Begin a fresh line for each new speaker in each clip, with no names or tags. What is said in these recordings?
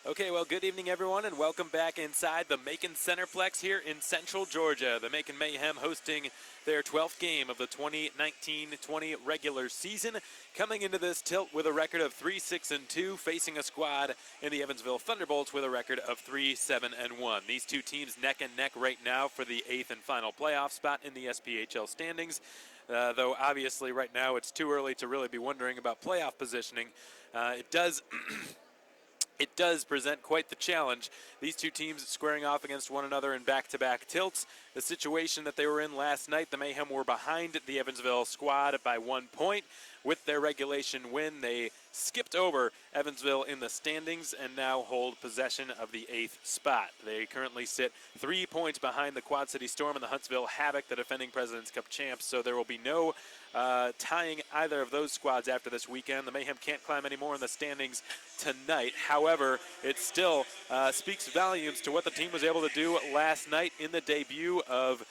Okay, well, good evening, everyone, and welcome back inside the Macon Centreplex here in Central Georgia. The Macon Mayhem hosting their 12th game of the 2019-20 regular season, coming into this tilt with a record of 3-6-2, facing a squad in the Evansville Thunderbolts with a record of 3-7-1. These two teams neck and neck right now for the 8th and final playoff spot in the SPHL standings. Though obviously right now it's too early to really be wondering about playoff positioning. It does present quite the challenge. These two teams squaring off against one another in back-to-back tilts. The situation that they were in last night, the Mayhem were behind the Evansville squad by 1 point. With their regulation win, they skipped over Evansville in the standings and now hold possession of the 8th spot. They currently sit 3 points behind the Quad City Storm and the Huntsville Havoc, the defending President's Cup champs, so there will be no tying either of those squads after this weekend. The Mayhem can't climb any more in the standings tonight. However, it still speaks volumes to what the team was able to do last night in the debut of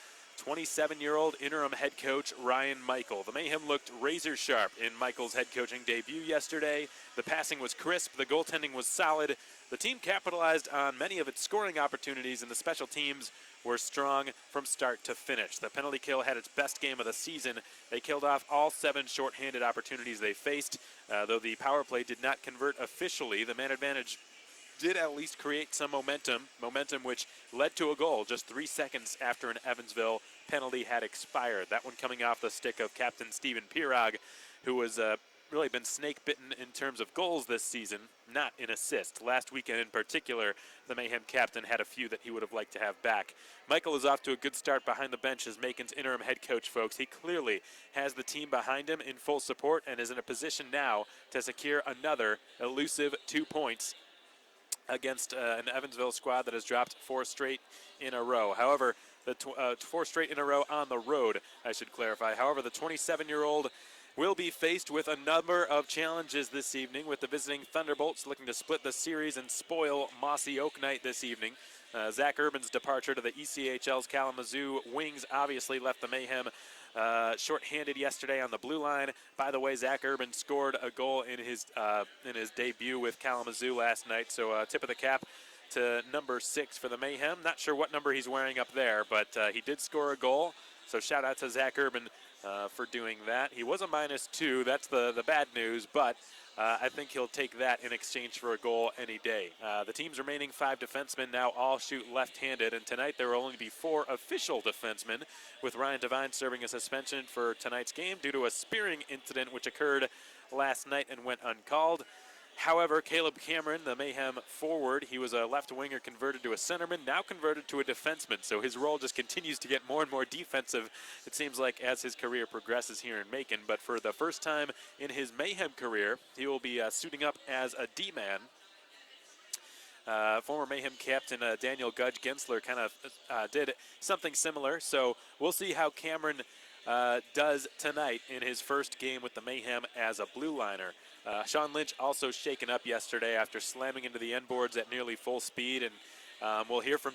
27-year-old interim head coach Ryan Michael. The Mayhem looked razor sharp in Michael's head coaching debut yesterday. The passing was crisp, the goaltending was solid. The team capitalized on many of its scoring opportunities, and the special teams were strong from start to finish. The penalty kill had its best game of the season. They killed off all 7 shorthanded opportunities they faced. Though the power play did not convert officially, the man advantage did at least create some momentum which led to a goal just 3 seconds after an Evansville penalty had expired. That one coming off the stick of Captain Stephen Pirog, who has really been snake-bitten in terms of goals this season, not in assists. Last weekend in particular, the Mayhem captain had a few that he would have liked to have back. Michael is off to a good start behind the bench as Macon's interim head coach, folks. He clearly has the team behind him in full support and is in a position now to secure another elusive 2 points against an Evansville squad that has dropped 4 straight in a row. However, the 4 straight in a row on the road, I should clarify. However, the 27-year-old will be faced with a number of challenges this evening, with the visiting Thunderbolts looking to split the series and spoil Mossy Oak night this evening. Zach Urban's departure to the ECHL's Kalamazoo Wings obviously left the Mayhem short-handed yesterday on the blue line. By the way, Zach Urban scored a goal in his debut with Kalamazoo last night, so tip of the cap to number 6 for the Mayhem. Not sure what number he's wearing up there, but he did score a goal, so shout out to Zach Urban for doing that. He was a -2, that's the bad news, but I think he'll take that in exchange for a goal any day. The team's remaining 5 defensemen now all shoot left-handed, and tonight there will only be 4 official defensemen, with Ryan Devine serving a suspension for tonight's game due to a spearing incident which occurred last night and went uncalled. However, Caleb Cameron, the Mayhem forward, he was a left winger converted to a centerman, now converted to a defenseman. So his role just continues to get more and more defensive, it seems like, as his career progresses here in Macon. But for the first time in his Mayhem career, he will be suiting up as a D-man. Former Mayhem captain Daniel Gudge Gensler kind of did something similar. So we'll see how Cameron does tonight in his first game with the Mayhem as a blue liner. Sean Lynch also shaken up yesterday after slamming into the end boards at nearly full speed, and we'll hear from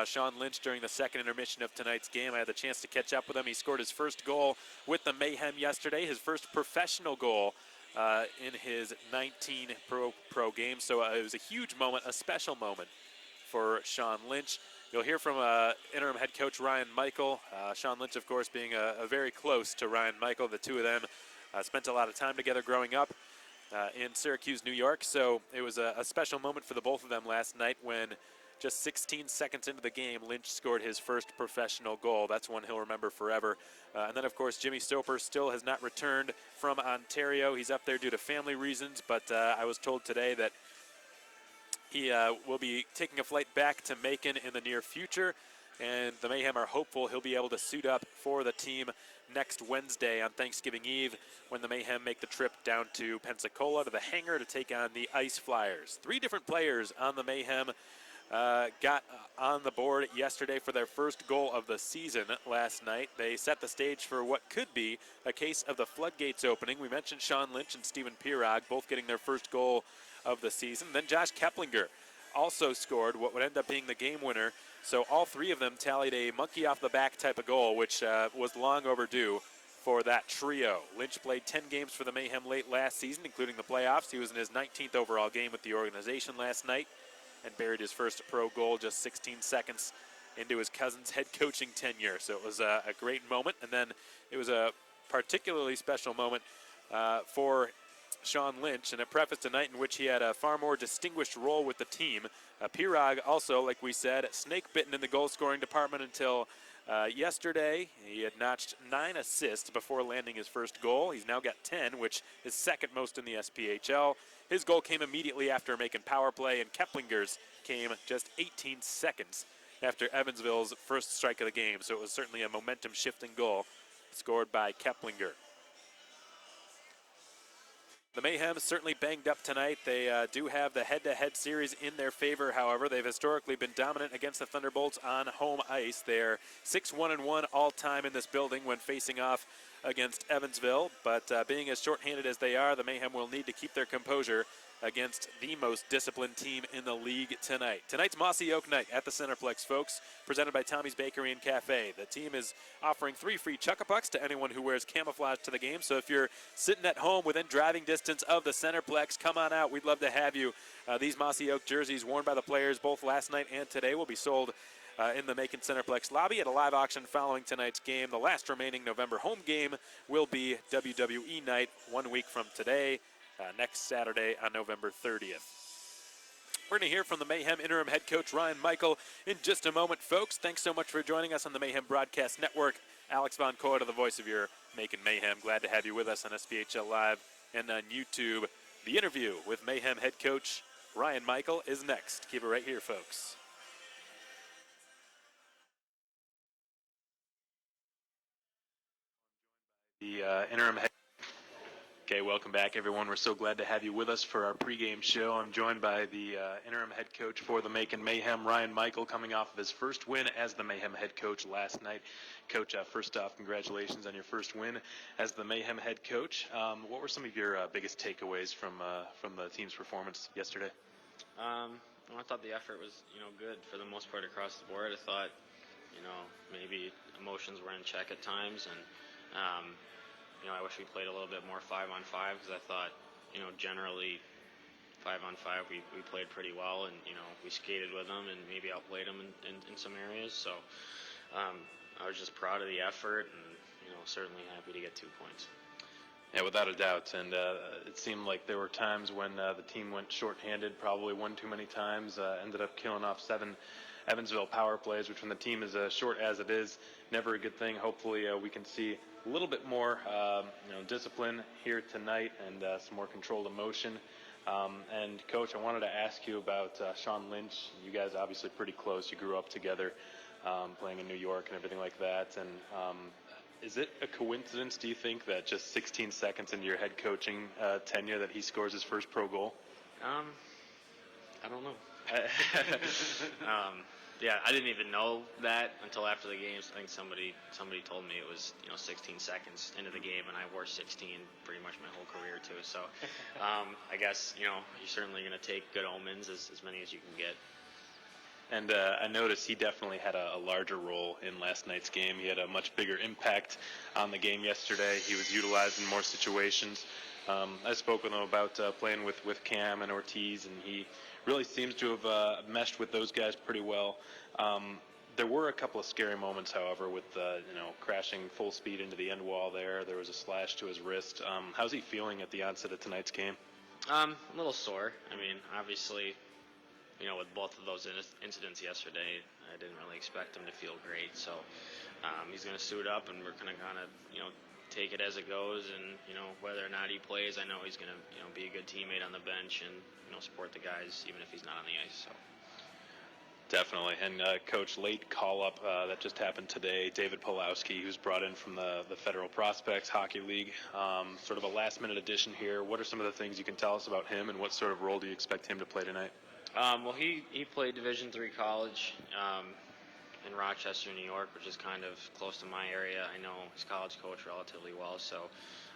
Sean Lynch during the second intermission of tonight's game. I had the chance to catch up with him. He scored his first goal with the Mayhem yesterday, his first professional goal in his 19 pro game, so it was a huge moment, a special moment for Sean Lynch. You'll hear from interim head coach Ryan Michael. Sean Lynch, of course, being very close to Ryan Michael. The two of them spent a lot of time together growing up in Syracuse, New York. So it was a special moment for the both of them last night when just 16 seconds into the game, Lynch scored his first professional goal. That's one he'll remember forever. And then, of course, Jimmy Stoper still has not returned from Ontario. He's up there due to family reasons, but I was told today that he will be taking a flight back to Macon in the near future, and the Mayhem are hopeful he'll be able to suit up for the team next Wednesday on Thanksgiving Eve when the Mayhem make the trip down to Pensacola to the hangar to take on the Ice Flyers. 3 different players on the Mayhem got on the board yesterday for their first goal of the season last night. They set the stage for what could be a case of the floodgates opening. We mentioned Sean Lynch and Stephen Pirog both getting their first goal of the season. Then Josh Keplinger also scored what would end up being the game winner. So all 3 of them tallied a monkey off the back type of goal, which was long overdue for that trio. Lynch played 10 games for the Mayhem late last season, including the playoffs. He was in his 19th overall game with the organization last night. and buried his first pro goal just 16 seconds into his cousin's head coaching tenure. So it was a great moment, and then it was a particularly special moment for Sean Lynch, and a preface tonight in which he had a far more distinguished role with the team. Pirog also, like we said, snake-bitten in the goal-scoring department until yesterday. He had notched 9 assists before landing his first goal. He's now got 10, which is second most in the SPHL. His goal came immediately after making power play, and Keplinger's came just 18 seconds after Evansville's first strike of the game. So it was certainly a momentum-shifting goal scored by Keplinger. The Mayhem certainly banged up tonight. They do have the head-to-head series in their favor, however. They've historically been dominant against the Thunderbolts on home ice. They're 6-1-1 all-time in this building when facing off against Evansville. But being as shorthanded as they are, the Mayhem will need to keep their composure against the most disciplined team in the league tonight. Tonight's Mossy Oak Night at the Centreplex, folks, presented by Tommy's Bakery and Cafe. The team is offering 3 free Chuck-a-Pucks to anyone who wears camouflage to the game. So if you're sitting at home within driving distance of the Centreplex, come on out. We'd love to have you. These Mossy Oak jerseys worn by the players both last night and today will be sold in the Macon Centreplex lobby at a live auction following tonight's game. The last remaining November home game will be WWE night 1 week from today. Next Saturday on November 30th. We're going to hear from the Mayhem interim head coach Ryan Michael in just a moment, folks. Thanks so much for joining us on the Mayhem Broadcast Network. Alex Von Coita, the voice of your Macon Mayhem. Glad to have you with us on SPHL Live and on YouTube. The interview with Mayhem head coach Ryan Michael is next. Keep it right here, folks. The interim head. Okay, welcome back, everyone. We're so glad to have you with us for our pregame show. I'm joined by the interim head coach for the Macon Mayhem, Ryan Michael, coming off of his first win as the Mayhem head coach last night. Coach, first off, congratulations on your first win as the Mayhem head coach. What were some of your biggest takeaways from the team's performance yesterday?
I thought the effort was, good for the most part across the board. I thought, maybe emotions were in check at times, and I wish we played a little bit more 5-on-5 because I thought, generally 5-on-5 we played pretty well, and, we skated with them and maybe outplayed them in some areas. So I was just proud of the effort and, certainly happy to get 2 points.
Yeah, without a doubt. And it seemed like there were times when the team went shorthanded, probably one too many times, ended up killing off 7 Evansville power plays, which when the team is as short as it is, never a good thing. Hopefully we can see a little bit more discipline here tonight and some more controlled emotion. And Coach, I wanted to ask you about Sean Lynch. You guys obviously pretty close. You grew up together playing in New York and everything like that. And is it a coincidence, do you think, that just 16 seconds into your head coaching tenure that he scores his first pro goal?
I don't know. Yeah, I didn't even know that until after the game. I think somebody told me it was 16 seconds into the game, and I wore 16 pretty much my whole career too. So I guess you're certainly going to take good omens, as many as you can get.
And I noticed he definitely had a larger role in last night's game. He had a much bigger impact on the game yesterday. He was utilized in more situations. I spoke with him about playing with Cam and Ortiz, and he really seems to have meshed with those guys pretty well. There were a couple of scary moments, however, with crashing full speed into the end wall there. There was a slash to his wrist. How's he feeling at the onset of tonight's game?
A little sore. I mean, obviously, with both of those incidents yesterday, I didn't really expect him to feel great. So he's going to suit up, and we're going to kind of, take it as it goes. And, whether or not he plays, I know he's going to, be a good teammate on the bench and, support the guys even if he's not on the ice. So.
Definitely. And Coach, late call-up that just happened today, David Pulowski, who's brought in from the Federal Prospects Hockey League, sort of a last-minute addition here. What are some of the things you can tell us about him, and what sort of role do you expect him to play tonight?
Well, he played Division III college in Rochester, New York, which is kind of close to my area. I know his college coach relatively well, so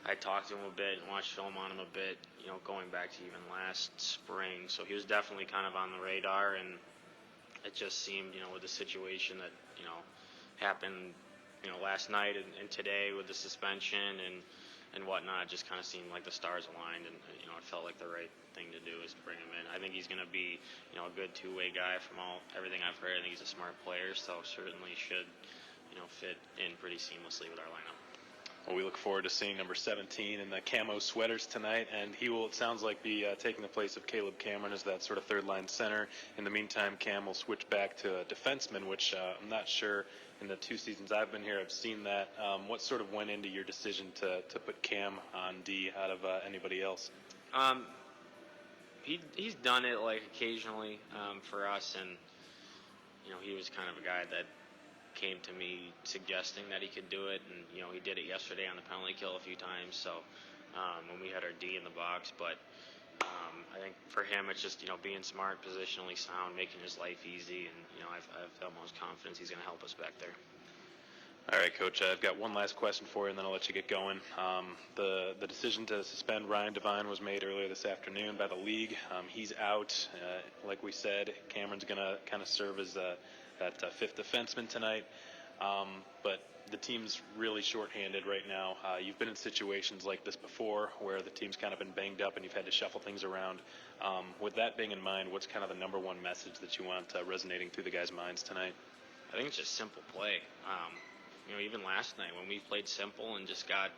I talked to him a bit and watched film on him a bit, going back to even last spring. So he was definitely kind of on the radar, and it just seemed, with the situation that, happened, last night and today with the suspension and, and whatnot. Just kind of seemed like the stars aligned, and it felt like the right thing to do is to bring him in. I think he's going to be a good two-way guy from everything I've heard. I think he's a smart player, so certainly should fit in pretty seamlessly with our lineup.
Well, we look forward to seeing number 17 in the camo sweaters tonight, and he will, it sounds like, be taking the place of Caleb Cameron as that sort of third-line center. In the meantime, Cam will switch back to a defenseman, which I'm not sure in the 2 seasons I've been here I've seen that. What sort of went into your decision to put Cam on D out of anybody else?
He's done it like occasionally for us, and he was kind of a guy that came to me suggesting that he could do it, and he did it yesterday on the penalty kill a few times. So when we had our D in the box, but I think for him it's just being smart, positionally sound, making his life easy, and I've the most confidence he's going to help us back there.
All right, Coach, I've got one last question for you, and then I'll let you get going. The decision to suspend Ryan Devine was made earlier this afternoon by the league. He's out. Like we said, Cameron's going to kind of serve as that fifth defenseman tonight. But the team's really shorthanded right now. You've been in situations like this before where the team's kind of been banged up and you've had to shuffle things around. With that being in mind, what's kind of the number one message that you want resonating through the guys' minds tonight?
I think it's just simple play. Even last night when we played simple and just got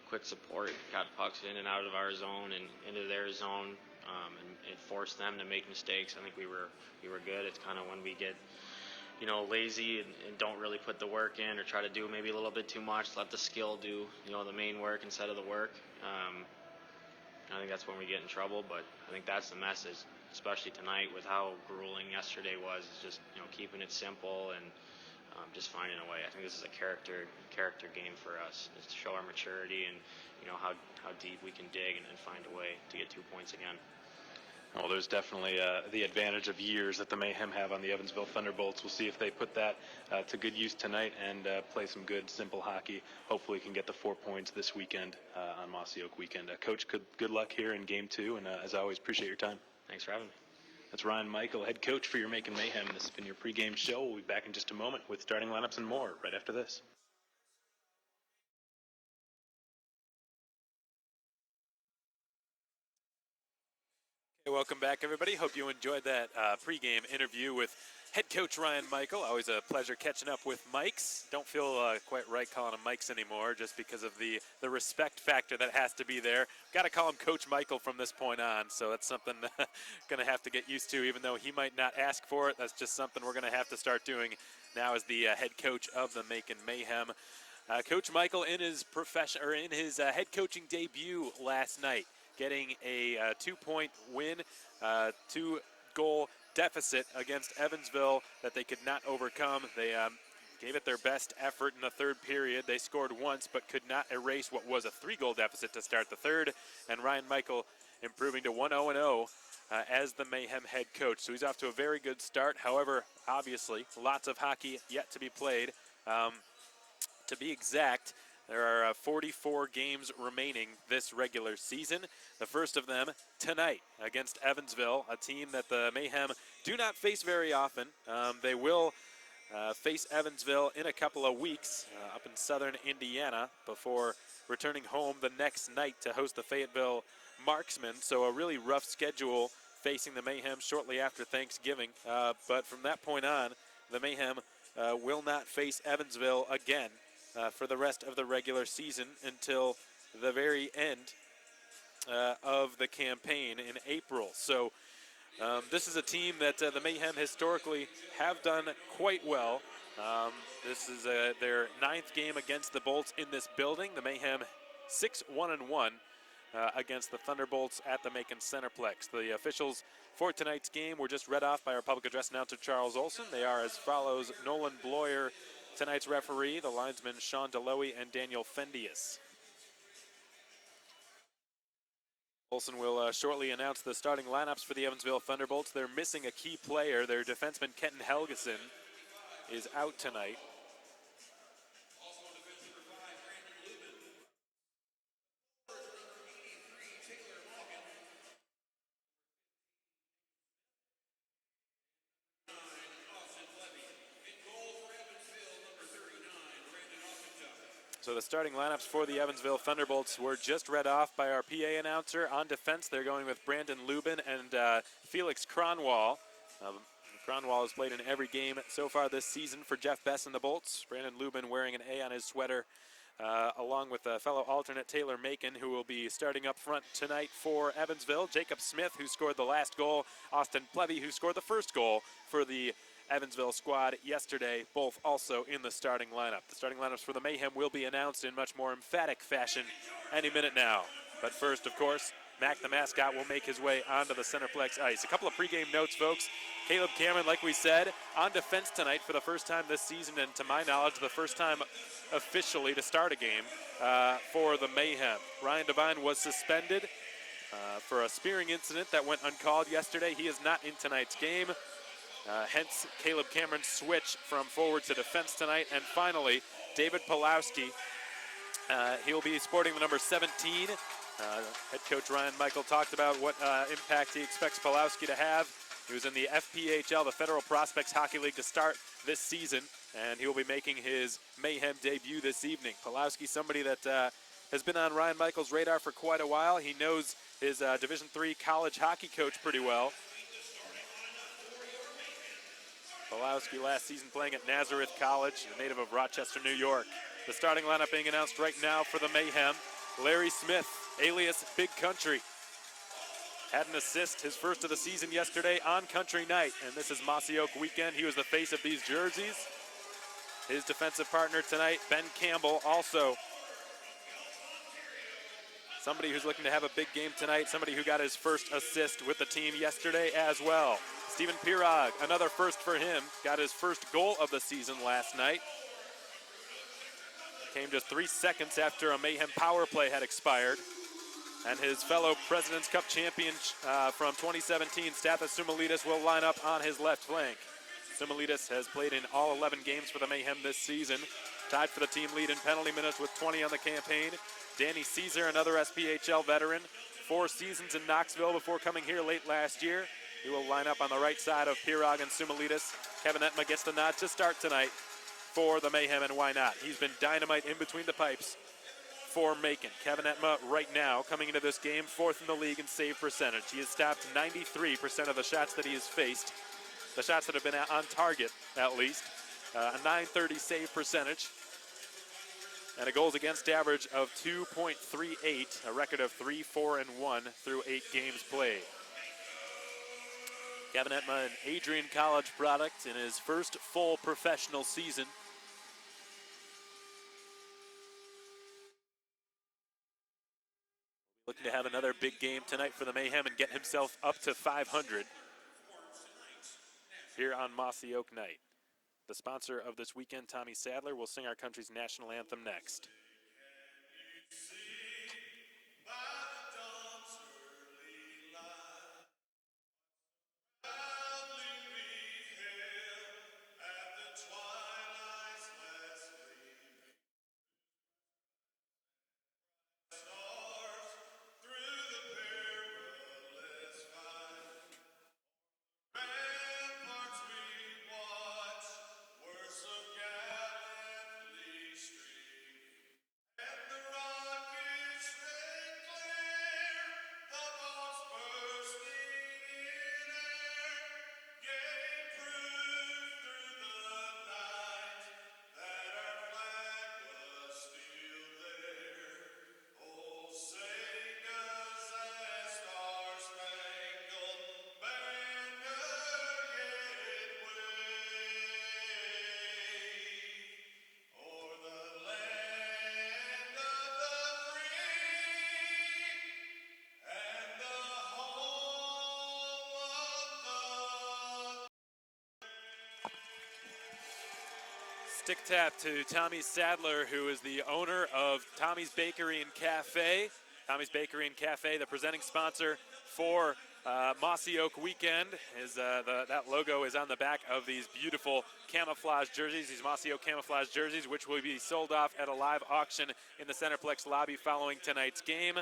quick support, got pucks in and out of our zone and into their zone, and it forced them to make mistakes. I think we were good. It's kind of when we get lazy and don't really put the work in or try to do maybe a little bit too much, let the skill do the main work instead of the work. I think that's when we get in trouble, but I think that's the message, especially tonight with how grueling yesterday was, is just keeping it simple and just finding a way. I think this is a character game for us, is to show our maturity and how deep we can dig and find a way to get 2 points again.
Well, there's definitely the advantage of years that the Mayhem have on the Evansville Thunderbolts. We'll see if they put that to good use tonight and play some good, simple hockey. Hopefully can get the 4 points this weekend on Mossy Oak weekend. Coach, good luck here in Game 2, and as always, appreciate your time.
Thanks for having me.
That's Ryan Michael, head coach for your Macon Mayhem. This has been your pregame show. We'll be back in just a moment with starting lineups and more right after this.
Hey, welcome back, everybody. Hope you enjoyed that pregame interview with head coach Ryan Michael. Always a pleasure catching up with Mikes. Don't feel quite right calling him Mikes anymore just because of the respect factor that has to be there. Got to call him Coach Michael from this point on, so that's something going to have to get used to, even though he might not ask for it. That's just something we're going to have to start doing now as the head coach of the Macon Mayhem. Coach Michael in his head coaching debut last night, getting a 2-point win, 2-goal deficit against Evansville that they could not overcome. They gave it their best effort in the third period. They scored once but could not erase what was a 3-goal deficit to start the third. And Ryan Michael improving to 1-0-0 as the Mayhem head coach. So he's off to a very good start. However, obviously, lots of hockey yet to be played. To be exact, there are 44 games remaining this regular season. The first of them tonight against Evansville, a team that the Mayhem do not face very often. They will face Evansville in a couple of weeks up in southern Indiana before returning home the next night to host the Fayetteville Marksmen. So a really rough schedule facing the Mayhem shortly after Thanksgiving. But from that point on, the Mayhem will not face Evansville again for the rest of the regular season until the very end of the campaign in April. So this is a team that the Mayhem historically have done quite well. This is their 9th game against the Bolts in this building. The Mayhem 6-1-1 against the Thunderbolts at the Macon Centreplex. The officials for tonight's game were just read off by our public address announcer Charles Olson. They are as follows: Nolan Bloyer, tonight's referee, the linesmen Sean DeLoey and Daniel Fendius. Olson will shortly announce the starting lineups for the Evansville Thunderbolts. They're missing a key player. Their defenseman Kenton Helgeson is out tonight. So the starting lineups for the Evansville Thunderbolts were just read off by our PA announcer. On defense, they're going with Brandon Lubin and Felix Cronwall. Cronwall has played in every game so far this season for Jeff Bess and the Bolts. Brandon Lubin wearing an A on his sweater, along with fellow alternate Taylor Macon, who will be starting up front tonight for Evansville. Jacob Smith, who scored the last goal. Austin Plevy, who scored the first goal for the Evansville squad yesterday, both also in the starting lineup. The starting lineups for the Mayhem will be announced in much more emphatic fashion any minute now. But first, of course, Mac the mascot will make his way onto the Centreplex ice. A couple of pregame notes, folks. Caleb Cameron, like we said, on defense tonight for the first time this season, and to my knowledge, the first time officially to start a game for the Mayhem. Ryan Devine was suspended for a spearing incident that went uncalled yesterday. He is not in tonight's game. Hence, Caleb Cameron's switch from forward to defense tonight. And finally, David Pulowski. He will be sporting the number 17. Head coach Ryan Michael talked about what impact he expects Pulowski to have. He was in the FPHL, the Federal Prospects Hockey League, to start this season, and he will be making his Mayhem debut this evening. Pulowski, somebody that has been on Ryan Michael's radar for quite a while. He knows his Division III college hockey coach pretty well. Pulowski last season playing at Nazareth College, a native of Rochester, New York. The starting lineup being announced right now for the Mayhem. Larry Smith, alias Big Country, had an assist, his first of the season yesterday on Country Night, and this is Mossy Oak weekend. He was the face of these jerseys. His defensive partner tonight, Ben Campbell, also somebody who's looking to have a big game tonight, somebody who got his first assist with the team yesterday as well. Steven Pirog, another first for him, got his first goal of the season last night. Came just 3 seconds after a Mayhem power play had expired. And his fellow President's Cup champion from 2017, Stathis Sumalitis, will line up on his left flank. Sumalitis has played in all 11 games for the Mayhem this season. Tied for the team lead in penalty minutes with 20 on the campaign. Danny Caesar, another SPHL veteran. 4 seasons in Knoxville before coming here late last year. He will line up on the right side of Pirog and Sumalitis. Kevin Etma gets the nod to start tonight for the Mayhem, and why not? He's been dynamite in between the pipes for Macon. Kevin Etma right now coming into this game 4th in the league in save percentage. He has stopped 93% of the shots that he has faced, the shots that have been on target at least. A .930 save percentage and a goals against average of 2.38, a record of 3-4-1 through 8 games played. Kevin Etma, an Adrian College product in his first full professional season. Looking to have another big game tonight for the Mayhem and get himself up to 500 here on Mossy Oak Night. The sponsor of this weekend, Tommy Sadler, will sing our country's national anthem next. Stick tap to Tommy Sadler, who is the owner of Tommy's Bakery and Cafe. Tommy's Bakery and Cafe, the presenting sponsor for Mossy Oak Weekend. That logo is on the back of these beautiful camouflage jerseys, these Mossy Oak camouflage jerseys, which will be sold off at a live auction in the Centreplex lobby following tonight's game.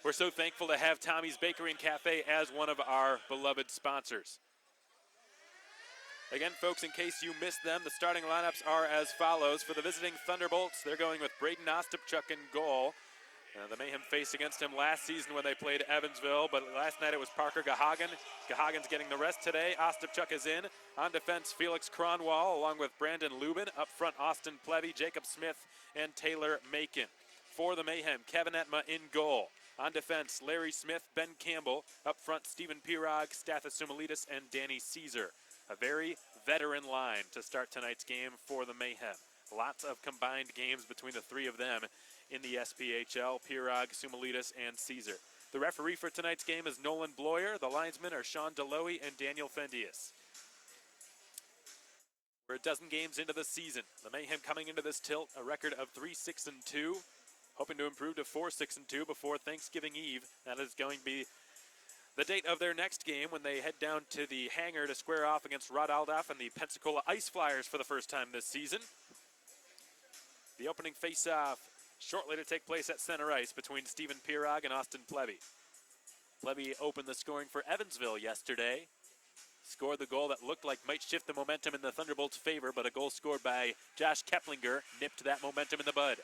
We're so thankful to have Tommy's Bakery and Cafe as one of our beloved sponsors. Again, folks, in case you missed them, the starting lineups are as follows. For the visiting Thunderbolts, they're going with Braden Ostapchuk in goal. The Mayhem faced against him last season when they played Evansville, but last night it was Parker Gahagan. Gahagan's getting the rest today. Ostapchuk is in. On defense, Felix Cronwall, along with Brandon Lubin. Up front, Austin Plevy, Jacob Smith, and Taylor Macon. For the Mayhem, Kevin Etma in goal. On defense, Larry Smith, Ben Campbell. Up front, Stephen Pirog, Stathis Sumalitis, and Danny Caesar. A very veteran line to start tonight's game for the Mayhem. Lots of combined games between the three of them in the SPHL, Pirog, Sumalitis, and Caesar. The referee for tonight's game is Nolan Bloyer. The linesmen are Sean Deloe and Daniel Fendius. We're a dozen games into the season. The Mayhem coming into this tilt, a record of 3-6-2, hoping to improve to 4-6-2 before Thanksgiving Eve. That is going to be the date of their next game when they head down to the hangar to square off against Rod Aldoff and the Pensacola Ice Flyers for the first time this season. The opening face-off shortly to take place at center ice between Stephen Pirog and Austin Plevy. Plevy opened the scoring for Evansville yesterday. Scored the goal that looked like might shift the momentum in the Thunderbolts' favor, but a goal scored by Josh Keplinger nipped that momentum in the bud.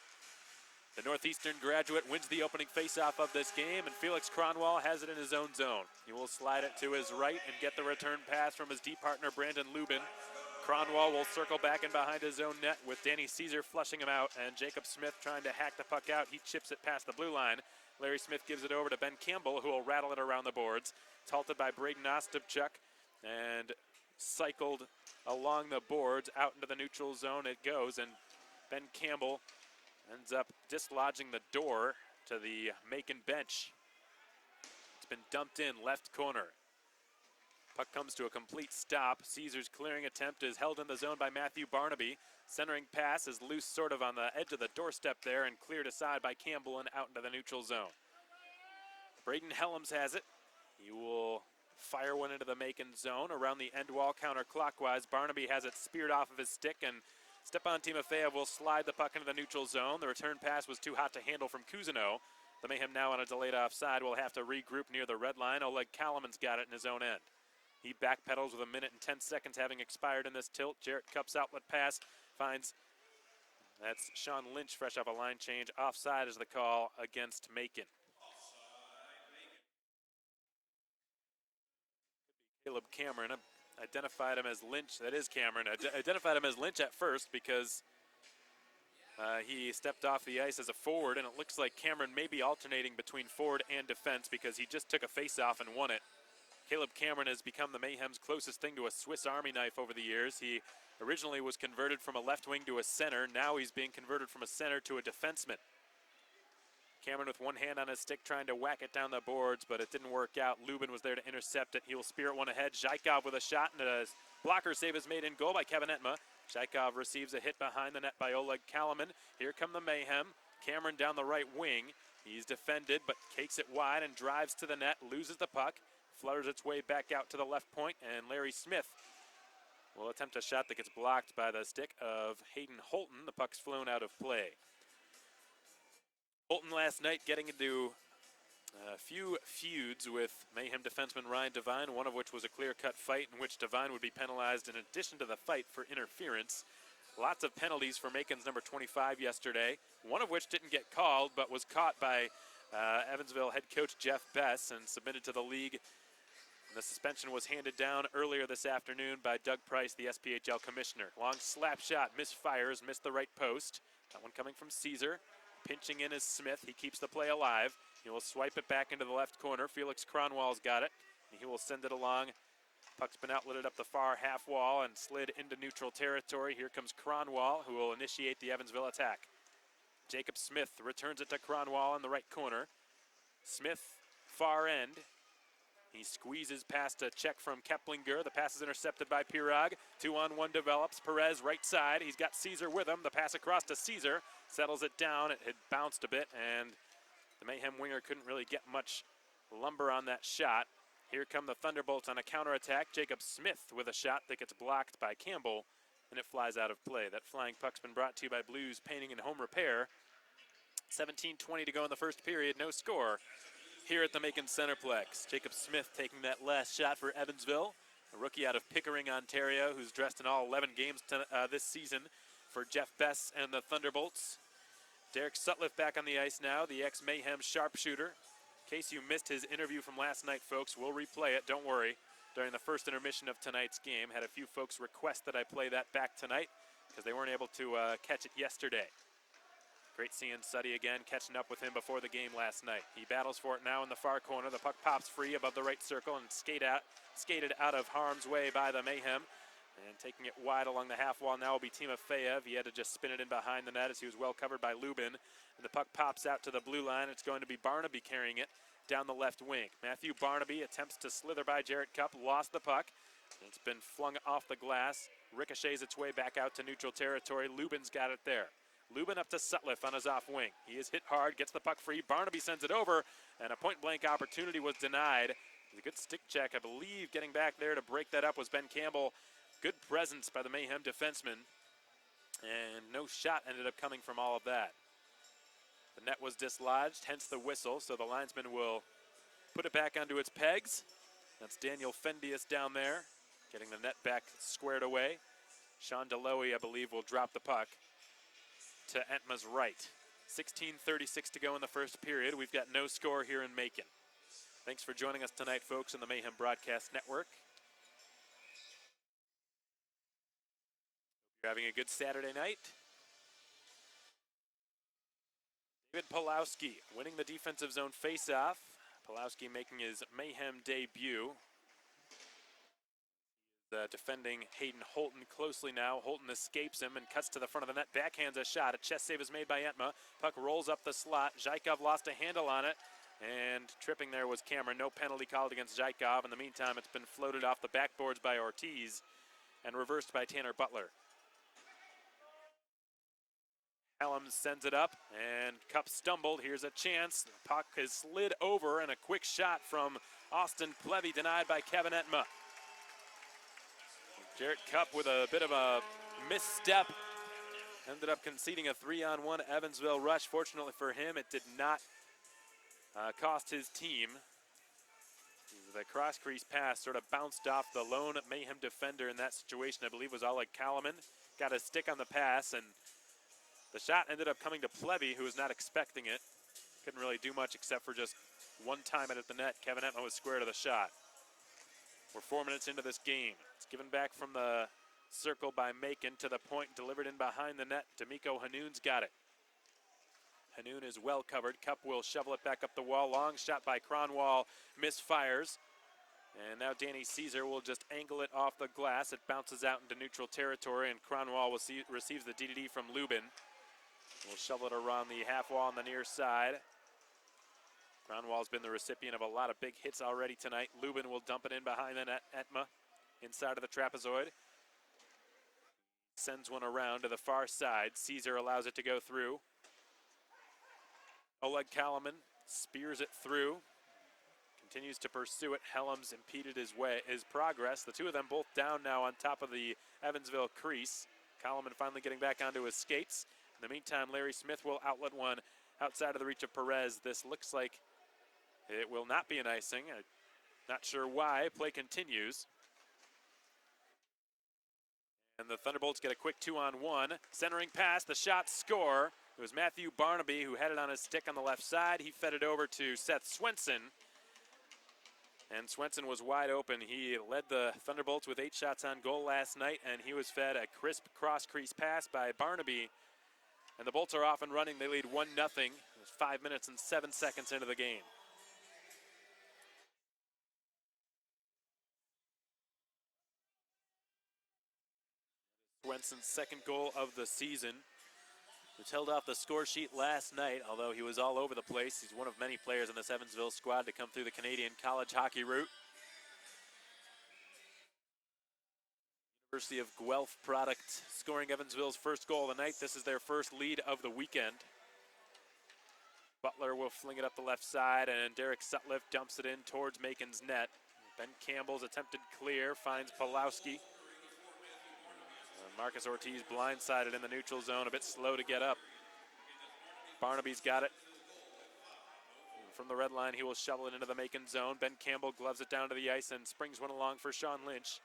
The Northeastern graduate wins the opening face-off of this game, and Felix Cronwall has it in his own zone. He will slide it to his right and get the return pass from his D partner, Brandon Lubin. Cronwall will circle back in behind his own net with Danny Caesar flushing him out, and Jacob Smith trying to hack the puck out. He chips it past the blue line. Larry Smith gives it over to Ben Campbell, who will rattle it around the boards. It's halted by Braden Ostapchuk and cycled along the boards out into the neutral zone it goes, and Ben Campbell ends up dislodging the door to the Macon bench. It's been dumped in left corner. Puck comes to a complete stop. Caesar's clearing attempt is held in the zone by Matthew Barnaby. Centering pass is loose sort of on the edge of the doorstep there and cleared aside by Campbell and out into the neutral zone. Braden Helms has it. He will fire one into the Macon zone around the end wall counterclockwise. Barnaby has it speared off of his stick, and Stepan Timofeyev will slide the puck into the neutral zone. The return pass was too hot to handle from Cousineau. The Mayhem now on a delayed offside will have to regroup near the red line. Oleg Kalaman's got it in his own end. He backpedals with 1 minute and 10 seconds having expired in this tilt. Jarrett Cupp's outlet pass finds, that's Sean Lynch fresh off a line change. Offside is the call against Macon. Caleb Cameron identified him as Lynch. That is Cameron. Identified him as Lynch at first because he stepped off the ice as a forward, and it looks like Cameron may be alternating between forward and defense because he just took a face-off and won it. Caleb Cameron has become the Mayhem's closest thing to a Swiss Army knife over the years. He originally was converted from a left wing to a center. Now he's being converted from a center to a defenseman. Cameron with one hand on his stick trying to whack it down the boards, but it didn't work out. Lubin was there to intercept it. He will spear it one ahead. Zhaikov with a shot, and a blocker save is made in goal by Kevin Etma. Zhaikov receives a hit behind the net by Oleg Kalaman. Here come the Mayhem. Cameron down the right wing. He's defended, but cakes it wide and drives to the net, loses the puck, flutters its way back out to the left point, and Larry Smith will attempt a shot that gets blocked by the stick of Hayden Holton. The puck's flown out of play. Holton last night getting into a few feuds with Mayhem defenseman Ryan Devine, one of which was a clear-cut fight in which Devine would be penalized in addition to the fight for interference. Lots of penalties for Macon's number 25 yesterday, one of which didn't get called but was caught by Evansville head coach Jeff Bess and submitted to the league. The suspension was handed down earlier this afternoon by Doug Price, the SPHL commissioner. Long slap shot, misfires, missed the right post. That one coming from Caesar. Pinching in is Smith. He keeps the play alive. He will swipe it back into the left corner. Felix Cronwall's got it. He will send it along. Puck's been outletted up the far half wall and slid into neutral territory. Here comes Cronwall, who will initiate the Evansville attack. Jacob Smith returns it to Cronwall in the right corner. Smith, far end. He squeezes past a check from Keplinger. The pass is intercepted by Pirog. 2-on-1 develops. Perez right side. He's got Caesar with him. The pass across to Caesar. Settles it down. It had bounced a bit, and the Mayhem winger couldn't really get much lumber on that shot. Here come the Thunderbolts on a counterattack. Jacob Smith with a shot that gets blocked by Campbell, and it flies out of play. That flying puck's been brought to you by Blues Painting and Home Repair. 17:20 to go in the first period. No score here at the Macon Centreplex. Jacob Smith taking that last shot for Evansville. a rookie out of Pickering, Ontario, who's dressed in all 11 games this season for Jeff Bess and the Thunderbolts. Derek Sutliff back on the ice now, the ex-Mayhem sharpshooter. In case you missed his interview from last night, folks, we'll replay it, don't worry. During the first intermission of tonight's game, had a few folks request that I play that back tonight because they weren't able to catch it yesterday. Great seeing Suddy again, catching up with him before the game last night. He battles for it now in the far corner. The puck pops free above the right circle and skated out of harm's way by the Mayhem. And taking it wide along the half wall now will be Timofeyev. He had to just spin it in behind the net as he was well covered by Lubin. And the puck pops out to the blue line. It's going to be Barnaby carrying it down the left wing. Matthew Barnaby attempts to slither by Jarrett Cupp, lost the puck. It's been flung off the glass, ricochets its way back out to neutral territory. Lubin's got it there. Lubin up to Sutliff on his off wing. He is hit hard, gets the puck free. Barnaby sends it over, and a point-blank opportunity was denied. It was a good stick check, I believe. Getting back there to break that up was Ben Campbell. Good presence by the Mayhem defenseman, and no shot ended up coming from all of that. The net was dislodged, hence the whistle, so the linesman will put it back onto its pegs. That's Daniel Fendius down there, getting the net back squared away. Sean Deloe, I believe, will drop the puck to Entma's right. 16:36 to go in the first period. We've got no score here in Macon. Thanks for joining us tonight, folks, on the Mayhem Broadcast Network. You're having a good Saturday night. David Pulowski winning the defensive zone faceoff. Pulowski making his Mayhem debut. Defending Hayden Holton closely now. Holton escapes him and cuts to the front of the net. Backhands a shot. A chest save is made by Entma. Puck rolls up the slot. Zhykov lost a handle on it. And tripping there was Cameron. No penalty called against Zhykov. In the meantime, it's been floated off the backboards by Ortiz and reversed by Tanner Butler. Helms sends it up, and Cup stumbled. Here's a chance. The puck is slid over, and a quick shot from Austin Plevy denied by Kevin Entma. Jarrett Cup with a bit of a misstep. Ended up conceding a 3-on-1 Evansville rush. Fortunately for him, it did not cost his team. The cross-crease pass sort of bounced off the lone Mayhem defender in that situation. I believe was Oleg Kalaman. Got a stick on the pass, and the shot ended up coming to Plevy, who was not expecting it. Couldn't really do much except for just one time it at the net. Kevin Entma was square to the shot. We're 4 minutes into this game. It's given back from the circle by Macon to the point, delivered in behind the net. D'Amico Hanoun's got it. Hanoun is well covered. Cup will shovel it back up the wall. Long shot by Cronwall, misfires. And now Danny Caesar will just angle it off the glass. It bounces out into neutral territory, and Cronwall receives the DDD from Lubin. We'll shovel it around the half wall on the near side. Cronwall's been the recipient of a lot of big hits already tonight. Lubin will dump it in behind the net. Entma inside of the trapezoid. Sends one around to the far side. Caesar allows it to go through. Oleg Kalaman spears it through. Continues to pursue it. Helms impeded his progress. The two of them both down now on top of the Evansville crease. Kalaman finally getting back onto his skates. In the meantime, Larry Smith will outlet one outside of the reach of Perez. This looks like it will not be an icing. Not sure why. Play continues. And the Thunderbolts get a quick 2-on-1. Centering pass, the shot, score. It was Matthew Barnaby who had it on his stick on the left side. He fed it over to Seth Swenson. And Swenson was wide open. He led the Thunderbolts with 8 shots on goal last night, and he was fed a crisp cross-crease pass by Barnaby. And the Bolts are off and running. They lead 1-0. It was 5 minutes and 7 seconds into the game. Swenson's second goal of the season, which held off the score sheet last night, although he was all over the place. He's one of many players in this Evansville squad to come through the Canadian college hockey route. University of Guelph product scoring Evansville's first goal of the night. This is their first lead of the weekend. Butler will fling it up the left side, and Derek Sutliff dumps it in towards Macon's net. Ben Campbell's attempted clear finds Pulowski. Marcus Ortiz blindsided in the neutral zone, a bit slow to get up. Barnaby's got it. from the red line, he will shovel it into the Macon zone. Ben Campbell gloves it down to the ice and springs one along for Sean Lynch.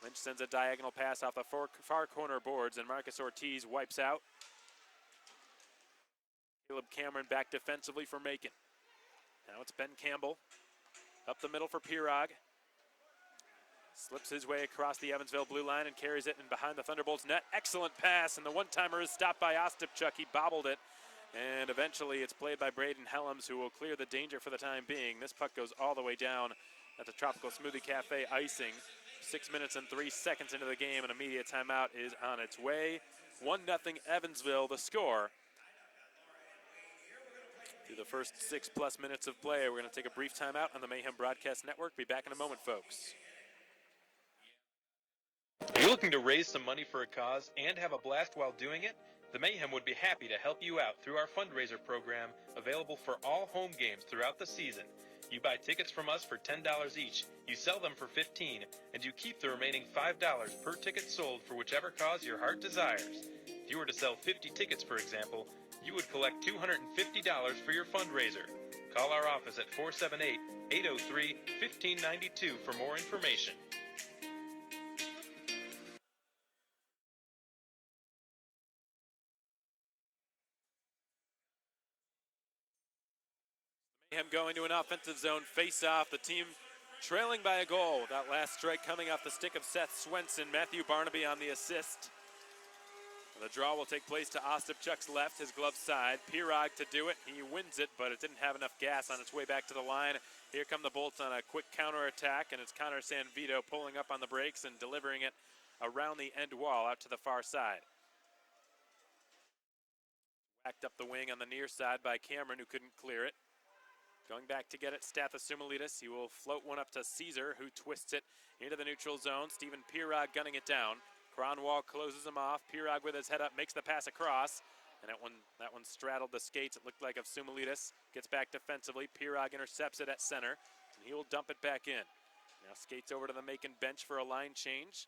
Lynch sends a diagonal pass off the far corner boards, and Marcus Ortiz wipes out. Caleb Cameron back defensively for Macon. Now it's Ben Campbell. Up the middle for Pirog. Slips his way across the Evansville blue line and carries it in behind the Thunderbolts net. Excellent pass, and the one-timer is stopped by Ostapchuk. He bobbled it, and eventually it's played by Braden Helms, who will clear the danger for the time being. This puck goes all the way down at the Tropical Smoothie Cafe icing. 6 minutes and 3 seconds into the game, an immediate timeout is on its way. 1-0 Evansville, the score. Through the first 6+ minutes of play, we're going to take a brief timeout on the Mayhem Broadcast Network. Be back in a moment, folks.
Are you looking to raise some money for a cause and have a blast while doing it? The Mayhem would be happy to help you out through our fundraiser program, available for all home games throughout the season. You buy tickets from us for $10 each, you sell them for $15, and you keep the remaining $5 per ticket sold for whichever cause your heart desires. If you were to sell 50 tickets, for example, you would collect $250 for your fundraiser. Call our office at 478-803-1592 for more information.
Mayhem going to an offensive zone face-off. The team trailing by a goal. That last strike coming off the stick of Seth Swenson. Matthew Barnaby on the assist. The draw will take place to Ostapchuk's left, his glove side. Pirog to do it. He wins it, but it didn't have enough gas on its way back to the line. Here come the Bolts on a quick counterattack, and it's Connor Sanvito pulling up on the brakes and delivering it around the end wall out to the far side. Whacked up the wing on the near side by Cameron, who couldn't clear it. Going back to get it, Stathis. He will float one up to Caesar, who twists it into the neutral zone. Stephen Pirog gunning it down. Cronwall closes him off. Pirog with his head up makes the pass across. And that one straddled the skates. It looked like of Sumalitis. Gets back defensively. Pirog intercepts it at center. And he will dump it back in. Now skates over to the Macon bench for a line change.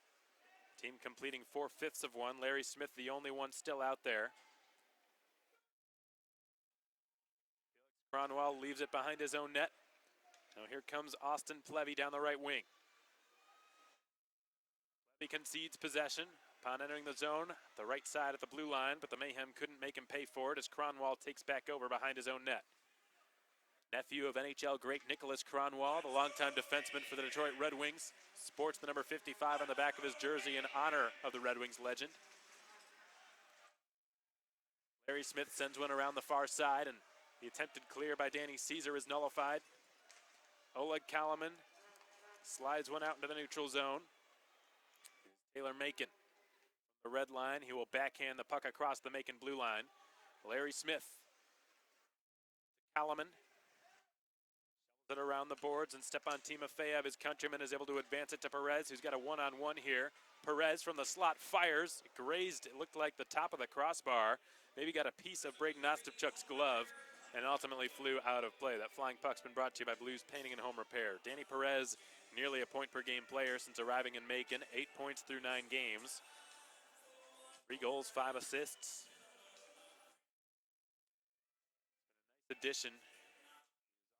Team completing 4/5 of one. Larry Smith, the only one still out there. Cronwall leaves it behind his own net. Now here comes Austin Plevy down the right wing. Plevy concedes possession upon entering the zone, the right side at the blue line, but the Mayhem couldn't make him pay for it as Cronwall takes back over behind his own net. Nephew of NHL great Nicholas Cronwall, the longtime defenseman for the Detroit Red Wings, sports the number 55 on the back of his jersey in honor of the Red Wings legend. Larry Smith sends one around the far side, and the attempted clear by Danny Caesar is nullified. Oleg Kalaman slides one out into the neutral zone. Taylor Macon, the red line. He will backhand the puck across the Macon blue line. Larry Smith. Kalaman. It around the boards, and Stepan Timofeyev, his countryman, is able to advance it to Perez, who's got a one-on-one here. Perez from the slot fires. It grazed, it looked like the top of the crossbar. Maybe got a piece of Braden Ostapchuk's glove, and ultimately flew out of play. That flying puck's been brought to you by Blues Painting and Home Repair. Danny Perez, nearly a point per game player since arriving in Macon. 8 points through 9 games. 3 goals, 5 assists. Nice addition.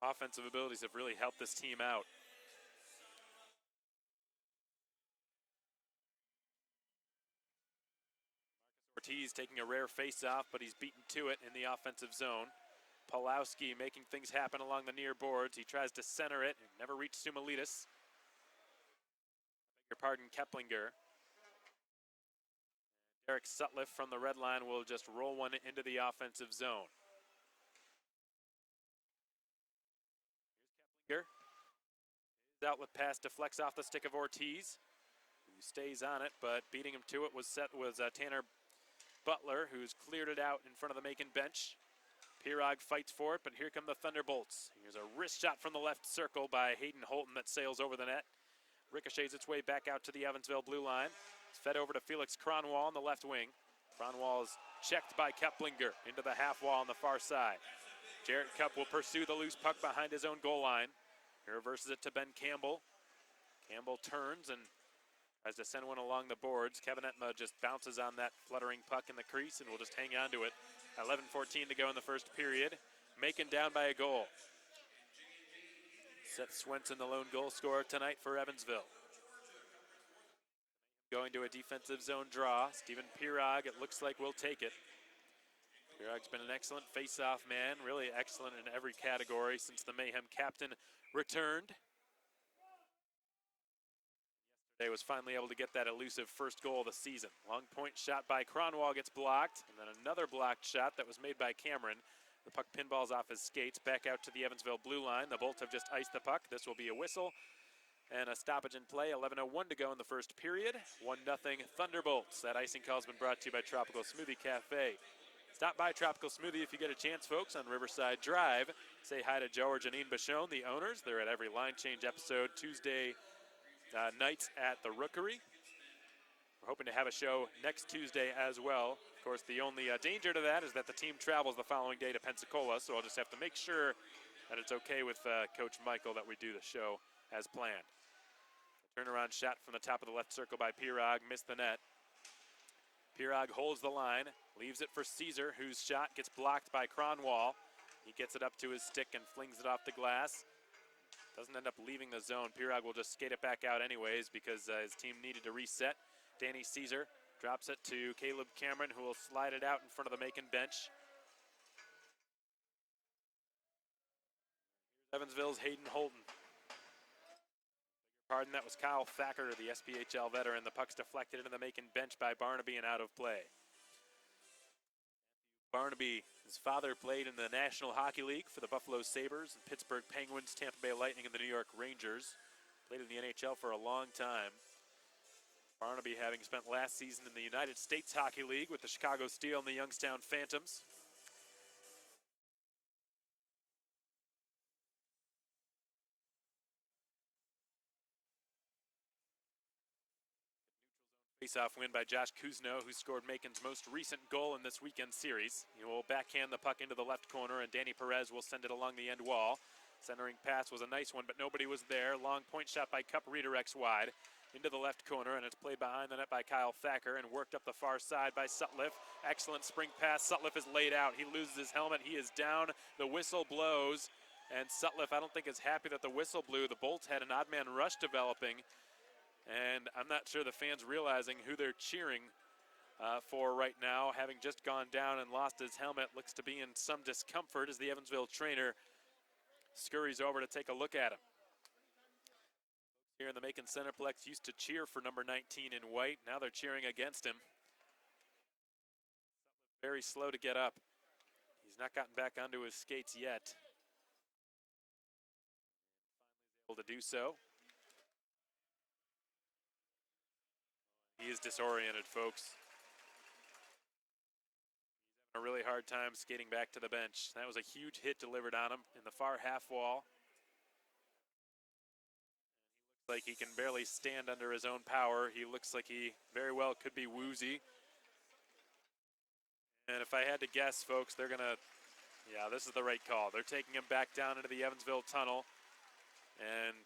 Offensive abilities have really helped this team out. Marcus Ortiz taking a rare face-off, but he's beaten to it in the offensive zone. Pulowski making things happen along the near boards. He tries to center it. Never reached Sumalitis. I beg your pardon, Keplinger. Derek Sutliff from the red line will just roll one into the offensive zone. Here's Keplinger. His outlet pass deflects off the stick of Ortiz, who stays on it, but beating him to it was Tanner Butler, who's cleared it out in front of the Macon bench. Pirog fights for it, but here come the Thunderbolts. Here's a wrist shot from the left circle by Hayden Holton that sails over the net. Ricochets its way back out to the Evansville blue line. It's fed over to Felix Cronwall on the left wing. Cronwall is checked by Keplinger into the half wall on the far side. Jarrett Cupp will pursue the loose puck behind his own goal line. He reverses it to Ben Campbell. Campbell turns and tries to send one along the boards. Kevin Etma just bounces on that fluttering puck in the crease and will just hang on to it. 11:14 to go in the first period. Macon down by a goal. Seth Swenson, the lone goal scorer tonight for Evansville. Going to a defensive zone draw. Stephen Pirog, it looks like, will take it. Pirog's been an excellent face-off man, really excellent in every category since the Mayhem captain returned. Yesterday was finally able to get that elusive first goal of the season. Long point shot by Cronwall gets blocked, and then another blocked shot that was made by Cameron. The puck pinballs off his skates back out to the Evansville blue line. The Bolts have just iced the puck. This will be a whistle and a stoppage in play. 11:01 to go in the first period. 1-0 Thunderbolts. That icing call has been brought to you by Tropical Smoothie Cafe. Stop by Tropical Smoothie if you get a chance, folks, on Riverside Drive. Say hi to Joe or Janine Bichon, the owners. They're at every line change episode Tuesday nights at the Rookery. We're hoping to have a show next Tuesday as well. Of course, the only danger to that is that the team travels the following day to Pensacola, so I'll just have to make sure that it's okay with Coach Michael that we do the show as planned. The turnaround shot from the top of the left circle by Pirog missed the net. Pirog holds the line, leaves it for Caesar, whose shot gets blocked by Cronwall. He gets it up to his stick and flings it off the glass. Doesn't end up leaving the zone. Pirog will just skate it back out anyways because his team needed to reset. Danny Caesar drops it to Caleb Cameron, who will slide it out in front of the Macon bench. Here's Evansville's Hayden Holton. Pardon, that was Kyle Thacker, the SPHL veteran. The puck's deflected into the Macon bench by Barnaby and out of play. Barnaby, his father played in the National Hockey League for the Buffalo Sabres, and Pittsburgh Penguins, Tampa Bay Lightning, and the New York Rangers. Played in the NHL for a long time. Barnaby having spent last season in the United States Hockey League with the Chicago Steel and the Youngstown Phantoms. Face-off win by Josh Kuzno, who scored Macon's most recent goal in this weekend series. He will backhand the puck into the left corner, and Danny Perez will send it along the end wall. Centering pass was a nice one, but nobody was there. Long point shot by Cup redirects wide into the left corner, and it's played behind the net by Kyle Thacker and worked up the far side by Sutliff. Excellent spring pass. Sutliff is laid out. He loses his helmet. He is down. The whistle blows, and Sutliff, I don't think, is happy that the whistle blew. The Bolts had an odd man rush developing, and I'm not sure the fans realizing who they're cheering for right now. Having just gone down and lost his helmet, looks to be in some discomfort as the Evansville trainer scurries over to take a look at him. Here in the Macon Centreplex used to cheer for number 19 in white. Now they're cheering against him. Very slow to get up. He's not gotten back onto his skates yet. Finally able to do so. He is disoriented, folks. He's having a really hard time skating back to the bench. That was a huge hit delivered on him in the far half wall. He looks like he can barely stand under his own power. He looks like he very well could be woozy. And if I had to guess, folks, they're going to, yeah, this is the right call. They're taking him back down into the Evansville tunnel and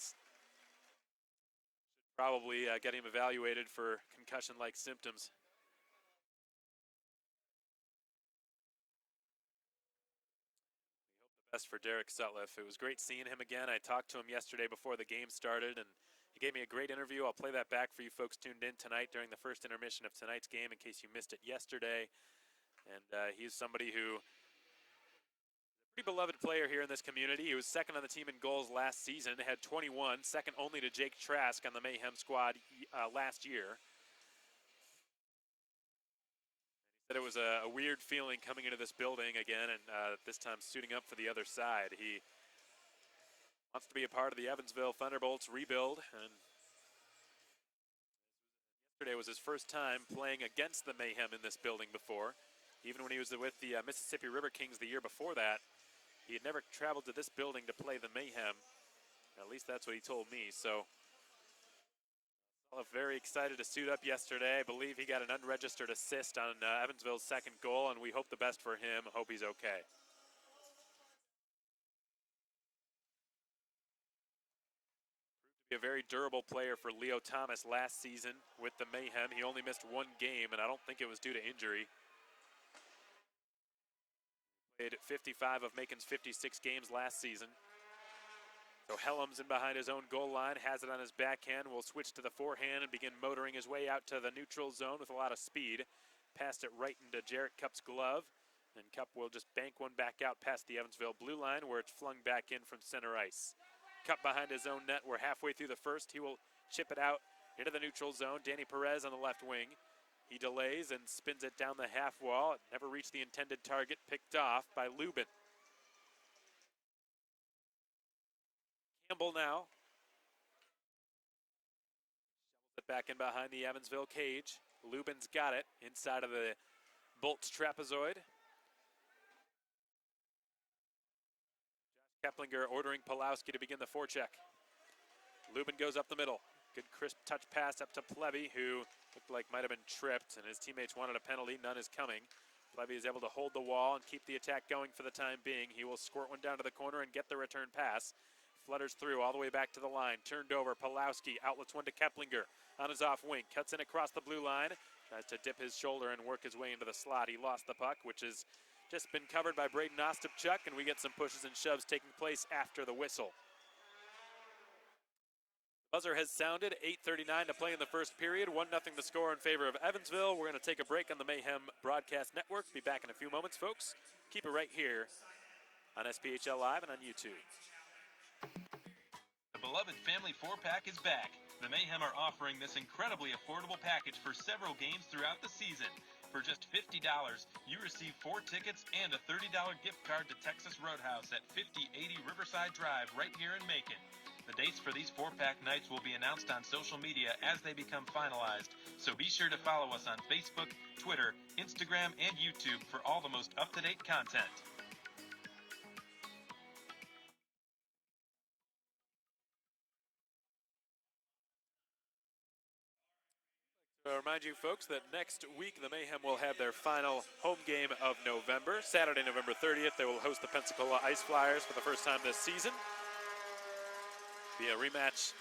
probably get him evaluated for concussion-like symptoms. We hope the best for Derek Sutliff. It was great seeing him again. I talked to him yesterday before the game started, and he gave me a great interview. I'll play that back for you folks tuned in tonight during the first intermission of tonight's game in case you missed it yesterday. And he's somebody who pretty beloved player here in this community. He was second on the team in goals last season, had 21, second only to Jake Trask on the Mayhem squad last year. He said it was a weird feeling coming into this building again, and this time suiting up for the other side. He wants to be a part of the Evansville Thunderbolts rebuild, and yesterday was his first time playing against the Mayhem in this building before. Even when he was with the Mississippi River Kings the year before that, he had never traveled to this building to play the Mayhem. At least that's what he told me. So, very excited to suit up yesterday. I believe he got an unregistered assist on Evansville's second goal, and we hope the best for him. Hope he's okay. Proved to be a very durable player for Leo Thomas last season with the Mayhem. He only missed one game, and I don't think it was due to injury. Played 55 of Macon's 56 games last season. So Helms in behind his own goal line, has it on his backhand, will switch to the forehand and begin motoring his way out to the neutral zone with a lot of speed. Passed it right into Jarrett Cupp's glove, and Cupp will just bank one back out past the Evansville blue line where it's flung back in from center ice. Cupp behind his own net. We're halfway through the first. He will chip it out into the neutral zone. Danny Perez on the left wing. He delays and spins it down the half wall. It never reached the intended target, picked off by Lubin. Campbell now. Shovels it back in behind the Evansville cage. Lubin's got it inside of the Bolts trapezoid. Josh Keplinger ordering Pulowski to begin the forecheck. Lubin goes up the middle. Good crisp touch pass up to Plevy, who looked like might have been tripped, and his teammates wanted a penalty. None is coming. Plevy is able to hold the wall and keep the attack going for the time being. He will squirt one down to the corner and get the return pass. Flutters through all the way back to the line. Turned over. Pulowski outlets one to Keplinger on his off wing. Cuts in across the blue line. Tries to dip his shoulder and work his way into the slot. He lost the puck, which has just been covered by Braden Ostapchuk, and we get some pushes and shoves taking place after the whistle. Buzzer has sounded. 8:39 to play in the first period. 1-0 the score in favor of Evansville. We're going to take a break on the Mayhem Broadcast Network. Be back in a few moments, folks. Keep it right here on SPHL Live and on YouTube.
The beloved Family 4-Pack is back. The Mayhem are offering this incredibly affordable package for several games throughout the season. For just $50, you receive 4 tickets and a $30 gift card to Texas Roadhouse at 5080 Riverside Drive right here in Macon. The dates for these 4-pack nights will be announced on social media as they become finalized, so be sure to follow us on Facebook, Twitter, Instagram, and YouTube for all the most up-to-date content.
To remind you folks that next week the Mayhem will have their final home game of November. Saturday, November 30th, they will host the Pensacola Ice Flyers for the first time this season. Be a rematch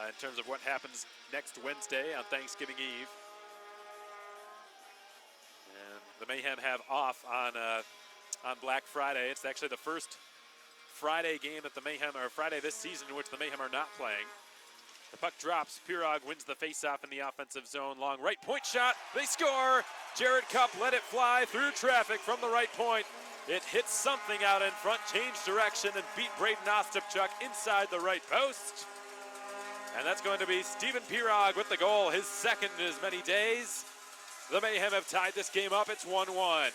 in terms of what happens next Wednesday on Thanksgiving Eve. And the Mayhem have off on Black Friday. It's actually the first Friday game that the Mayhem, or Friday this season, in which the Mayhem are not playing. The puck drops. Pirog wins the faceoff in the offensive zone. Long right point shot. They score. Jarrett Cupp let it fly through traffic from the right point. It hits something out in front, changed direction, and beat Braden Ostapchuk inside the right post. And that's going to be Stephen Pirog with the goal, his second in as many days. The Mayhem have tied this game up. It's 1-1.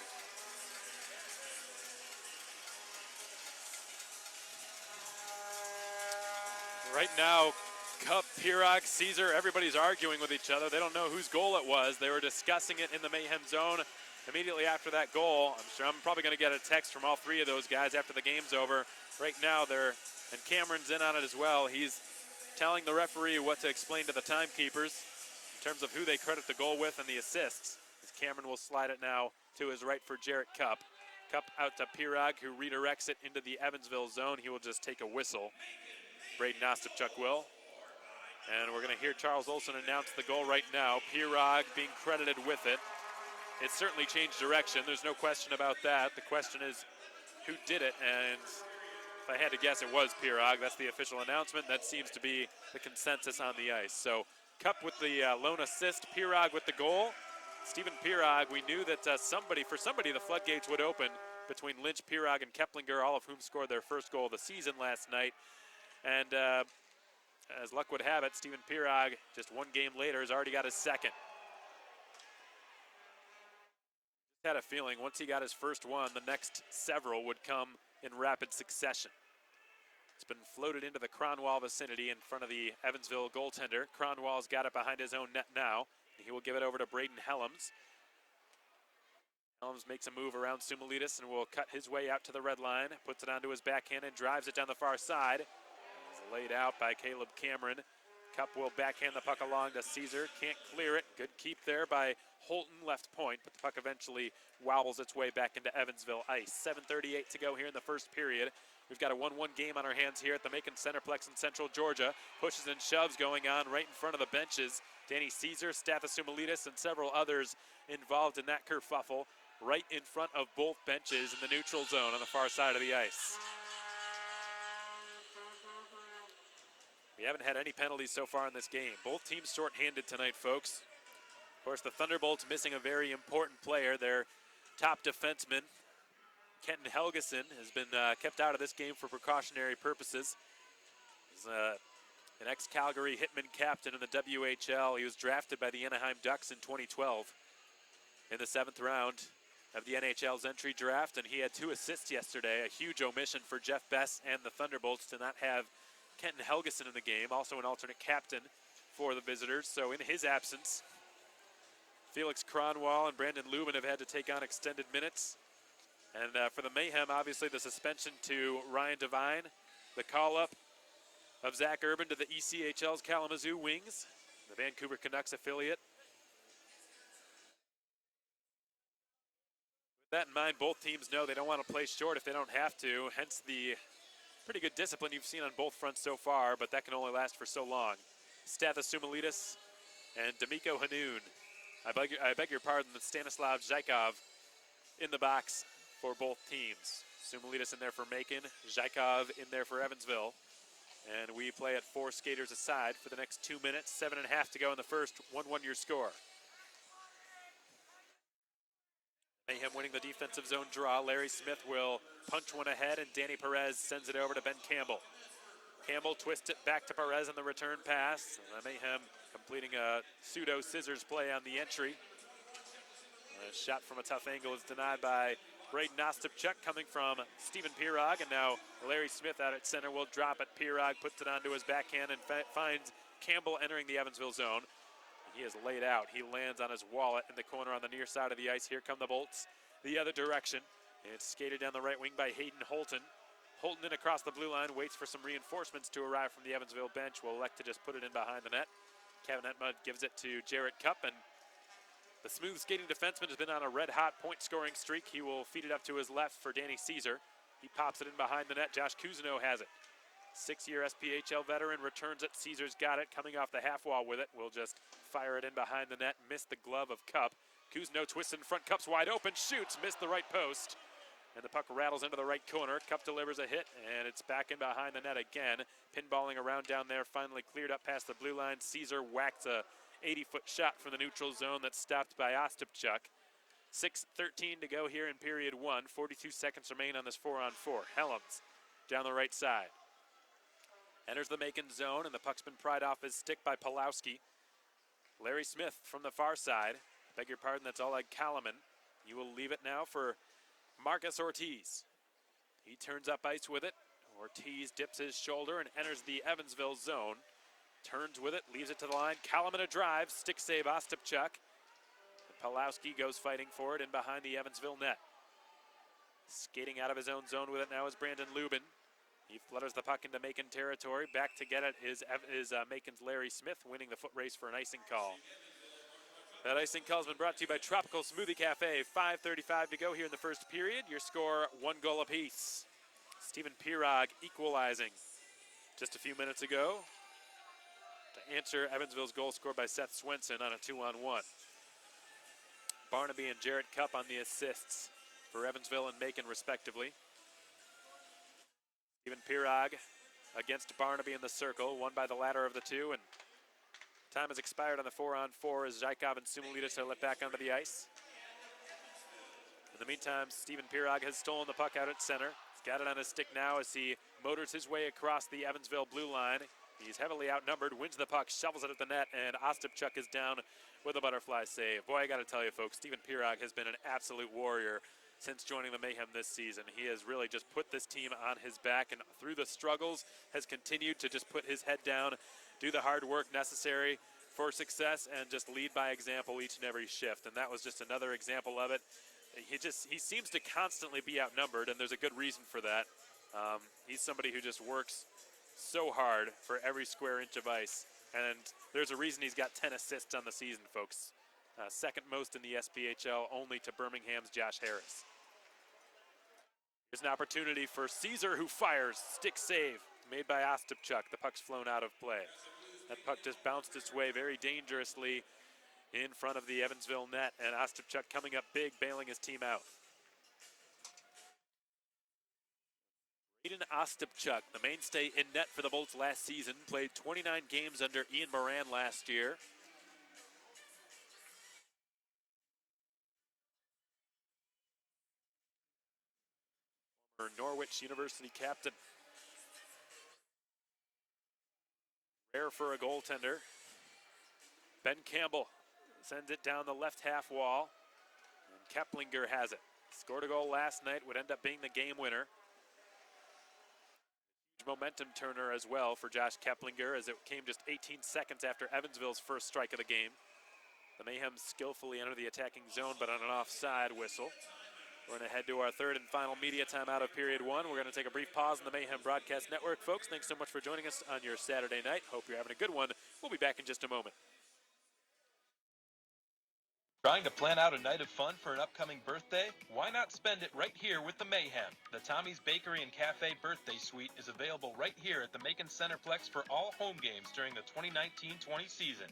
Right now, Cupp, Pirog, Caesar, everybody's arguing with each other. They don't know whose goal it was. They were discussing it in the Mayhem zone immediately after that goal. I'm probably going to get a text from all three of those guys after the game's over. Right now, and Cameron's in on it as well. He's telling the referee what to explain to the timekeepers in terms of who they credit the goal with and the assists. As Cameron will slide it now to his right for Jarrett Cupp. Cupp out to Pirog, who redirects it into the Evansville zone. He will just take a whistle. Braden Ostapchuk will. And we're going to hear Charles Olson announce the goal right now. Pirog being credited with it. It certainly changed direction. There's no question about that. The question is who did it, and if I had to guess, it was Pirog. That's the official announcement. That seems to be the consensus on the ice. So Cupp with the lone assist, Pirog with the goal. Stephen Pirog, we knew that for somebody, the floodgates would open between Lynch, Pirog, and Keplinger, all of whom scored their first goal of the season last night. And as luck would have it, Stephen Pirog, just one game later, has already got his second. Had a feeling once he got his first one, the next several would come in rapid succession. It's been floated into the Cronwall vicinity in front of the Evansville goaltender. Cronwall's got it behind his own net now. He will give it over to Braden Helms. Helms makes a move around Sumalitis and will cut his way out to the red line. Puts it onto his backhand and drives it down the far side. It's laid out by Caleb Cameron. Cupp will backhand the puck along to Caesar. Can't clear it. Good keep there by Holton, left point, but the puck eventually wobbles its way back into Evansville ice. 7:38 to go here in the first period. We've got a 1-1 game on our hands here at the Macon Centreplex in Central Georgia. Pushes and shoves going on right in front of the benches. Danny Caesar, Stathis Sumalitis, and several others involved in that kerfuffle. right in front of both benches in the neutral zone on the far side of the ice. We haven't had any penalties so far in this game. Both teams shorthanded tonight, folks. Of course, the Thunderbolts missing a very important player. Their top defenseman, Kenton Helgeson, has been kept out of this game for precautionary purposes. He's an ex-Calgary Hitman captain in the WHL. He was drafted by the Anaheim Ducks in 2012 in the 7th round of the NHL's entry draft, and he had 2 assists yesterday. A huge omission for Jeff Bess and the Thunderbolts to not have Kenton Helgeson in the game, also an alternate captain for the visitors. So in his absence, Felix Cronwall and Brandon Lubin have had to take on extended minutes. And for the Mayhem, obviously the suspension to Ryan Devine, the call-up of Zach Urban to the ECHL's Kalamazoo Wings, the Vancouver Canucks affiliate. With that in mind, both teams know they don't want to play short if they don't have to, hence the pretty good discipline you've seen on both fronts so far, but that can only last for so long. Stathis Sumulidis and D'Amico Hanoun. I beg your pardon, Stanislav Zhaikov in the box for both teams. Sumulidis in there for Macon, Zhaikov in there for Evansville. And we play at 4 skaters aside for the next 2 minutes, 7.5 to go in the first, 1-1 your score. Mayhem winning the defensive zone draw. Larry Smith will punch one ahead, and Danny Perez sends it over to Ben Campbell. Campbell twists it back to Perez on the return pass. Mayhem completing a pseudo scissors play on the entry. A shot from a tough angle is denied by Braden Ostapchuk coming from Stephen Pirog, and now Larry Smith out at center will drop it. Pirog puts it onto his backhand and finds Campbell entering the Evansville zone. He is laid out. He lands on his wallet in the corner on the near side of the ice. Here come the Bolts the other direction. It's skated down the right wing by Hayden Holton. Holton in across the blue line, waits for some reinforcements to arrive from the Evansville bench. Will elect to just put it in behind the net. Kevin Etmund gives it to Jarrett Cupp, and the smooth skating defenseman has been on a red-hot point-scoring streak. He will feed it up to his left for Danny Caesar. He pops it in behind the net. Josh Cousineau has it. 6-year SPHL veteran returns it. Caesar's got it, coming off the half wall with it. Will just fire it in behind the net. Missed the glove of Cupp. Cousineau twists in front. Cupp's wide open. Shoots. Missed the right post. And the puck rattles into the right corner. Cupp delivers a hit, and it's back in behind the net again. Pinballing around down there. Finally cleared up past the blue line. Caesar whacks a 80-foot shot from the neutral zone that's stopped by Ostapchuk. 6:13 to go here in period 1. 42 seconds remain on this 4-on-4. Helms down the right side. Enters the Macon zone, and the puck's been pried off his stick by Pulowski. Larry Smith from the far side. Beg your pardon, that's Oleg Kalaman. You will leave it now for Marcus Ortiz. He turns up ice with it. Ortiz dips his shoulder and enters the Evansville zone. Turns with it, leaves it to the line. Kalaman a drive, stick save Ostapchuk. Pulowski goes fighting for it in behind the Evansville net. Skating out of his own zone with it now is Brandon Lubin. He flutters the puck into Macon territory. Back to get it is Macon's Larry Smith, winning the foot race for an icing call. That icing call has been brought to you by Tropical Smoothie Cafe. 5:35 to go here in the first period. Your score, 1 goal apiece. Stephen Pirog equalizing just a few minutes ago to answer Evansville's goal scored by Seth Swenson on a 2-on-1. Barnaby and Jarrett Cupp on the assists for Evansville and Macon respectively. Stephen Pirog against Barnaby in the circle, won by the latter of the two, and time has expired on the 4-on-4 as Zhaikov and Sumulidis are let back onto the ice. In the meantime, Stephen Pirog has stolen the puck out at center. He's got it on his stick now as he motors his way across the Evansville blue line. He's heavily outnumbered, wins the puck, shovels it at the net, and Ostapchuk is down with a butterfly save. Boy, I got to tell you, folks, Stephen Pirog has been an absolute warrior since joining the Mayhem this season. He has really just put this team on his back, and through the struggles has continued to just put his head down, do the hard work necessary for success, and just lead by example each and every shift. And that was just another example of it. He seems to constantly be outnumbered, and there's a good reason for that. He's somebody who just works so hard for every square inch of ice, and there's a reason he's got 10 assists on the season, folks. Second most in the SPHL, only to Birmingham's Josh Harris. Here's an opportunity for Caesar, who fires. Stick save made by Ostapchuk. The puck's flown out of play. That puck just bounced its way very dangerously in front of the Evansville net, and Ostapchuk coming up big, bailing his team out. Braden Ostapchuk, the mainstay in net for the Bolts last season, played 29 games under Ian Moran last year. Former Norwich University captain. Rare for a goaltender. Ben Campbell sends it down the left half wall, and Keplinger has it. Scored a goal last night, would end up being the game winner. Huge momentum turner as well for Josh Keplinger, as it came just 18 seconds after Evansville's first strike of the game. The Mayhem skillfully enter the attacking zone, but on an offside whistle. We're going to head to our third and final media timeout of period one. We're going to take a brief pause in the Mayhem Broadcast Network. Folks, thanks so much for joining us on your Saturday night. Hope you're having a good one. We'll be back in just a moment.
Trying to plan out a night of fun for an upcoming birthday? Why not spend it right here with the Mayhem? The Tommy's Bakery and Cafe Birthday Suite is available right here at the Macon Centreplex for all home games during the 2019-20 season.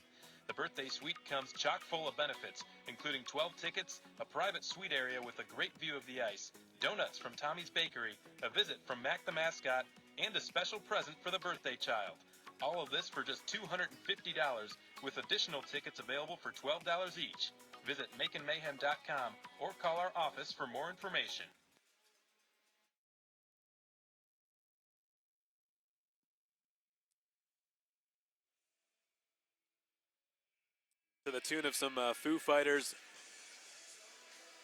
The birthday suite comes chock full of benefits, including 12 tickets, a private suite area with a great view of the ice, donuts from Tommy's Bakery, a visit from Mac the Mascot, and a special present for the birthday child. All of this for just $250, with additional tickets available for $12 each. Visit MaconMayhem.com or call our office for more information.
To the tune of some Foo Fighters.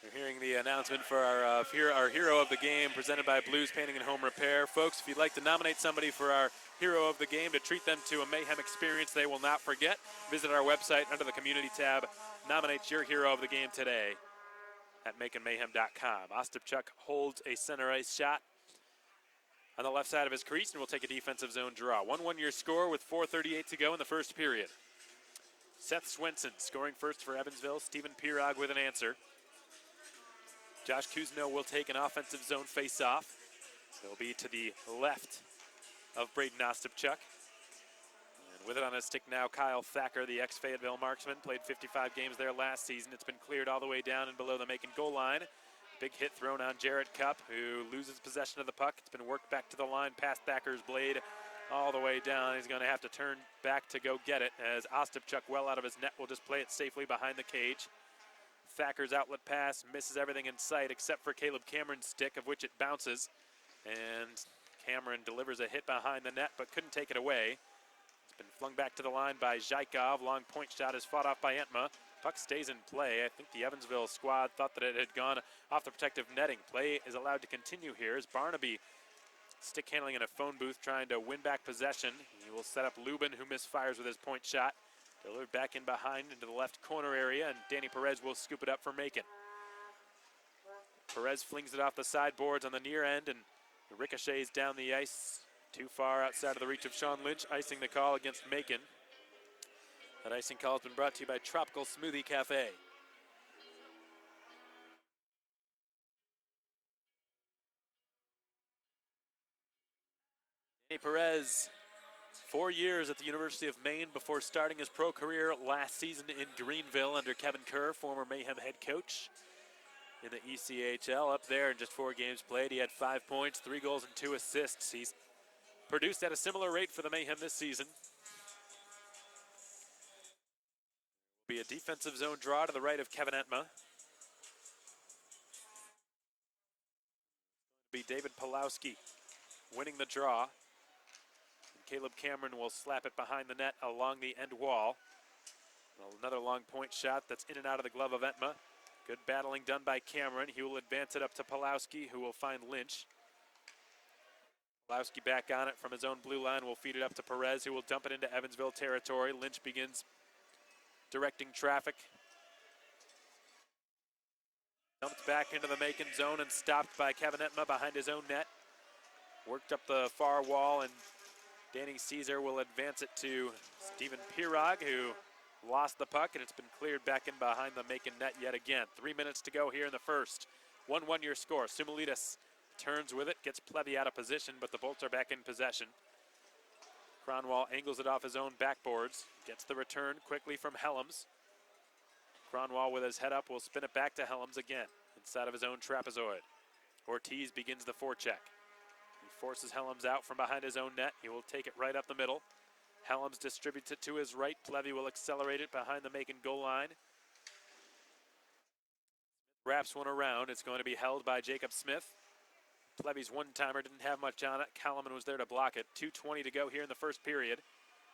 You're hearing the announcement for our hero of the game, presented by Blues Painting and Home Repair. Folks, if you'd like to nominate somebody for our hero of the game to treat them to a Mayhem experience they will not forget, visit our website under the community tab. Nominate your hero of the game today at MaconMayhem.com. Ostapchuk holds a center ice shot on the left side of his crease and will take a defensive zone draw. 1-1 your score with 4:38 to go in the first period. Seth Swenson scoring first for Evansville. Stephen Pirog with an answer. Josh Kuzno will take an offensive zone face-off. It'll be to the left of Braden Ostapchuk. And with it on his stick now, Kyle Thacker, the ex-Fayetteville marksman, played 55 games there last season. It's been cleared all the way down and below the Macon goal line. Big hit thrown on Jarrett Cupp, who loses possession of the puck. It's been worked back to the line past Thacker's blade all the way down. He's going to have to turn back to go get it, as Ostapchuk, well out of his net, will just play it safely behind the cage. Thacker's outlet pass misses everything in sight except for Caleb Cameron's stick, of which it bounces. And Cameron delivers a hit behind the net, but couldn't take it away. It's been flung back to the line by Zhykov. Long point shot is fought off by Entma. Puck stays in play. I think the Evansville squad thought that it had gone off the protective netting. Play is allowed to continue here as Barnaby stick handling in a phone booth trying to win back possession. He will set up Lubin, who misfires with his point shot. Delivered back in behind into the left corner area, and Danny Perez will scoop it up for Macon. Perez flings it off the sideboards on the near end and ricochets down the ice too far outside of the reach of Sean Lynch, icing the call against Macon. That icing call has been brought to you by Tropical Smoothie Cafe. Danny Perez, 4 years at the University of Maine before starting his pro career last season in Greenville under Kevin Kerr, former Mayhem head coach in the ECHL. Up there in just 4 games played, he had 5 points, 3 goals, and 2 assists. He's produced at a similar rate for the Mayhem this season. Be a defensive zone draw to the right of Kevin Entma. Be David Pulowski winning the draw. Caleb Cameron will slap it behind the net along the end wall. Another long point shot that's in and out of the glove of Entma. Good battling done by Cameron. He will advance it up to Pulowski, who will find Lynch. Pulowski back on it from his own blue line. Will feed it up to Perez, who will dump it into Evansville territory. Lynch begins directing traffic. Dumped back into the Macon zone and stopped by Kevin Entma behind his own net. Worked up the far wall, and Danny Caesar will advance it to Stephen Pirog, who lost the puck, and it's been cleared back in behind the Macon net yet again. 3 minutes to go here in the first. 1-1 your score. Sumulidis turns with it, gets Plevy out of position, but the Bolts are back in possession. Cronwall angles it off his own backboards, gets the return quickly from Helms. Cronwall with his head up will spin it back to Helms again, inside of his own trapezoid. Ortiz begins the forecheck. He forces Helms out from behind his own net. He will take it right up the middle. Helms distributes it to his right. Plevy will accelerate it behind the Macon goal line. Wraps one around. It's going to be held by Jacob Smith. Plevy's one-timer didn't have much on it. Kalaman was there to block it. 2:20 to go here in the first period.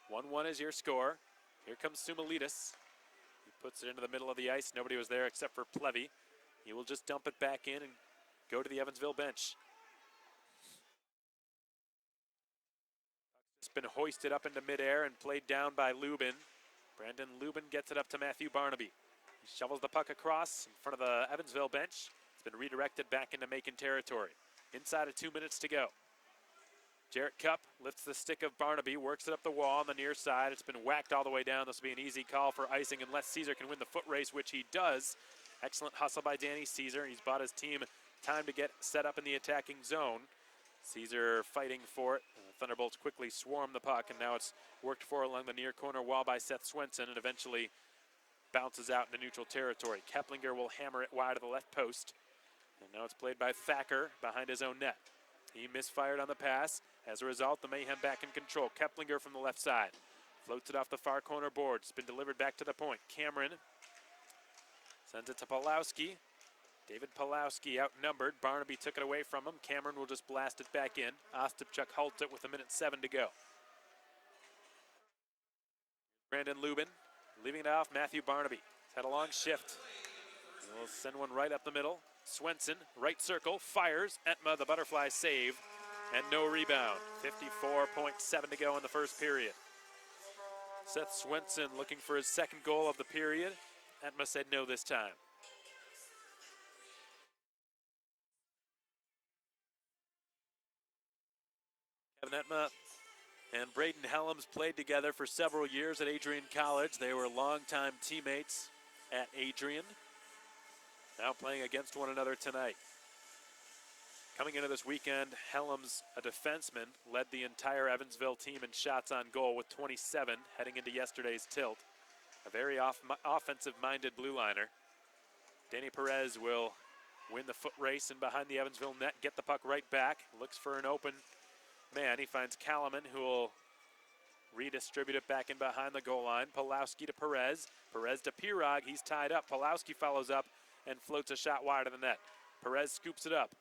1-1 is your score. Here comes Sumalides. He puts it into the middle of the ice. Nobody was there except for Plevy. He will just dump it back in and go to the Evansville bench. It's been hoisted up into midair and played down by Lubin. Brandon Lubin gets it up to Matthew Barnaby. He shovels the puck across in front of the Evansville bench. It's been redirected back into Macon territory. Inside of 2 minutes to go. Jarrett Cupp lifts the stick of Barnaby, works it up the wall on the near side. It's been whacked all the way down. This will be an easy call for icing unless Caesar can win the foot race, which he does. Excellent hustle by Danny Caesar. He's bought his team time to get set up in the attacking zone. Caesar fighting for it. Thunderbolts quickly swarm the puck, and now it's worked for along the near corner wall by Seth Swenson, and eventually bounces out into neutral territory. Keplinger will hammer it wide of the left post. And now it's played by Thacker behind his own net. He misfired on the pass. As a result, the Mayhem back in control. Keplinger from the left side. Floats it off the far corner board. It's been delivered back to the point. Cameron sends it to Pawlowski. David Pawlowski outnumbered. Barnaby took it away from him. Cameron will just blast it back in. Ostapchuk halts it with 1:07 to go. Brandon Lubin leaving it off Matthew Barnaby. He's had a long shift. He'll send one right up the middle. Swenson, right circle, fires. Etma, the butterfly save, and no rebound. 54.7 to go in the first period. Seth Swenson looking for his second goal of the period. Etma said no this time. Kevin Etma and Braden Helms played together for several years at Adrian College. They were longtime teammates at Adrian. Now playing against one another tonight. Coming into this weekend, Helms, a defenseman, led the entire Evansville team in shots on goal with 27 heading into yesterday's tilt. A very offensive-minded blue liner. Danny Perez will win the foot race in behind the Evansville net, get the puck right back. Looks for an open man. He finds Kalaman, who will redistribute it back in behind the goal line. Pawlowski to Perez. Perez to Pirog. He's tied up. Pawlowski follows up and floats a shot wide of the net. Perez scoops it up.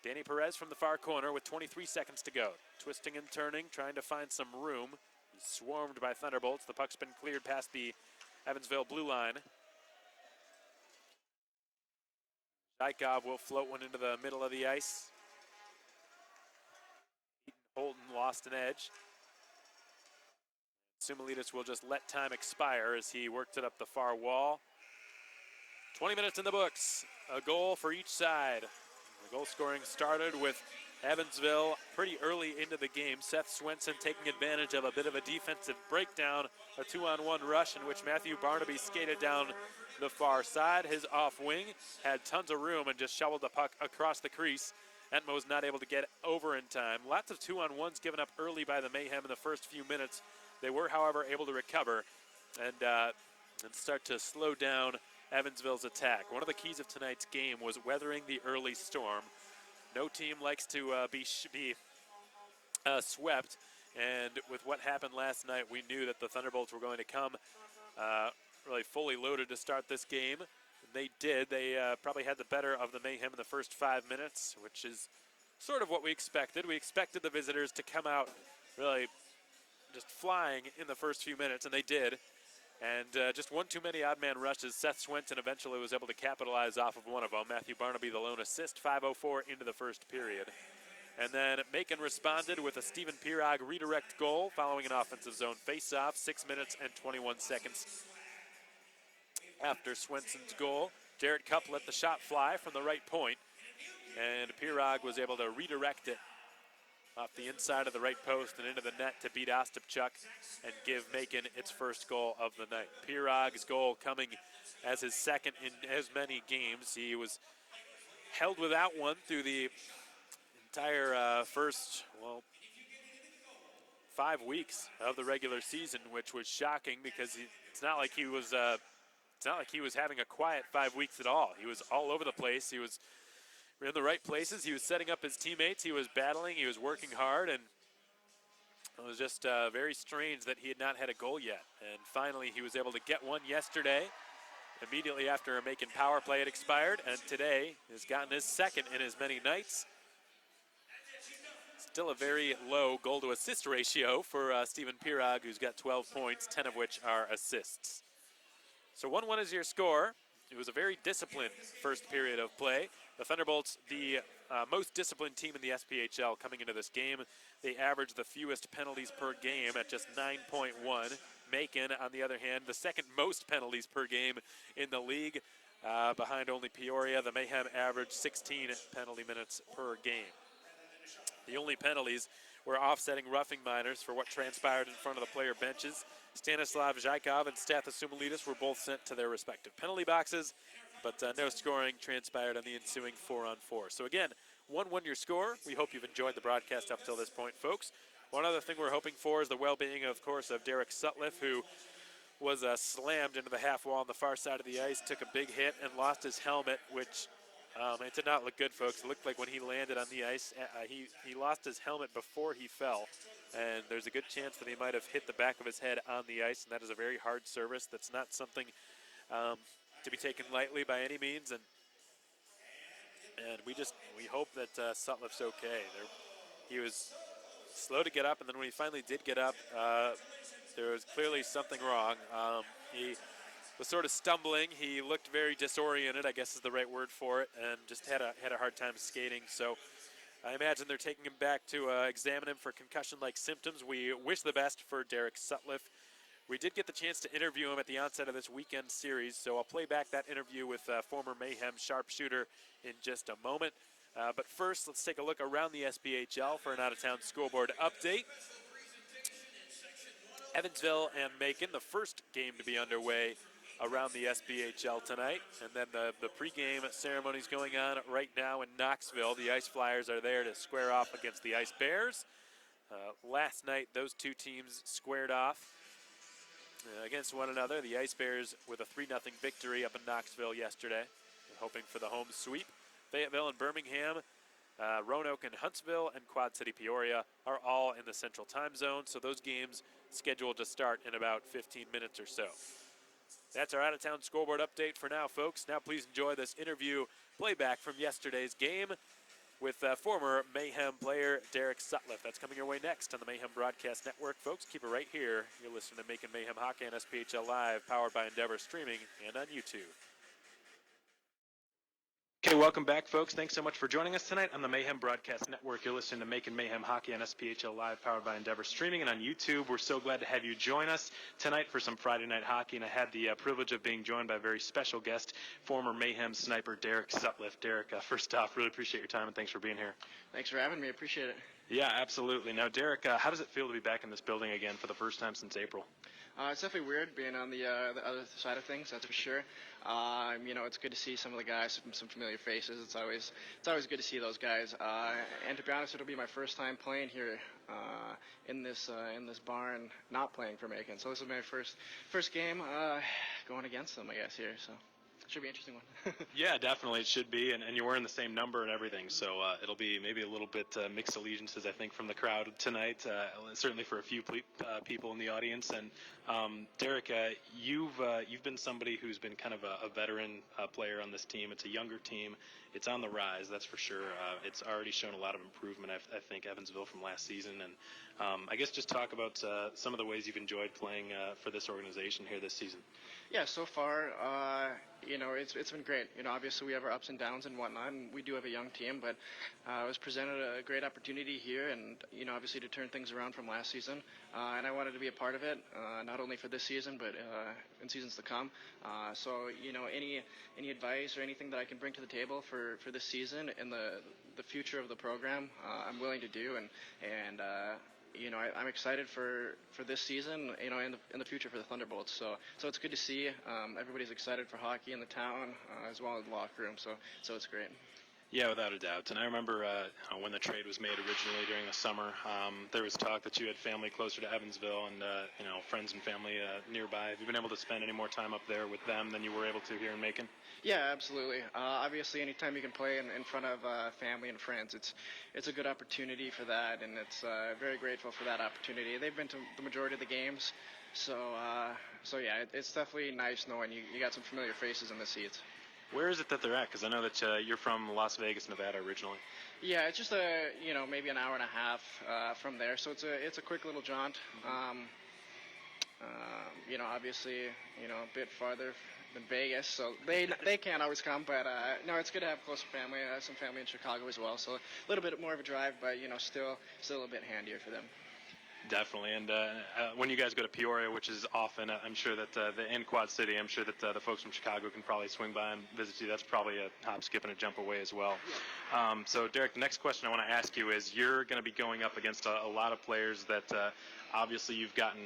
Danny Perez from the far corner with 23 seconds to go. Twisting and turning, trying to find some room. He's swarmed by Thunderbolts. The puck's been cleared past the Evansville blue line. Zykov will float one into the middle of the ice. Holton lost an edge. Sumalides will just let time expire as he worked it up the far wall. 20 minutes in the books. A goal for each side. The goal scoring started with Evansville pretty early into the game. Seth Swenson taking advantage of a bit of a defensive breakdown, a 2-on-1 rush in which Matthew Barnaby skated down the far side. His off wing had tons of room and just shoveled the puck across the crease. Etma was not able to get over in time. Lots of 2-on-1s given up early by the Mayhem in the first few minutes. They were, however, able to recover and start to slow down Evansville's attack. One of the keys of tonight's game was weathering the early storm. No team likes to be swept, and with what happened last night, we knew that the Thunderbolts were going to come really fully loaded to start this game. They did. They probably had the better of the Mayhem in the first 5 minutes, which is sort of what we expected. We expected the visitors to come out really just flying in the first few minutes, and they did. And just one too many odd man rushes. Seth Swenson eventually was able to capitalize off of one of them. Matthew Barnaby, the lone assist, 5:04 into the first period. And then Macon responded with a Stephen Pirog redirect goal following an offensive zone faceoff, 6 minutes and 21 seconds after Swenson's goal. Jarrett Cupp let the shot fly from the right point, and Pirog was able to redirect it off the inside of the right post and into the net to beat Ostapchuk and give Macon its first goal of the night. Pirog's goal coming as his second in as many games. He was held without one through the entire first, 5 weeks of the regular season, which was shocking because it's not like he was it's not like he was having a quiet 5 weeks at all. He was all over the place. He was in the right places. He was setting up his teammates. He was battling. He was working hard, and it was just very strange that he had not had a goal yet. And finally, he was able to get one yesterday, immediately after a Macon power play had expired, and today has gotten his second in as many nights. Still a very low goal-to-assist ratio for Stephen Pirog, who's got 12 points, 10 of which are assists. So 1-1 is your score. It was a very disciplined first period of play. The Thunderbolts, the most disciplined team in the SPHL coming into this game. They averaged the fewest penalties per game at just 9.1. Macon, on the other hand, the second most penalties per game in the league, behind only Peoria. The Mayhem averaged 16 penalty minutes per game. The only penalties were offsetting roughing minors for what transpired in front of the player benches. Stanislav Zhaikov and Stathis Sumulidis were both sent to their respective penalty boxes, but no scoring transpired on the ensuing 4-on-4. So again, 1-1 your score. We hope you've enjoyed the broadcast up till this point, folks. One other thing we're hoping for is the well-being, of course, of Derek Sutliff, who was slammed into the half wall on the far side of the ice, took a big hit, and lost his helmet, which it did not look good, folks. It looked like when he landed on the ice, he lost his helmet before he fell, and there's a good chance that he might have hit the back of his head on the ice, and that is a very hard service. That's not something to be taken lightly by any means, and we hope that Sutliff's okay. He was slow to get up, and then when he finally did get up, there was clearly something wrong. He was sort of stumbling. He looked very disoriented, I guess is the right word for it, and just had a hard time skating. So I imagine they're taking him back to examine him for concussion-like symptoms. We wish the best for Derek Sutliff. We did get the chance to interview him at the onset of this weekend series, so I'll play back that interview with former Mayhem sharpshooter in just a moment. But first, let's take a look around the SPHL for an out-of-town scoreboard update. Evansville and Macon, the first game to be underway around the SPHL tonight. And then the pregame ceremony is going on right now in Knoxville. The Ice Flyers are there to square off against the Ice Bears. Last night, those two teams squared off against one another. The Ice Bears with a 3-0 victory up in Knoxville yesterday, hoping for the home sweep. Fayetteville and Birmingham, Roanoke and Huntsville, and Quad City Peoria are all in the Central Time Zone, so those games scheduled to start in about 15 minutes or so. That's our out-of-town scoreboard update for now, folks. Now please enjoy this interview playback from yesterday's game with former Mayhem player Derek Sutliff. That's coming your way next on the Mayhem Broadcast Network. Folks, keep it right here. You're listening to Macon Mayhem Hockey on SPHL Live, powered by Endeavor Streaming and on YouTube. Okay, welcome back, folks. Thanks so much for joining us tonight on the Mayhem Broadcast Network. You're listening to Macon Mayhem Hockey on SPHL Live, powered by Endeavor Streaming and on YouTube. We're so glad to have you join us tonight for some Friday night hockey, and I had the privilege of being joined by a very special guest, former Mayhem sniper Derek Sutliff. Derek, first off, really appreciate your time, and thanks for being here.
Thanks for having me. Appreciate it.
Yeah, absolutely. Now, Derek, how does it feel to be back in this building again for the first time since April?
It's definitely weird being on the other side of things, that's for sure. It's good to see some of the guys, some familiar faces. It's always good to see those guys. And to be honest, it'll be my first time playing here in this barn, not playing for Macon. So this is my first game going against them, I guess, here. So it should be an interesting one.
Yeah, definitely it should be, and you're wearing the same number and everything, so it'll be maybe a little bit mixed allegiances, I think, from the crowd tonight, certainly for a few people in the audience. And Derek, you've been somebody who's been kind of a veteran player on this team. It's a younger team. It's on the rise, that's for sure. It's already shown a lot of improvement, I think, Evansville from last season. And I guess just talk about some of the ways you've enjoyed playing for this organization here this season.
Yeah, so far, it's been great. Obviously we have our ups and downs and whatnot, and we do have a young team, but I was presented a great opportunity here, and obviously to turn things around from last season, and I wanted to be a part of it, not only for this season, but in seasons to come. So any advice or anything that I can bring to the table for this season and the future of the program, I'm willing to do, and I'm excited for this season, in the future for the Thunderbolts. So it's good to see everybody's excited for hockey in the town, as well as the locker room. So it's great.
Yeah, without a doubt. And I remember when the trade was made originally during the summer, there was talk that you had family closer to Evansville and friends and family nearby. Have you been able to spend any more time up there with them than you were able to here in Macon?
Yeah, absolutely. Obviously, anytime you can play in front of family and friends, it's a good opportunity for that, and it's very grateful for that opportunity. They've been to the majority of the games, so yeah, it's definitely nice knowing you got some familiar faces in the seats.
Where is it that they're at? Because I know that you're from Las Vegas, Nevada originally.
Yeah, it's just maybe an hour and a half from there, so it's a quick little jaunt. Obviously, a bit farther than Vegas, so they can't always come, but no, it's good to have close family, some family in Chicago as well, so a little bit more of a drive, but still a bit handier for them.
Definitely, and when you guys go to Peoria, which is often, I'm sure that in Quad City, I'm sure that the folks from Chicago can probably swing by and visit you. That's probably a hop, skip, and a jump away as well. So, Derek, the next question I want to ask you is: you're going to be going up against a lot of players that obviously you've gotten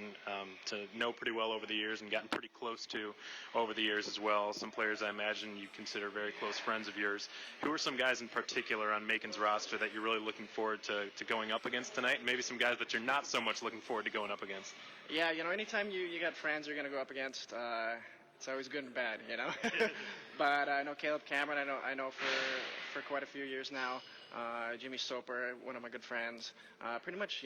to know pretty well over the years and gotten pretty close to over the years as well. Some players I imagine you consider very close friends of yours. Who are some guys in particular on Macon's roster that you're really looking forward to going up against tonight? And maybe some guys that you're not so much looking forward to going up against?
Yeah, anytime you got friends you're going to go up against, it's always good and bad, But I know Caleb Cameron, I know for quite a few years now. Jimmy Soper, one of my good friends. Pretty much,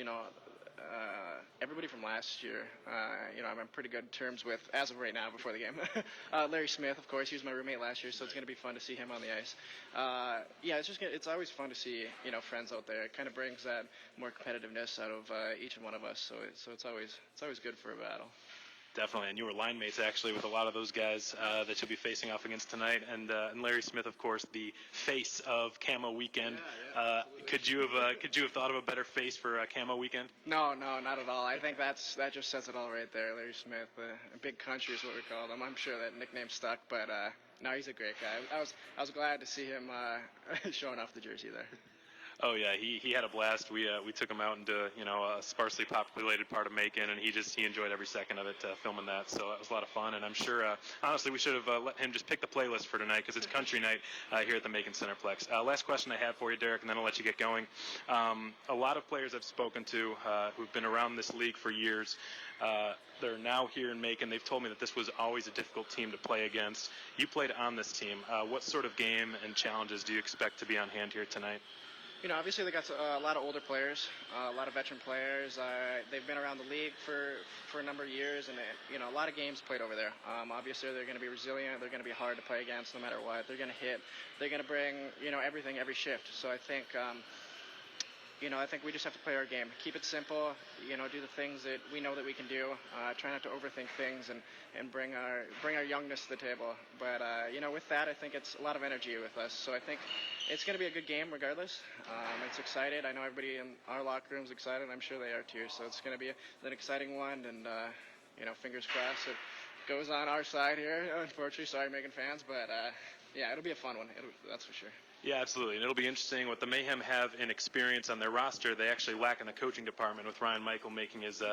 everybody from last year, I'm on pretty good terms with as of right now before the game. Larry Smith, of course, he was my roommate last year, so it's going to be fun to see him on the ice. Yeah, it's always fun to see, friends out there. It kind of brings that more competitiveness out of each and one of us, so it's always good for a battle.
Definitely, and you were line mates actually with a lot of those guys that you'll be facing off against tonight, and Larry Smith, of course, the face of Camo Weekend.
Yeah,
could you have thought of a better face for Camo Weekend?
No, not at all. I think that just says it all right there. Larry Smith, Big Country is what we called him. I'm sure that nickname stuck, but no, he's a great guy. I was glad to see him showing off the jersey there.
Oh yeah, he had a blast. We took him out into a sparsely populated part of Macon, and he enjoyed every second of it filming that. So that was a lot of fun, and I'm sure honestly we should have let him just pick the playlist for tonight because it's country night here at the Macon Centreplex. Last question I have for you, Derek, and then I'll let you get going. A lot of players I've spoken to who've been around this league for years. They're now here in Macon. They've told me that this was always a difficult team to play against. You played on this team. What sort of game and challenges do you expect to be on hand here tonight?
Obviously they got a lot of older players, a lot of veteran players. They've been around the league for a number of years, and a lot of games played over there. Obviously they're going to be resilient. They're going to be hard to play against no matter what. They're going to hit. They're going to bring everything every shift. So I think we just have to play our game. Keep it simple. Do the things that we know that we can do. Try not to overthink things and bring our youngness to the table. But with that, I think it's a lot of energy with us. So I think it's going to be a good game regardless. It's excited. I know everybody in our locker room is excited. I'm sure they are too. So it's going to be an exciting one. And fingers crossed it goes on our side here. Unfortunately, sorry, Macon fans, but yeah, it'll be a fun one. That's for sure.
Yeah, absolutely, and it'll be interesting. What the Mayhem have in experience on their roster, they actually lack in the coaching department, with Ryan Michael making his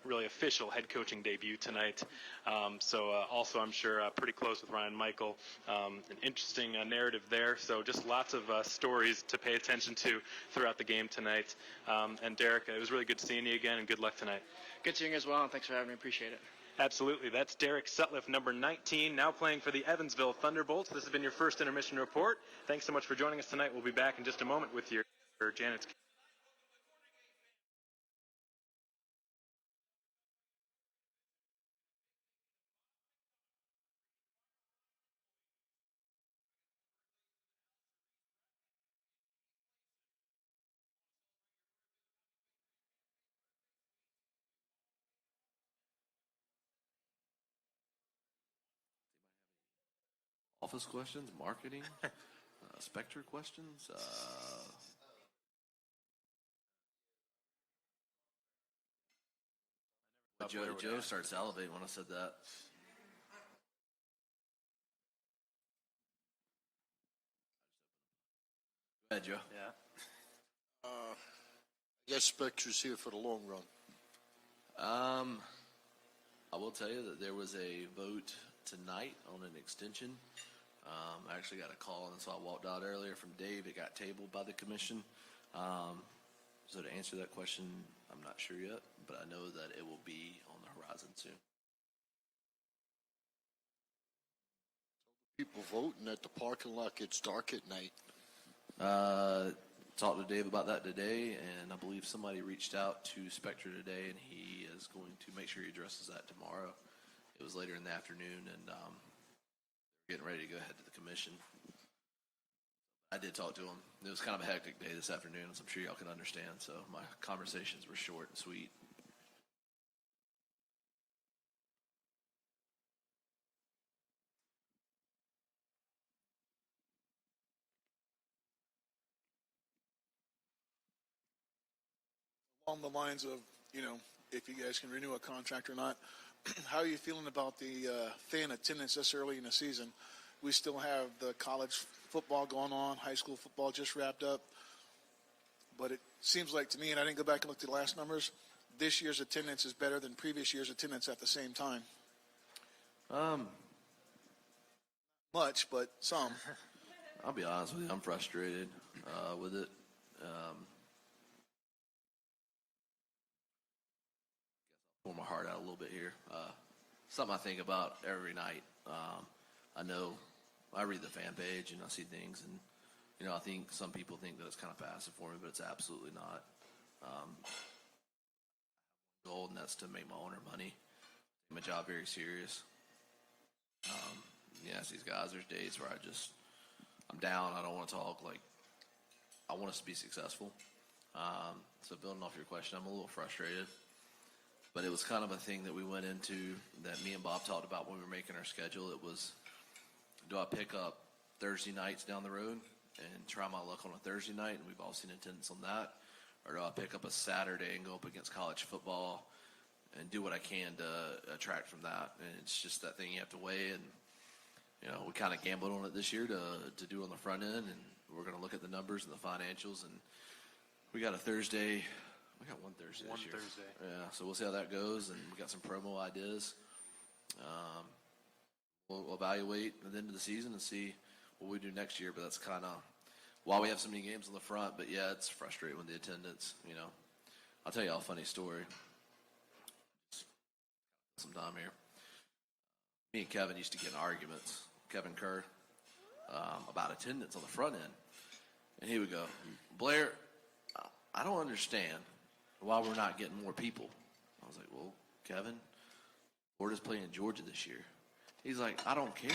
really official head coaching debut tonight. Also, I'm sure pretty close with Ryan Michael. An interesting narrative there. So just lots of stories to pay attention to throughout the game tonight. And Derek, it was really good seeing you again, and good luck tonight.
Good seeing you as well, and thanks for having me. Appreciate it.
Absolutely. That's Derek Sutliff, number 19, now playing for the Evansville Thunderbolts. This has been your first intermission report. Thanks so much for joining us tonight. We'll be back in just a moment with your Janet's.
Office questions, marketing, Spectre questions. Joe started salivating when I said that. Go ahead, Joe.
Yeah.
I guess Spectre's here for the long run.
I will tell you that there was a vote tonight on an extension I actually got a call, and so I walked out earlier from Dave. It got tabled by the commission. So to answer that question, I'm not sure yet, but I know that it will be on the horizon soon.
People voting at the parking lot gets dark at night.
Talked to Dave about that today, and I believe somebody reached out to Spectre today, and he is going to make sure he addresses that tomorrow. It was later in the afternoon, and they're getting ready to go ahead to the commission. I did talk to him. It was kind of a hectic day this afternoon, as I'm sure y'all can understand, so my conversations were short and sweet.
Along the lines of, if you guys can renew a contract or not, how are you feeling about the fan attendance this early in the season? We still have the college football going on, high school football just wrapped up. But it seems like to me, and I didn't go back and look at the last numbers, this year's attendance is better than previous year's attendance at the same time. Much, but some.
I'll be honest with you, I'm frustrated with it. Pour my heart out a little bit here. Something I think about every night. I know I read the fan page and I see things, and I think some people think that it's kind of passive for me, but it's absolutely not. Goal, and that's to make my owner money. Take my job very serious. Yes, these guys, there's days where I'm down. I don't want to talk. Like, I want us to be successful. So building off your question, I'm a little frustrated. But it was kind of a thing that we went into that me and Bob talked about when we were making our schedule. It was, do I pick up Thursday nights down the road and try my luck on a Thursday night, and we've all seen attendance on that, or do I pick up a Saturday and go up against college football and do what I can to attract from that? And it's just that thing you have to weigh, and we kind of gambled on it this year to do on the front end, and we're going to look at the numbers and the financials, and we got a Thursday. We got one Thursday this year.
Thursday.
Yeah, so we'll see how that goes, and we got some promo ideas. We'll evaluate at the end of the season and see what we do next year, but that's kind of why we have so many games on the front. But yeah, it's frustrating with the attendance. I'll tell you all a funny story. Some time here. Me and Kevin used to get in arguments, Kevin Kerr, about attendance on the front end. And he would go, Blair, I don't understand why we're not getting more people. I was like, well, Kevin, we're just playing Georgia this year. He's like, I don't care.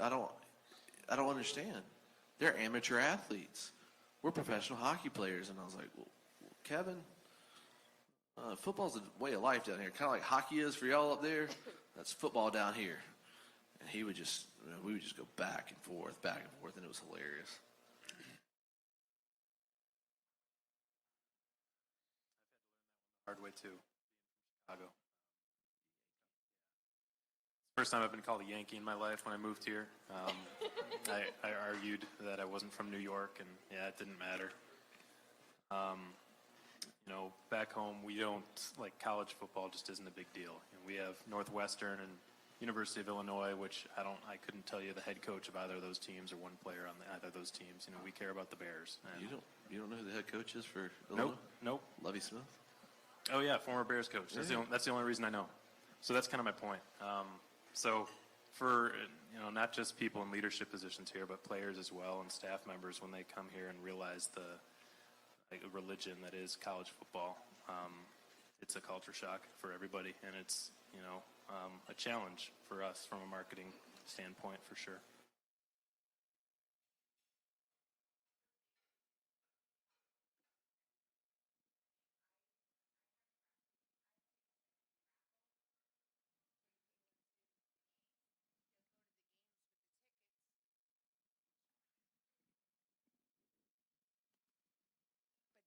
I don't understand. They're amateur athletes. We're professional hockey players. And I was like, well, Kevin, football's a way of life down here. Kind of like hockey is for y'all up there. That's football down here. And he would just, we would just go back and forth, and it was hilarious.
Hard way too. Chicago. First time I've been called a Yankee in my life when I moved here. I argued that I wasn't from New York, and yeah, it didn't matter. Back home we don't, like, college football just isn't a big deal. We have Northwestern and University of Illinois, which I couldn't tell you the head coach of either of those teams or one player on either of those teams. We care about the Bears.
You don't know who the head coach is for Illinois?
Nope.
Lovie Smith?
Oh yeah, former Bears coach. That's the only reason I know. So that's kind of my point. So for not just people in leadership positions here, but players as well and staff members, when they come here and realize the religion that is college football, it's a culture shock for everybody, and it's a challenge for us from a marketing standpoint for sure.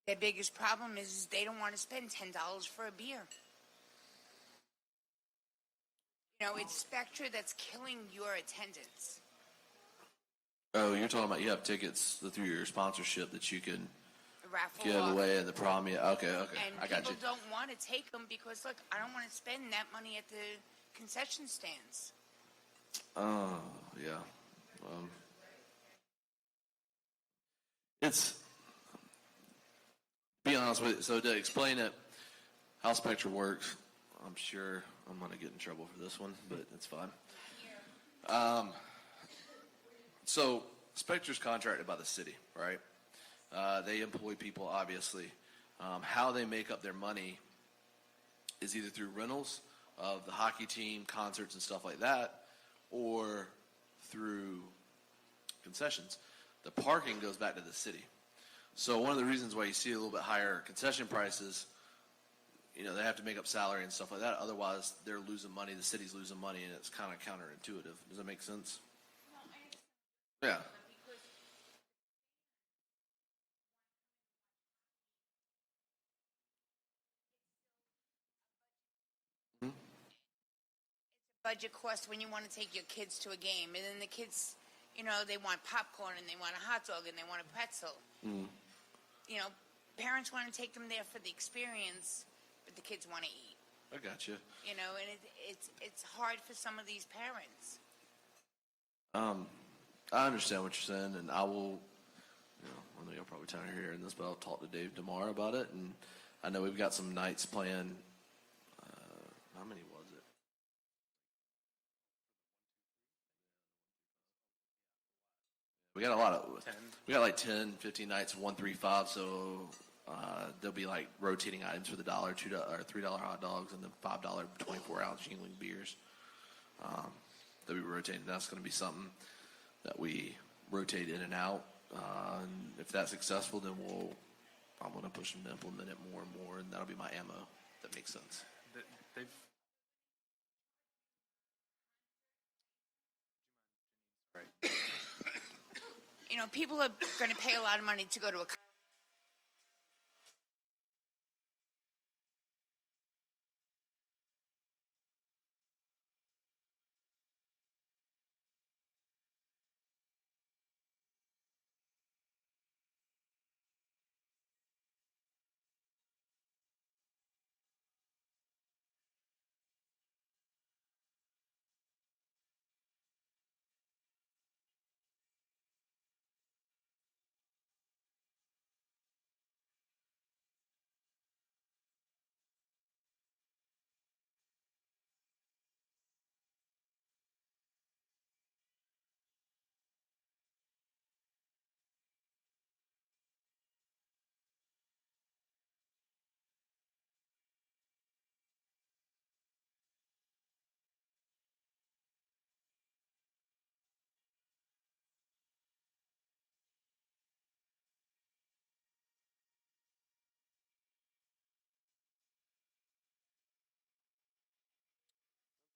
Their biggest problem is they don't want to spend $10 for a beer. It's Spectre that's killing your attendance.
Oh, you're talking about you have tickets through your sponsorship that you can
Raffle
give
off.
away, and the problem. Yeah, okay.
And
I got you.
people don't want to take them because, look, I don't want to spend that money at the concession stands.
Oh, yeah. It's, be honest with you, so to explain it, how Spectre works, I'm sure I'm going to get in trouble for this one, but it's fine. So Spectre's contracted by the city, right? They employ people, obviously. How they make up their money is either through rentals of the hockey team, concerts and stuff like that, or through concessions. The parking goes back to the city. So one of the reasons why you see a little bit higher concession prices, they have to make up salary and stuff like that. Otherwise, they're losing money. The city's losing money, and it's kind of counterintuitive. Does that make sense? Yeah.
Budget cost when you want to take your kids to a game, and then the kids, they want popcorn and they want a hot dog and they want a pretzel. Parents want to take them there for the experience, but the kids want to eat.
I got you.
And it's hard for some of these parents.
I understand what you're saying, and I will. I know you're probably tired of hearing this, but I'll talk to Dave tomorrow about it. And I know we've got some nights planned. How many was it? We got a lot of.
10.
We got like 10, 15 nights, 1, 3, 5. So there'll be like rotating items for the $1, $2, or $3 hot dogs, and the $5 24-ounce Yingling beers. That we rotating. That's going to be something that we rotate in and out. And if that's successful, then I'm going to push them to implement it more and more, and that'll be my ammo. If that makes sense.
They've
People are going to pay a lot of money to go to a.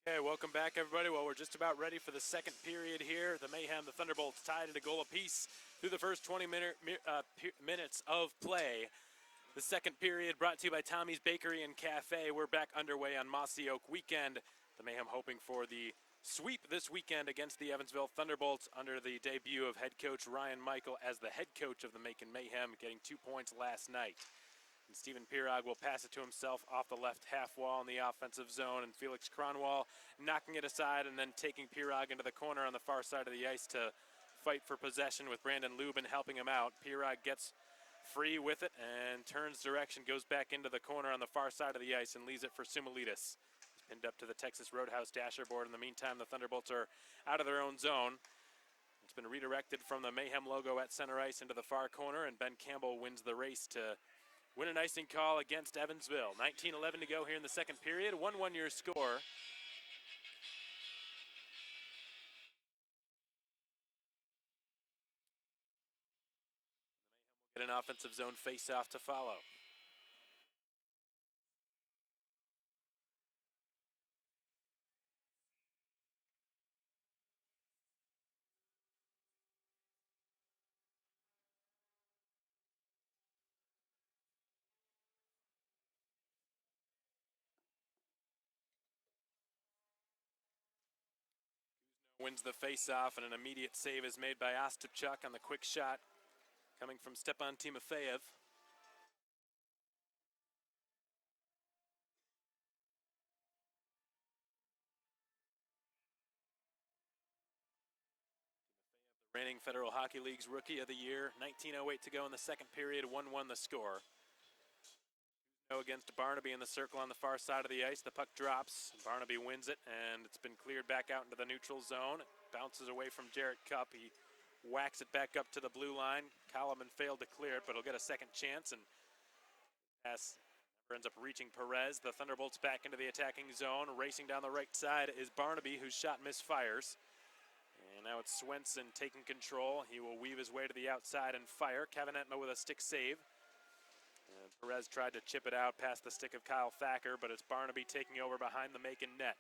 Okay, welcome back, everybody. Well, we're just about ready for the second period here. The Mayhem, the Thunderbolts tied at a goal apiece through the first 20 minutes of play. The second period brought to you by Tommy's Bakery and Cafe. We're back underway on Mossy Oak weekend. The Mayhem hoping for the sweep this weekend against the Evansville Thunderbolts under the debut of head coach Ryan Michael as the head coach of the Macon Mayhem, getting 2 points last night. And Stephen Pirog will pass it to himself off the left half wall in the offensive zone, and Felix Cronwall knocking it aside and then taking Pirog into the corner on the far side of the ice to fight for possession with Brandon Lubin helping him out. Pirog gets free with it and turns direction, goes back into the corner on the far side of the ice and leaves it for Sumalides. He's pinned up to the Texas Roadhouse dasher board. In the meantime, the Thunderbolts are out of their own zone. It's been redirected from the Mayhem logo at center ice into the far corner, and Ben Campbell wins the race to win an icing call against Evansville. 19:11 to go here in the second period. 1-1 your score. Get an offensive zone face-off to follow. Wins the face-off, and an immediate save is made by Ostapchuk on the quick shot coming from Stepan Timofeyev. Reigning Federal Hockey League's Rookie of the Year. 19:08 to go in the second period. 1-1 the score. Against Barnaby in the circle on the far side of the ice. The puck drops. Barnaby wins it, and it's been cleared back out into the neutral zone. It bounces away from Jarrett Cupp. He whacks it back up to the blue line. Kalaman failed to clear it, but he'll get a second chance, and pass never ends up reaching Perez. The Thunderbolts back into the attacking zone. Racing down the right side is Barnaby, whose shot misfires. And now it's Swenson taking control. He will weave his way to the outside and fire. Kevin Entma with a stick save. And Perez tried to chip it out past the stick of Kyle Thacker, but it's Barnaby taking over behind the Macon net.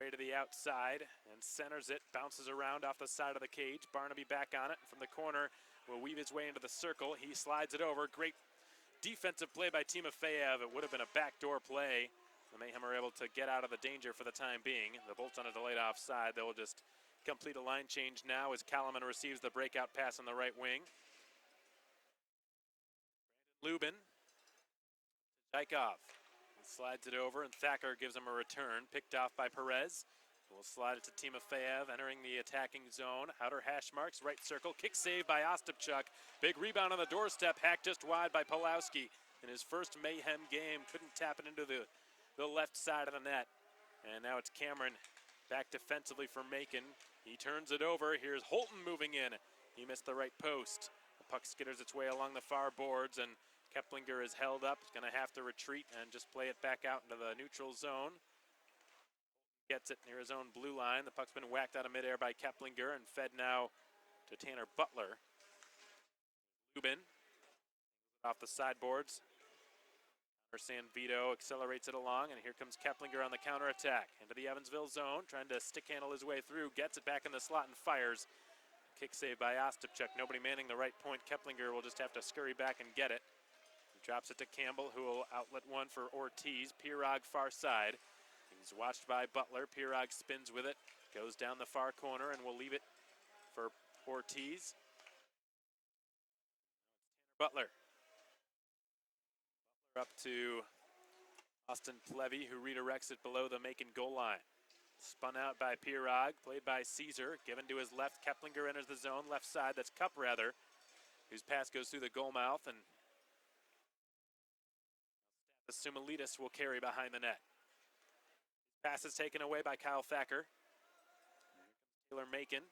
Way to the outside and centers it, bounces around off the side of the cage. Barnaby back on it from the corner, will weave his way into the circle. He slides it over. Great defensive play by Timofeyev. It would have been a backdoor play. The Mayhem are able to get out of the danger for the time being. The Bolts on a delayed offside. They will just complete a line change now as Kalaman receives the breakout pass on the right wing. Lubin to Zykov. He slides it over, and Thacker gives him a return. Picked off by Perez. We'll slide it to Timofeyev, entering the attacking zone. Outer hash marks, right circle. Kick save by Ostapchuk. Big rebound on the doorstep. Hacked just wide by Pulowski. In his first Mayhem game, couldn't tap it into the left side of the net. And now it's Cameron back defensively for Macon. He turns it over. Here's Holton moving in. He missed the right post. The puck skitters its way along the far boards, and Keplinger is held up. He's going to have to retreat and just play it back out into the neutral zone. Gets it near his own blue line. The puck's been whacked out of midair by Keplinger and fed now to Tanner Butler. Lubin off the sideboards. San Vito accelerates it along, and here comes Keplinger on the counterattack. Into the Evansville zone, trying to stick handle his way through. Gets it back in the slot and fires. Kick save by Ostapchuk. Nobody manning the right point. Keplinger will just have to scurry back and get it. He drops it to Campbell, who will outlet one for Ortiz. Pirog far side. He's watched by Butler. Pirog spins with it. Goes down the far corner and will leave it for Ortiz. Butler. Up to Austin Plevy, who redirects it below the Macon goal line. Spun out by Pirog, played by Caesar, given to his left. Keplinger enters the zone, left side, that's Cup rather, whose pass goes through the goal mouth, and Sumilidis will carry behind the net. Pass is taken away by Kyle Thacker. Taylor Macon.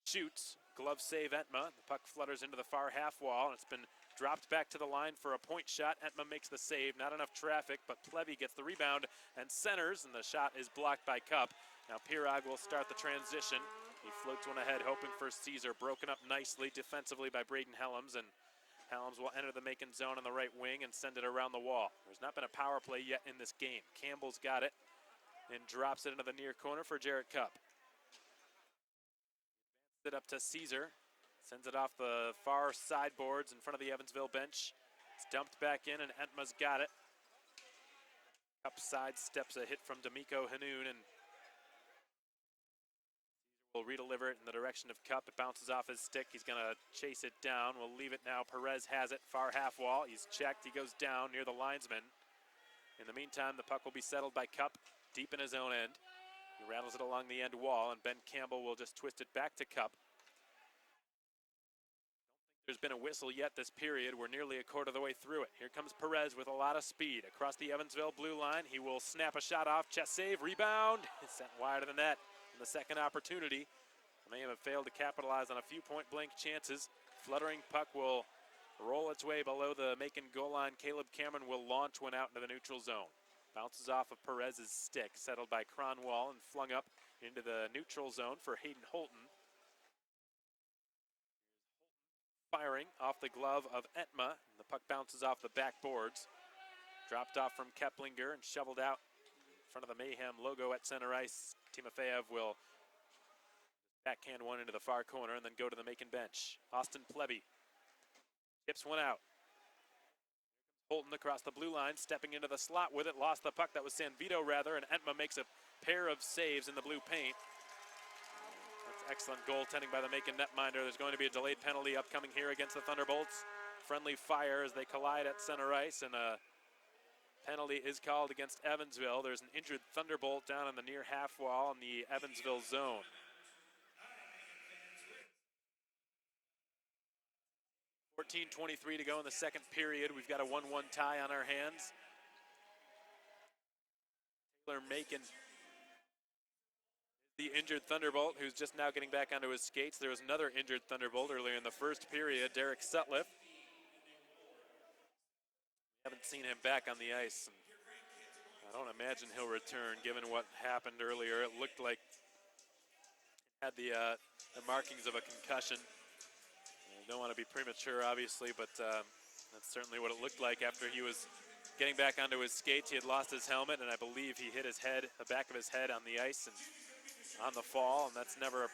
Shoots, glove save Entma. The puck flutters into the far half wall, and it's been dropped back to the line for a point shot. Entma makes the save. Not enough traffic, but Plevy gets the rebound and centers, and the shot is blocked by Cup. Now Pirog will start the transition. He floats one ahead, hoping for Caesar. Broken up nicely defensively by Braden Helms, and Helms will enter the Macon zone on the right wing and send it around the wall. There's not been a power play yet in this game. Campbell's got it and drops it into the near corner for Jarrett Cupp. It up to Caesar. Sends it off the far sideboards in front of the Evansville bench. It's dumped back in, and Entma's got it. Cup sidesteps a hit from D'Amico Hanoun, and Caesar will redeliver it in the direction of Cup. It bounces off his stick. He's going to chase it down. We'll leave it now. Perez has it, far half wall. He's checked. He goes down near the linesman. In the meantime, the puck will be settled by Cup deep in his own end. He rattles it along the end wall, and Ben Campbell will just twist it back to Cup. There's been a whistle yet this period. We're nearly a quarter of the way through it. Here comes Perez with a lot of speed. Across the Evansville blue line, he will snap a shot off. Chest save, rebound. It's sent wide of the net in the second opportunity. The Mayhem have failed to capitalize on a few point-blank chances. Fluttering puck will roll its way below the Macon goal line. Caleb Cameron will launch one out into the neutral zone. Bounces off of Perez's stick, settled by Cronwall and flung up into the neutral zone for Hayden Holton. Firing off the glove of Entma. And the puck bounces off the backboards. Dropped off from Keplinger and shoveled out in front of the Mayhem logo at center ice. Timofeyev will backhand one into the far corner and then go to the Macon bench. Austin Plevy tips one out. Holton across the blue line, stepping into the slot with it. Lost the puck. That was San Vito rather, and Entma makes a pair of saves in the blue paint. That's excellent goaltending by the Macon netminder. There's going to be a delayed penalty upcoming here against the Thunderbolts. Friendly fire as they collide at center ice, and a penalty penalty is called against Evansville. There's an injured Thunderbolt down on the near half wall in the Evansville zone. 14:23 to go in the second period. We've got a 1-1 tie on our hands. Taylor Macon, the injured Thunderbolt, who's just now getting back onto his skates. There was another injured Thunderbolt earlier in the first period, Derek Sutliff. Haven't seen him back on the ice. And I don't imagine he'll return, given what happened earlier. It looked like he had the markings of a concussion. I don't want to be premature, obviously, but that's certainly what it looked like after he was getting back onto his skates. He had lost his helmet, and I believe he hit his head, the back of his head on the ice and on the fall, and that's never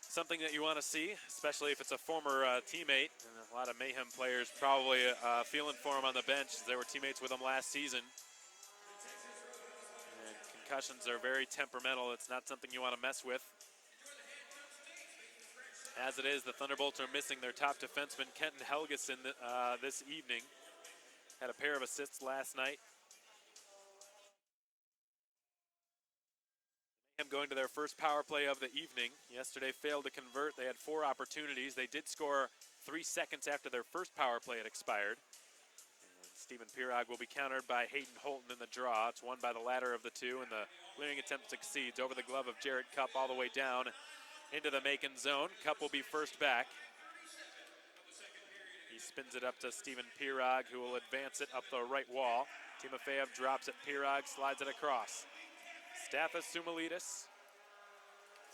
something that you want to see, especially if it's a former teammate. And a lot of Mayhem players probably feeling for him on the bench, as they were teammates with him last season. And concussions are very temperamental. It's not something you want to mess with. As it is, the Thunderbolts are missing their top defenseman, Kenton Helgeson, this evening. Had a pair of assists last night. Mayhem going to their first power play of the evening. Yesterday failed to convert. They had 4 opportunities. They did score 3 seconds after their first power play had expired. And Stephen Pirog will be countered by Hayden Holton in the draw. It's won by the latter of the two, and the clearing attempt succeeds over the glove of Jared Cupp all the way down into the Macon zone. Cupp will be first back. He spins it up to Stephen Pirog, who will advance it up the right wall. Timofeyev drops it. Pirog slides it across. Stathis Sumilidis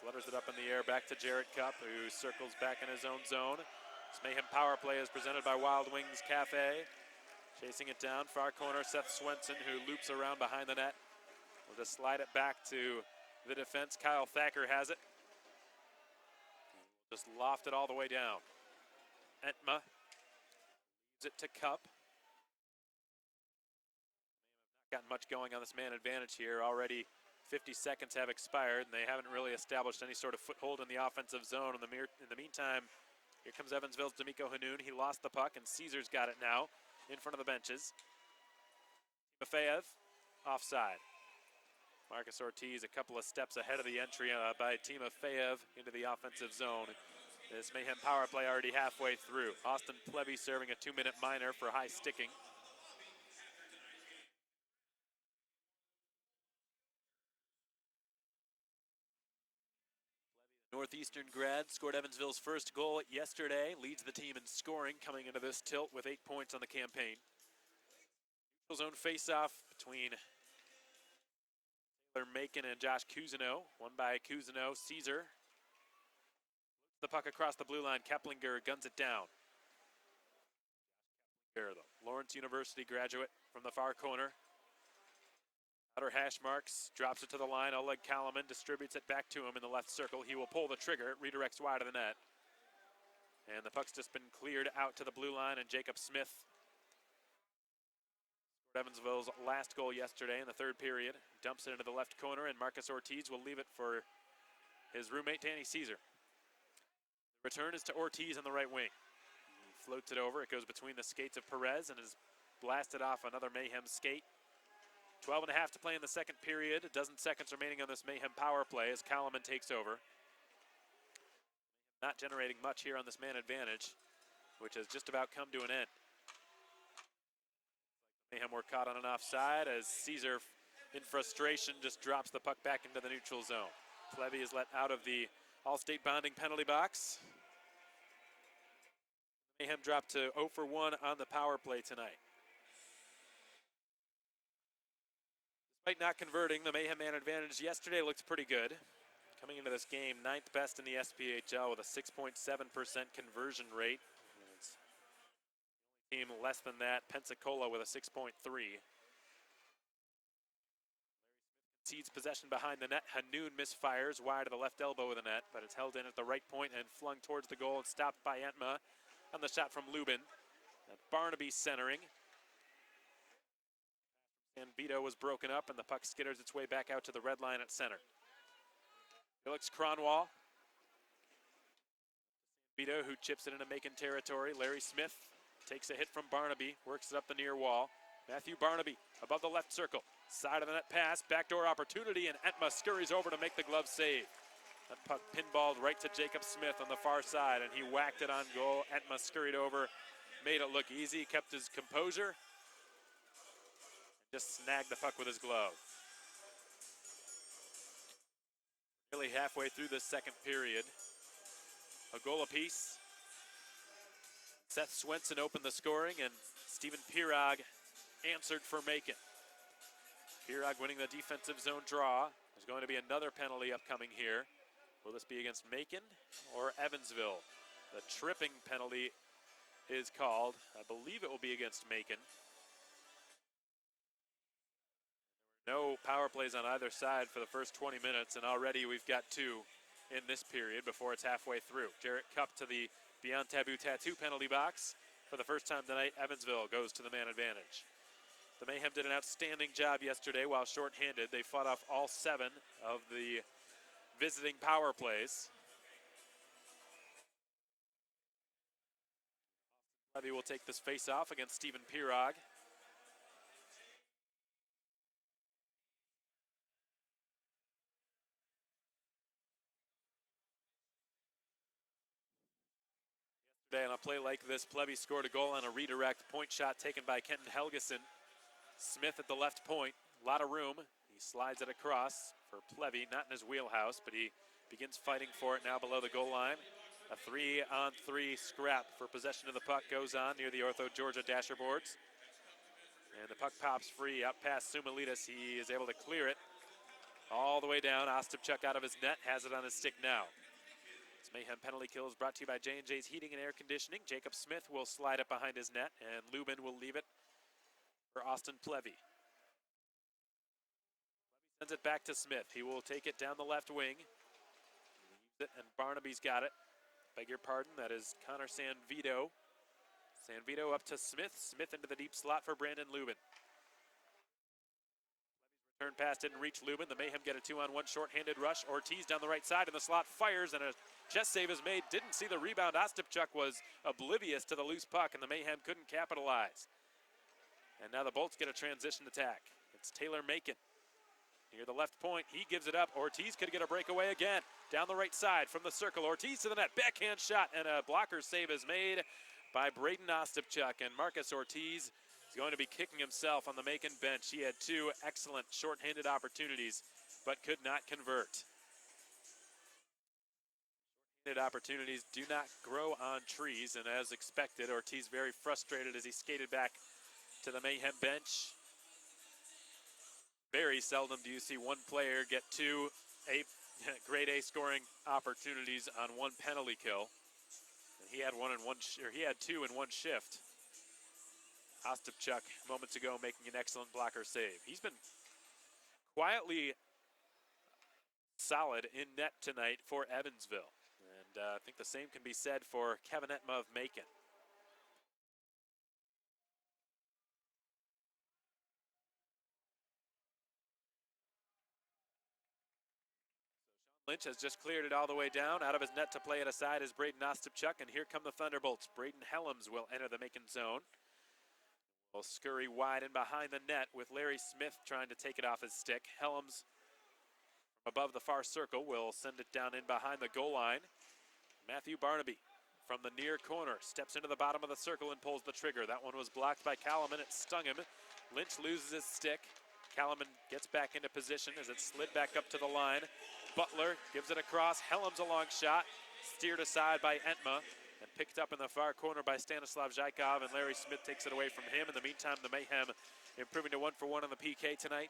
flutters it up in the air back to Jared Cupp, who circles back in his own zone. This Mayhem power play is presented by Wild Wings Cafe. Chasing it down, far corner, Seth Swenson, who loops around behind the net. We'll just slide it back to the defense. Kyle Thacker has it. Just loft it all the way down. Entma leaves it to Cupp. Not gotten much going on this man advantage here. Already 50 seconds have expired, and they haven't really established any sort of foothold in the offensive zone. In the meantime, here comes Evansville's D'Amico Hanoun. He lost the puck, and Caesar's got it now in front of the benches. Timofeyev, offside. Marcus Ortiz a couple of steps ahead of the entry by Timofeyev into the offensive zone. This Mayhem power play already halfway through. Austin Plevy serving a 2-minute minor for high sticking. Northeastern grad scored Evansville's first goal yesterday, leads the team in scoring coming into this tilt with 8 points on the campaign. Neutral zone face-off between Taylor Macon and Josh Cousineau, won by Cousineau. Caesar, the puck across the blue line. Keplinger guns it down. Keplinger, the Lawrence University graduate from the far corner. Outer hash marks, drops it to the line. Oleg Kalaman distributes it back to him in the left circle. He will pull the trigger. It redirects wide of the net. And the puck's just been cleared out to the blue line, and Jacob Smith scored Evansville's last goal yesterday in the third period. Dumps it into the left corner, and Marcus Ortiz will leave it for his roommate, Danny Caesar. The return is to Ortiz on the right wing. He floats it over. It goes between the skates of Perez and is blasted off another Mayhem skate. 12 and a half to play in the second period. A dozen seconds remaining on this Mayhem power play as Kalaman takes over. Not generating much here on this man advantage, which has just about come to an end. Mayhem were caught on an offside as Caesar, in frustration, just drops the puck back into the neutral zone. Plevy is let out of the All-State bonding penalty box. Mayhem dropped to 0 for 1 on the power play tonight. Despite not converting, the Mayhem man advantage yesterday looked pretty good. Coming into this game, 9th best in the SPHL with a 6.7% conversion rate. It's team less than that, Pensacola with a 6.3. Larry Smith concedes possession behind the net. Hanoun misfires wide of the left elbow of the net, but it's held in at the right point and flung towards the goal and stopped by Entma on the shot from Lubin. Barnaby centering. And Vito was broken up, and the puck skitters its way back out to the red line at center. Felix Cronwall. Vito, who chips it into Macon territory. Larry Smith takes a hit from Barnaby, works it up the near wall. Matthew Barnaby above the left circle. Side of the net pass, backdoor opportunity, and Etma scurries over to make the glove save. That puck pinballed right to Jacob Smith on the far side, and he whacked it on goal. Etma scurried over, made it look easy, kept his composure, and just snagged the puck with his glove. Nearly halfway through the second period. A goal apiece. Seth Swenson opened the scoring, and Stephen Pirog answered for Macon. Pirog winning the defensive zone draw. There's going to be another penalty upcoming here. Will this be against Macon or Evansville? The tripping penalty is called. I believe it will be against Macon. No power plays on either side for the first 20 minutes, and already we've got two in this period before it's halfway through. Jarrett Cup to the Beyond Taboo Tattoo penalty box. For the first time tonight, Evansville goes to the man advantage. The Mayhem did an outstanding job yesterday while shorthanded. They fought off all 7 of the visiting power plays. Levy will take this face-off against Stephen Pirog. Yesterday on a play like this, Plevy scored a goal on a redirect point shot taken by Kenton Helgeson. Smith at the left point, a lot of room. He slides it across for Plevy, not in his wheelhouse, but he begins fighting for it now below the goal line. A 3-on-3 scrap for possession of the puck goes on near the Ortho Georgia dasher boards. And the puck pops free out past Sumalitas. He is able to clear it all the way down. Ostapchuk out of his net, has it on his stick now. This Mayhem penalty kill is brought to you by J&J's Heating and Air Conditioning. Jacob Smith will slide it behind his net, and Lubin will leave it for Austin Plevy. Sends it back to Smith. He will take it down the left wing. Leaves it, and Barnaby's got it. Beg your pardon, that is Connor Sanvito. Sanvito up to Smith. Smith into the deep slot for Brandon Lubin. Return pass didn't reach Lubin. The Mayhem get a 2-on-1 shorthanded rush. Ortiz down the right side in the slot, fires, and a chest save is made. Didn't see the rebound. Ostapchuk was oblivious to the loose puck, and the Mayhem couldn't capitalize. And now the Bolts get a transition attack. It's Taylor Macon. Near the left point, he gives it up. Ortiz could get a breakaway again. Down the right side from the circle. Ortiz to the net. Backhand shot, and a blocker save is made by Braden Ostapchuk. And Marcus Ortiz is going to be kicking himself on the Macon bench. He had 2 excellent shorthanded opportunities, but could not convert. Shorthanded opportunities do not grow on trees, and as expected, Ortiz very frustrated as he skated back to the Mayhem bench. Very seldom do you see one player get 2 grade A scoring opportunities on 1 penalty kill. And he had 2 in 1 shift. Ostapchuk moments ago making an excellent blocker save. He's been quietly solid in net tonight for Evansville. And I think the same can be said for Kevin Etma of Macon. Lynch has just cleared it all the way down. Out of his net to play it aside is Braden Ostapchuk, and here come the Thunderbolts. Braden Helms will enter the Macon zone. Will scurry wide in behind the net with Larry Smith trying to take it off his stick. Helms from above the far circle will send it down in behind the goal line. Matthew Barnaby from the near corner steps into the bottom of the circle and pulls the trigger. That one was blocked by Kalaman. It stung him. Lynch loses his stick. Kalaman gets back into position as it slid back up to the line. Butler gives it across. Helms a long shot. Steered aside by Etma and picked up in the far corner by Stanislav Zhaikov, and Larry Smith takes it away from him. In the meantime, the Mayhem improving to 1-for-1 on the PK tonight.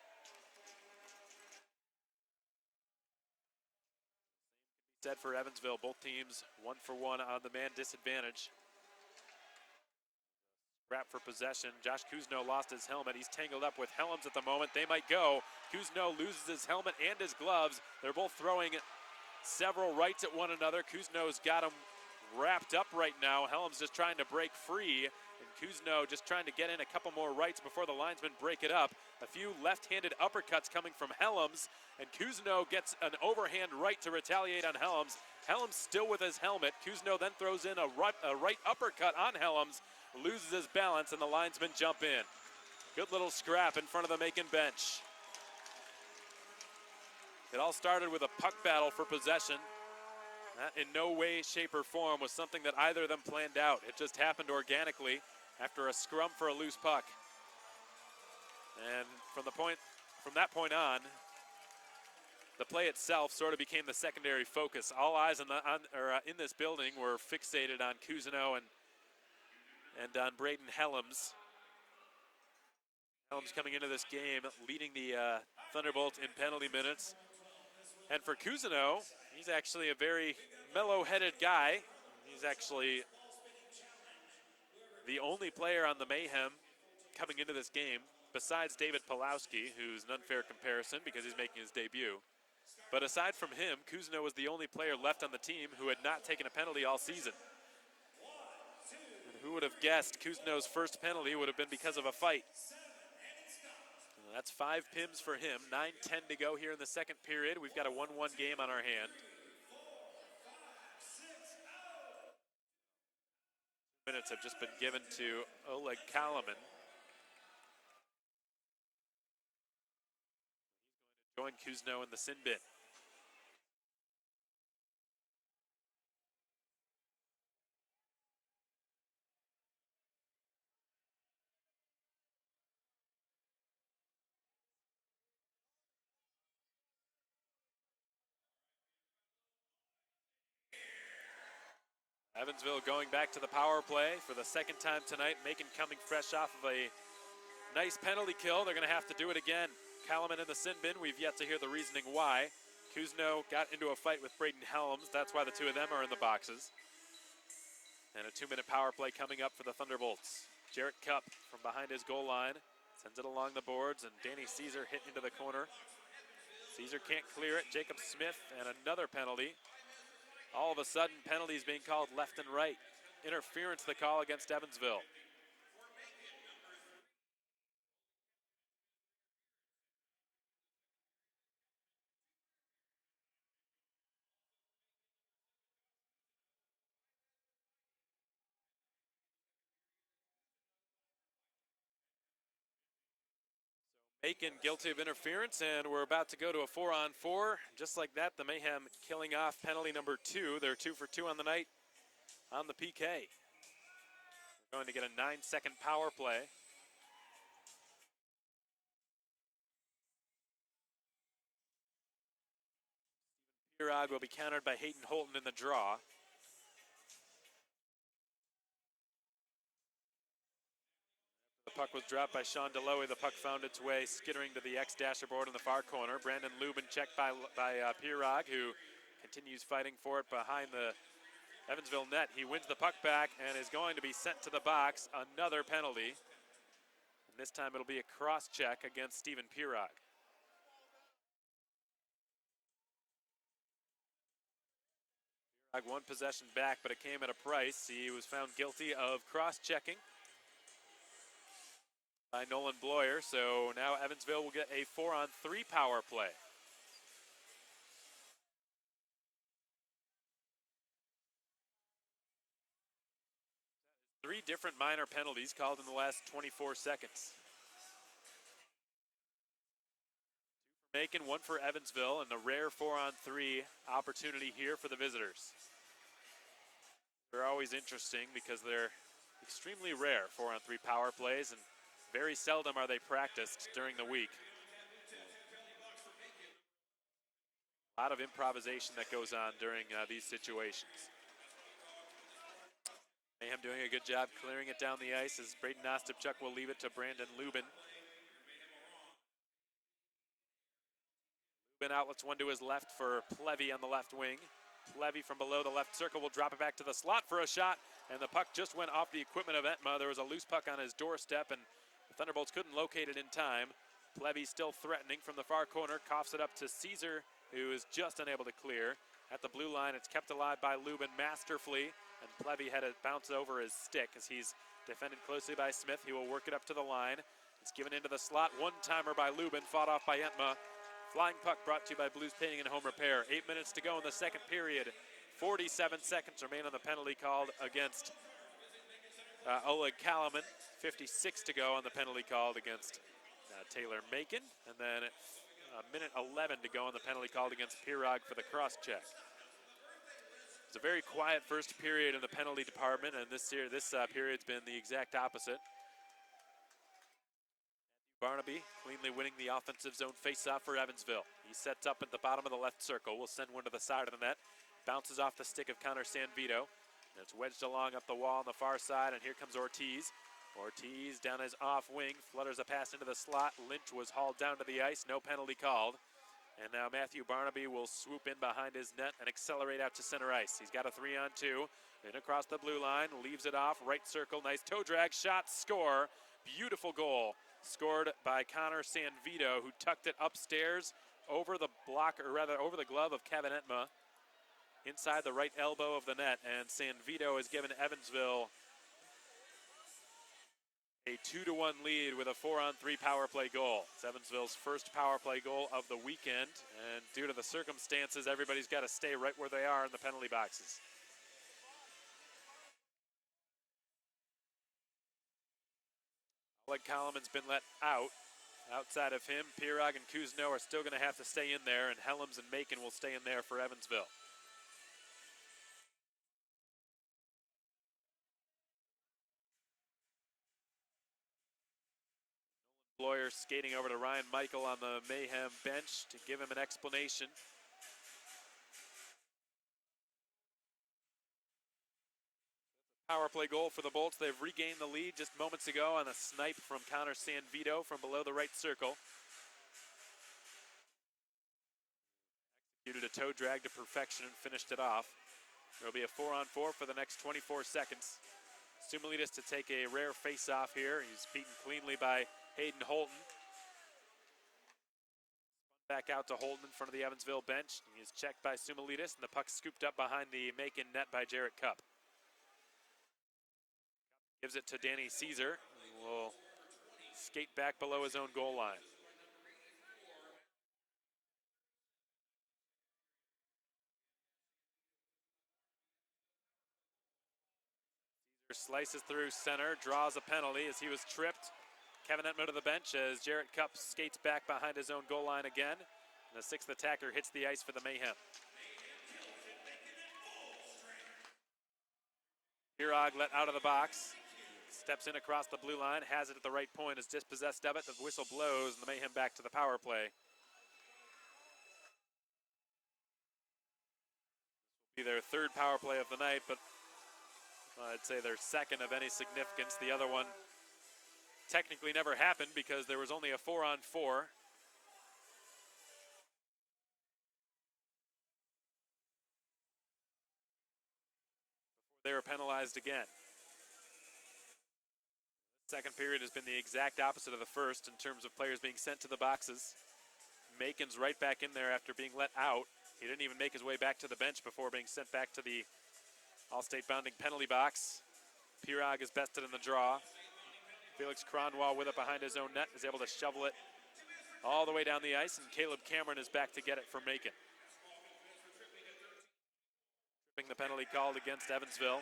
Said for Evansville, both teams 1-for-1 on the man disadvantage. Scrap for possession. Josh Kuzno lost his helmet. He's tangled up with Helms at the moment. They might go. Kuzno loses his helmet and his gloves. They're both throwing several rights at one another. Kuzno's got him wrapped up right now. Helms just trying to break free, and Kuzno just trying to get in a couple more rights before the linesmen break it up. A few left-handed uppercuts coming from Helms, and Kuzno gets an overhand right to retaliate on Helms. Helms still with his helmet. Kuzno then throws in a right uppercut on Helms, loses his balance, and the linesmen jump in. Good little scrap in front of the Macon bench. It all started with a puck battle for possession. That in no way, shape, or form was something that either of them planned out. It just happened organically after a scrum for a loose puck. And from that point on, the play itself sort of became the secondary focus. All eyes in this building were fixated on Cousineau and on Braden Helms. Helms coming into this game, leading the Thunderbolts in penalty minutes. And for Cousineau, he's actually a very mellow-headed guy. He's actually the only player on the Mayhem coming into this game, besides David Pulowski, who's an unfair comparison because he's making his debut. But aside from him, Cousineau was the only player left on the team who had not taken a penalty all season. And who would have guessed Cousineau's first penalty would have been because of a fight? That's 5 PIMs for him. 9:10 to go here in the second period. We've got a 1-1 game on our hand. Minutes have just been given to Oleg Kalaman. He's going to join Cousineau in the sin bin. Evansville going back to the power play for the second time tonight. Macon coming fresh off of a nice penalty kill. They're going to have to do it again. Kalaman in the sin bin. We've yet to hear the reasoning why. Cousineau got into a fight with Braden Helms. That's why the two of them are in the boxes. And a 2-minute power play coming up for the Thunderbolts. Jarrett Cupp from behind his goal line sends it along the boards, and Danny Caesar hit into the corner. Caesar can't clear it. Jacob Smith and another penalty. All of a sudden, penalties being called left and right. Interference, the call against Evansville. Macon guilty of interference, and we're about to go to a 4-on-4. Just like that, the Mayhem killing off penalty number 2. They're 2 for 2 on the night on the PK. We're going to get a 9-second power play. Pirog will be countered by Hayden Holton in the draw. The puck was dropped by Sean Deloe. The puck found its way skittering to the X-dasher board in the far corner. Brandon Lubin checked by Pirog, who continues fighting for it behind the Evansville net. He wins the puck back and is going to be sent to the box. Another penalty. And this time it'll be a cross-check against Stephen Pirog. Pirog won possession back, but it came at a price. He was found guilty of cross-checking by Nolan Bloyer, so now Evansville will get a 4-on-3 power play. Three different minor penalties called in the last 24 seconds. 2 for Macon, 1 for Evansville, and the rare 4-on-3 opportunity here for the visitors. They're always interesting because they're extremely rare 4-on-3 power plays, and very seldom are they practiced during the week. A lot of improvisation that goes on during these situations. Mayhem doing a good job clearing it down the ice as Braden Ostapchuk will leave it to Brandon Lubin. Lubin outlets one to his left for Plevy on the left wing. Plevy from below the left circle will drop it back to the slot for a shot, and the puck just went off the equipment of Entma. There was a loose puck on his doorstep, and the Thunderbolts couldn't locate it in time. Plevy still threatening from the far corner, coughs it up to Caesar, who is just unable to clear. At the blue line, it's kept alive by Lubin masterfully, and Plevy had it bounce over his stick as he's defended closely by Smith. He will work it up to the line. It's given into the slot. One-timer by Lubin, fought off by Entma. Flying puck brought to you by Blues Painting and Home Repair. 8 minutes to go in the second period. 47 seconds remain on the penalty called against Oleg Kalaman. 56 to go on the penalty called against Taylor Macon, and then a minute 11 to go on the penalty called against Pirog for the cross check. It's a very quiet first period in the penalty department, and this period's been the exact opposite. Barnaby cleanly winning the offensive zone faceoff for Evansville. He sets up at the bottom of the left circle. Will send one to the side of the net. Bounces off the stick of Connor Sanvito. And it's wedged along up the wall on the far side, and here comes Ortiz. Ortiz down his off wing, flutters a pass into the slot. Lynch was hauled down to the ice, no penalty called. And now Matthew Barnaby will swoop in behind his net and accelerate out to center ice. He's got a 3-on-2. In across the blue line, leaves it off, right circle, nice toe drag, shot, score. Beautiful goal. Scored by Connor Sanvito, who tucked it upstairs over the block, or rather over the glove of Kevin Etma, inside the right elbow of the net. And Sanvito has given Evansville a 2-1 lead with a 4-on-3 power play goal. It's Evansville's first power play goal of the weekend, and due to the circumstances, everybody's got to stay right where they are in the penalty boxes. Oleg Koloman's been let out. Outside of him, Pirog and Kuzno are still going to have to stay in there, and Helms and Macon will stay in there for Evansville. Bloyer skating over to Ryan Michael on the Mayhem bench to give him an explanation. Power play goal for the Bolts. They've regained the lead just moments ago on a snipe from Connor Sanvito from below the right circle. Executed a toe drag to perfection and finished it off. There will be a 4-on-4 for the next 24 seconds. Sumalides to take a rare face-off here. He's beaten cleanly by Hayden Holton. Spun back out to Holton in front of the Evansville bench. He is checked by Sumalides, and the puck scooped up behind the Macon net by Jarrett Cupp. Gives it to Danny Caesar, who will skate back below his own goal line. Caesar slices through center, draws a penalty as he was tripped. Kevin Etma to the bench as Jarrett Cupp skates back behind his own goal line again. And the sixth attacker hits the ice for the Mayhem. Pirog let out of the box. Steps in across the blue line, has it at the right point, is dispossessed of it. The whistle blows, and the Mayhem back to the power play. This will be their third power play of the night, but I'd say their second of any significance. The other one technically never happened because there was only a 4-on-4. Before they were penalized again. Second period has been the exact opposite of the first in terms of players being sent to the boxes. Macon's right back in there after being let out. He didn't even make his way back to the bench before being sent back to the All-State bounding penalty box. Pirog is bested in the draw. Felix Cronwall with it behind his own net is able to shovel it all the way down the ice, and Caleb Cameron is back to get it for Macon. Tripping the penalty called against Evansville.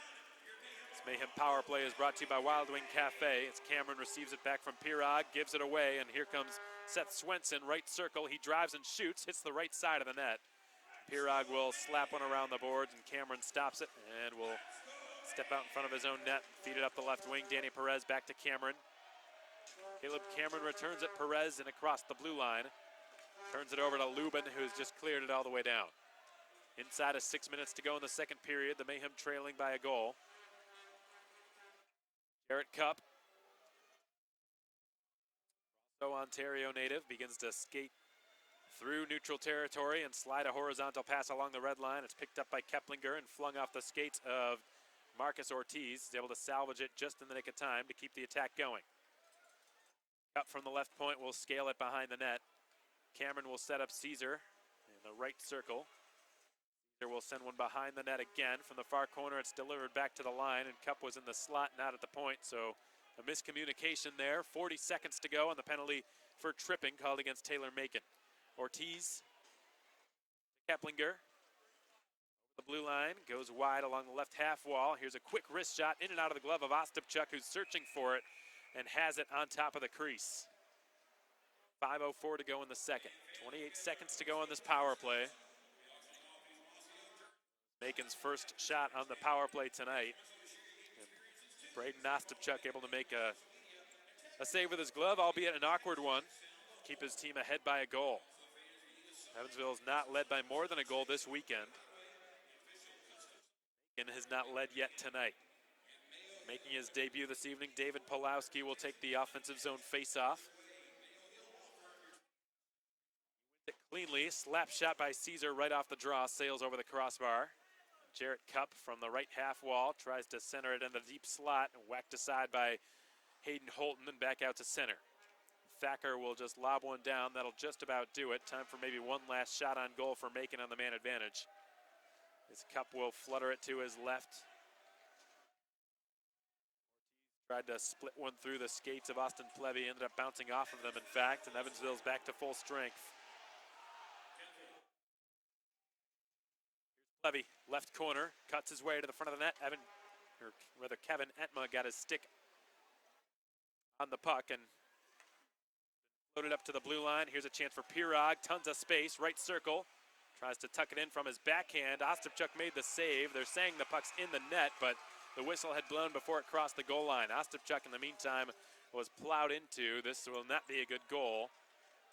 This Mayhem power play is brought to you by Wild Wing Cafe. As Cameron receives it back from Pirog, gives it away, and here comes Seth Swenson, right circle. He drives and shoots, hits the right side of the net. Pirog will slap one around the boards, and Cameron stops it and will step out in front of his own net, feed it up the left wing. Danny Perez back to Cameron. Caleb Cameron returns it, Perez and across the blue line. Turns it over to Lubin, who's just cleared it all the way down. Inside of 6 minutes to go in the second period, the Mayhem trailing by a goal. Jarrett Cupp, also Ontario native, begins to skate through neutral territory and slide a horizontal pass along the red line. It's picked up by Keplinger and flung off the skates of Marcus Ortiz. He's able to salvage it just in the nick of time to keep the attack going. Cupp from the left point will scale it behind the net. Cameron will set up Caesar in the right circle. Caesar will send one behind the net again. From the far corner, it's delivered back to the line, and Cupp was in the slot, not at the point, so a miscommunication there. 40 seconds to go on the penalty for tripping called against Taylor Macon. Ortiz to Keplinger. The blue line goes wide along the left half wall. Here's a quick wrist shot in and out of the glove of Ostapchuk, who's searching for it. and has it on top of the crease. 5:04 to go in the second. 28 seconds to go on this power play. Macon's first shot on the power play tonight. And Braden Ostapchuk able to make a save with his glove, albeit an awkward one. Keep his team ahead by a goal. Evansville is not led by more than a goal this weekend. Macon has not led yet tonight. Making his debut this evening, David Pulowski will take the offensive zone faceoff. Cleanly, slap shot by Caesar right off the draw, sails over the crossbar. Jarrett Cup from the right half wall tries to center it in the deep slot and whacked aside by Hayden Holton and back out to center. Thacker will just lob one down. That'll just about do it. Time for maybe one last shot on goal for Macon on the man advantage. His Cup will flutter it to his left. Tried to split one through the skates of Austin Plevy, ended up bouncing off of them, in fact, and Evansville's back to full strength. Here's Plevy, left corner, cuts his way to the front of the net. Kevin Etma got his stick on the puck and loaded up to the blue line. Here's a chance for Pirog, tons of space, right circle. Tries to tuck it in from his backhand. Ostapchuk made the save. They're saying the puck's in the net, but the whistle had blown before it crossed the goal line. Ostapchuk, in the meantime, was plowed into. This will not be a good goal,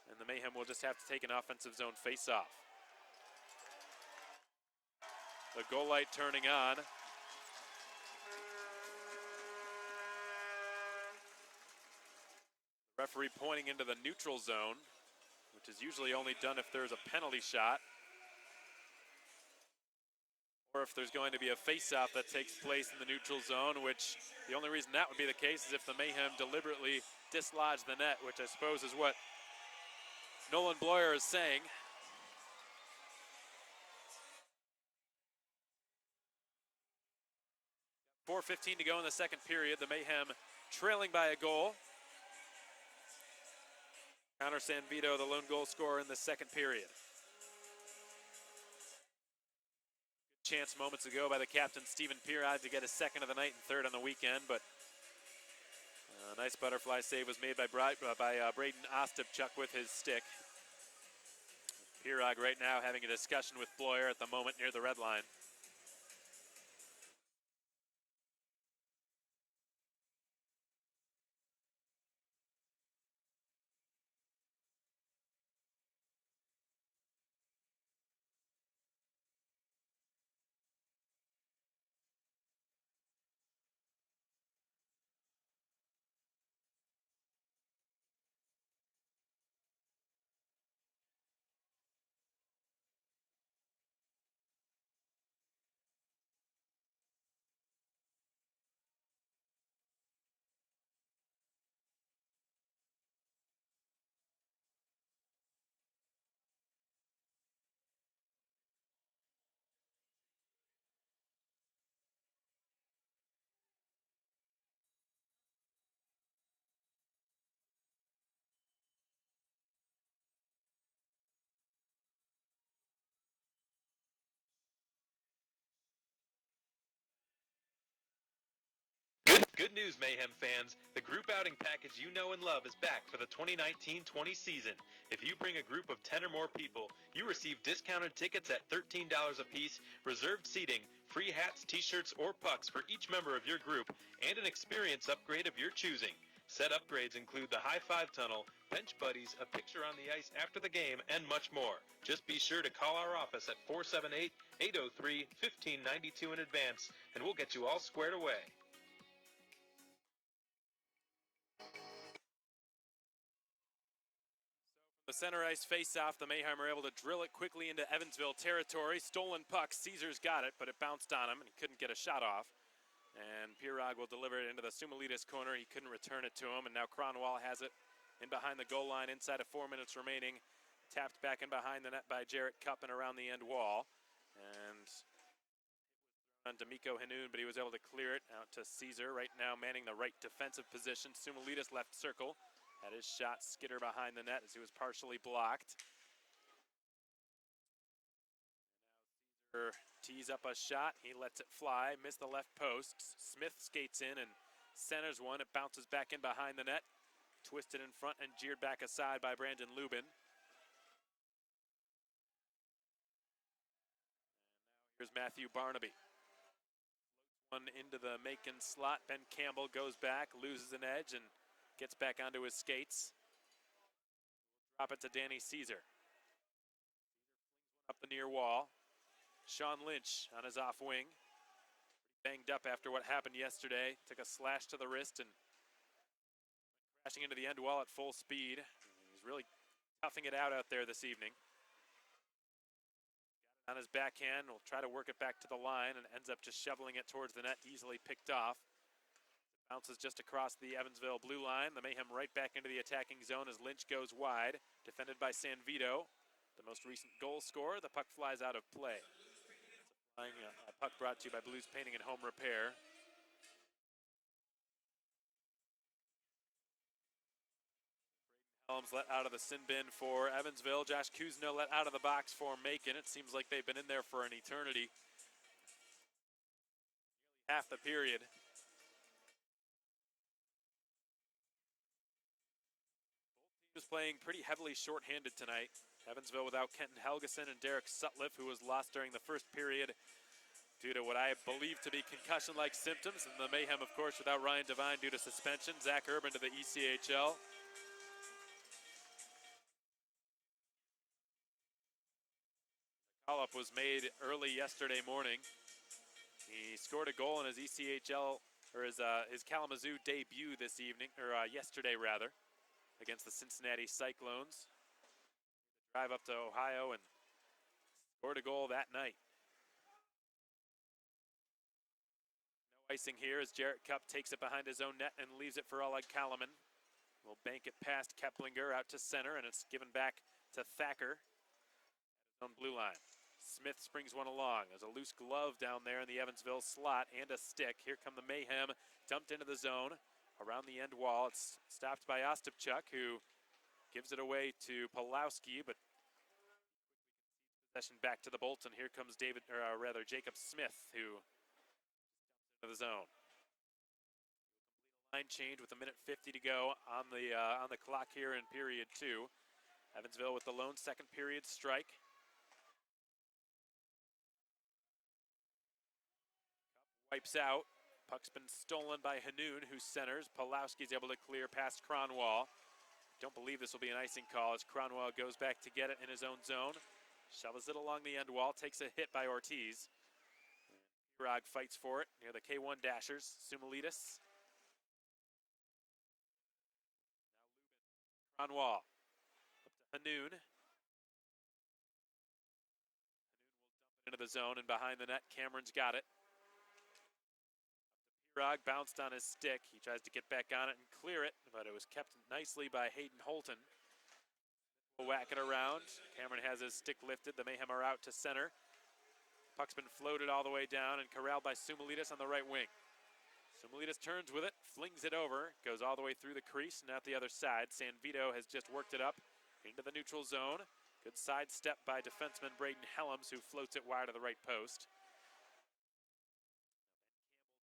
and the Mayhem will just have to take an offensive zone face-off. The goal light turning on. The referee pointing into the neutral zone, which is usually only done if there's a penalty shot, or if there's going to be a face-off that takes place in the neutral zone, which the only reason that would be the case is if the Mayhem deliberately dislodge the net, which I suppose is what Nolan Bloyer is saying. .4:15 to go in the second period. The Mayhem trailing by a goal. Connor Sanvito, the lone goal scorer in the second period. Chance moments ago by the captain, Stephen Pirog, to get his second of the night and third on the weekend, but a nice butterfly save was made by Braden Ostapchuk with his stick. Pirog right now having a discussion with Bloyer at the moment near the red line.
Good news, Mayhem fans. The group outing package you know and love is back for the 2019-20 season. If you bring a group of 10 or more people, you receive discounted tickets at $13 a piece, reserved seating, free hats, t-shirts, or pucks for each member of your group, and an experience upgrade of your choosing. Set upgrades include the high five tunnel, bench buddies, a picture on the ice after the game, and much more. Just be sure to call our office at 478-803-1592 in advance, and we'll get you all squared away.
The center ice face-off, the Mayhem are able to drill it quickly into Evansville territory. Stolen puck, Caesar's got it, but it bounced on him and he couldn't get a shot off. And Pirog will deliver it into the Sumalides corner. He couldn't return it to him, and now Cronwall has it in behind the goal line inside of 4 minutes remaining. Tapped back in behind the net by Jarrett Cup and around the end wall. And on D'Amico Hanoun, but he was able to clear it out to Caesar, right now manning the right defensive position. Sumalides left circle. Had his shot skitter behind the net as he was partially blocked. Now Caesar tees up a shot. He lets it fly. Missed the left post. Smith skates in and Centers one. It bounces back in behind the net. Twisted in front and jeered back aside by Brandon Lubin. Here's Matthew Barnaby. One into the Macon slot. Ben Campbell goes back, loses an edge, and gets back onto his skates. Drop it to Danny Caesar. Up the near wall. Sean Lynch on his off wing. Banged up after what happened yesterday. Took a slash to the wrist and went crashing into the end wall at full speed. He's really toughing it out there this evening. Got it on his backhand. Will try to work it back to the line and ends up just shoveling it towards the net, easily picked off. It bounces just across the Evansville blue line. The Mayhem right back into the attacking zone as Lynch goes wide. Defended by Sanvito, the most recent goal scorer. The puck flies out of play. A puck brought to you by Blues Painting and Home Repair. Helms let out of the sin bin for Evansville. Josh Kuzno let out of the box for Macon. It seems like they've been in there for an eternity. Nearly half the period. Both teams playing pretty heavily shorthanded tonight. Evansville without Kenton Helgeson and Derek Sutliff, who was lost during the first period due to what I believe to be concussion-like symptoms. And the Mayhem, of course, without Ryan Devine due to suspension. Zach Urban to the ECHL. The call-up was made early yesterday morning. He scored a goal in his ECHL, or his Kalamazoo debut this evening, or yesterday rather, against the Cincinnati Cyclones. Drive up to Ohio and scored a goal that night. No icing here as Jarrett Cupp takes it behind his own net and leaves it for Oleg Kalaman. Will bank it past Keplinger out to center, and it's given back to Thacker at his own blue line. Smith springs one along. There's a loose glove down there in the Evansville slot and a stick. Here come the Mayhem, dumped into the zone around the end wall. It's stopped by Ostapchuk, who gives it away to Pulowski, but possession back to the Bolts, and here comes Jacob Smith, who dumps into the zone. Complete a line change with 1:50 to go on the clock here in period 2. Evansville with the lone second period strike. Cup wipes out. Puck's been stolen by Hanoun, who centers. Pulowski's able to clear past Cronwall. Don't believe this will be an icing call as Cronwall goes back to get it in his own zone. Shovels it along the end wall, takes a hit by Ortiz. Pirog fights for it near the K1 Dashers. Sumilidis. Now Lubin. Cronwall. Up to Hanoun. Hanoun will dump it into the zone and behind the net. Cameron's got it. Pirog bounced on his stick. He tries to get back on it and clear it, but it was kept nicely by Hayden Holton. We'll whack it around. Cameron has his stick lifted. The Mayhem are out to center. Puck's been floated all the way down and corralled by Sumilidis on the right wing. Sumilidis turns with it, flings it over, goes all the way through the crease and out the other side. Sanvito has just worked it up into the neutral zone. Good sidestep by defenseman Braden Helms, who floats it wide of the right post.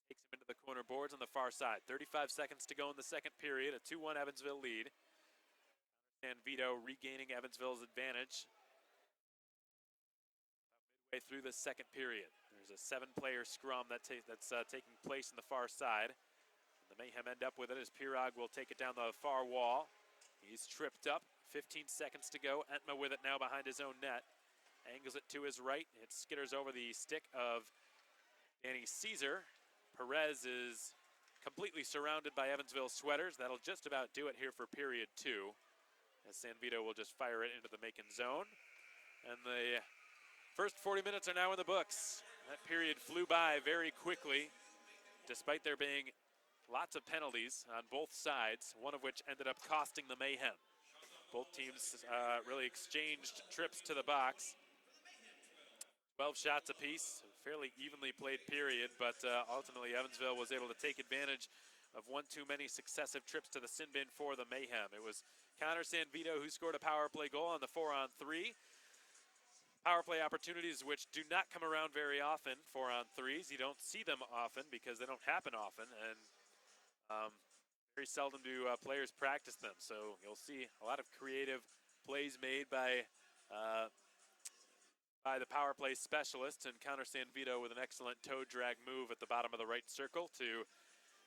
Takes him into the corner boards on the far side. 35 seconds to go in the second period. A 2-1 Evansville lead. Sanvito regaining Evansville's advantage. Midway through the second period. There's a 7-player scrum that's taking place in the far side. And the Mayhem end up with it as Pirog will take it down the far wall. He's tripped up. 15 seconds to go. Entma with it now behind his own net. Angles it to his right. It skitters over the stick of Danny Caesar. Perez is completely surrounded by Evansville sweaters. That'll just about do it here for period 2. As Sanvito will just fire it into the Macon zone. And the first 40 minutes are now in the books. That period flew by very quickly, despite there being lots of penalties on both sides, one of which ended up costing the Mayhem. Both teams really exchanged trips to the box. 12 shots apiece, fairly evenly played period, but ultimately Evansville was able to take advantage of one too many successive trips to the sin bin for the Mayhem. It was Connor Sanvito who scored a power play goal on the 4-on-3. Power play opportunities which do not come around very often, 4-on-3s. You don't see them often because they don't happen often, and Very seldom do players practice them, so you'll see a lot of creative plays made by the power play specialist, and Counter Sanvito with an excellent toe drag move at the bottom of the right circle to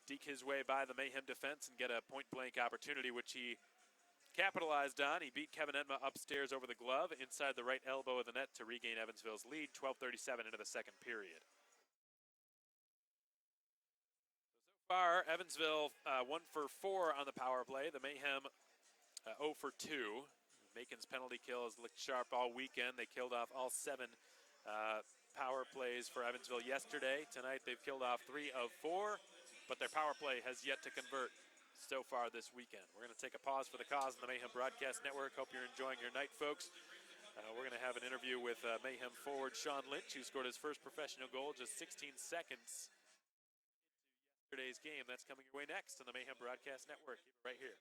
deke his way by the Mayhem defense and get a point-blank opportunity, which he capitalized on. He beat Kevin Edma upstairs over the glove, inside the right elbow of the net to regain Evansville's lead, 12:37 into the second period. So far, Evansville 1 for 4 on the power play. The Mayhem 0 for 2. Macon's penalty kill has looked sharp all weekend. They killed off all 7 power plays for Evansville yesterday. Tonight they've killed off 3 of 4, but their power play has yet to convert so far this weekend. We're going to take a pause for the cause on the Mayhem Broadcast Network. Hope you're enjoying your night, folks. We're going to have an interview with Mayhem forward Sean Lynch, who scored his first professional goal just 16 seconds into yesterday's game. That's coming your way next on the Mayhem Broadcast Network. Keep it right here.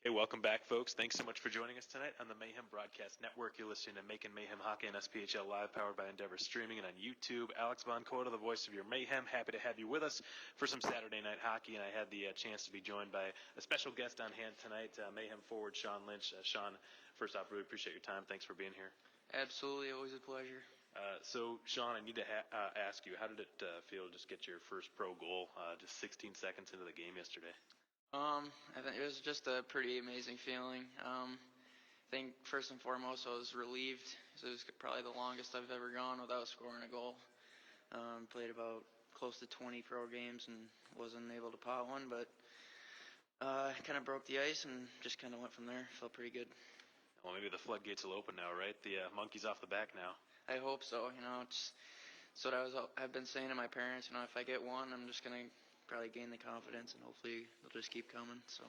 Okay, welcome back, folks. Thanks so much for joining us tonight on the Mayhem Broadcast Network. You're listening to Macon Mayhem Hockey on SPHL Live, powered by Endeavor Streaming, and on YouTube. Alex Von Coda, the voice of your Mayhem. Happy to have you with us for some Saturday night hockey, and I had the chance to be joined by a special guest on hand tonight, Mayhem forward Sean Lynch. Sean, first off, really appreciate your time. Thanks for being here.
Absolutely, always a pleasure.
So, Sean, I need to ask you, how did it feel to just get your first pro goal just 16 seconds into the game yesterday?
I think it was just a pretty amazing feeling. I think first and foremost I was relieved. So it was probably the longest I've ever gone without scoring a goal. Played about close to 20 pro games and wasn't able to pot one, but kind of broke the ice and just kind of went from there. Felt pretty good.
Well, maybe the floodgates will open now, right? The monkey's off the back now.
I hope so. It's what I've been saying to my parents. If I get one, I'm just gonna probably gain the confidence, and hopefully they'll just keep coming.
So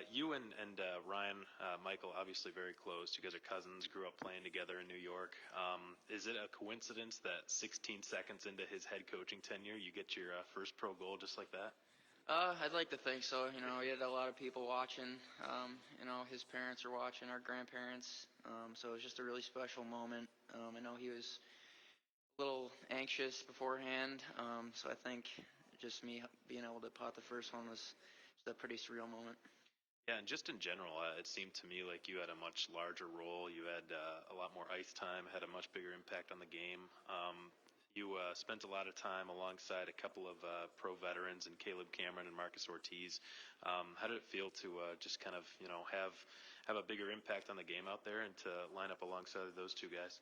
you and Ryan Michael, obviously very close. You guys are cousins, grew up playing together in New York. Is it a coincidence that 16 seconds into his head coaching tenure, you get your first pro goal just like that?
I'd like to think so. We had a lot of people watching. His parents are watching, our grandparents. So it was just a really special moment. I know he was a little anxious beforehand. So I think just me being able to pot the first one was just a pretty surreal moment.
Yeah, and just in general, it seemed to me like you had a much larger role. You had a lot more ice time, had a much bigger impact on the game. You spent a lot of time alongside a couple of pro veterans in Caleb Cameron and Marcus Ortiz. How did it feel to just kind of, have a bigger impact on the game out there and to line up alongside those two guys?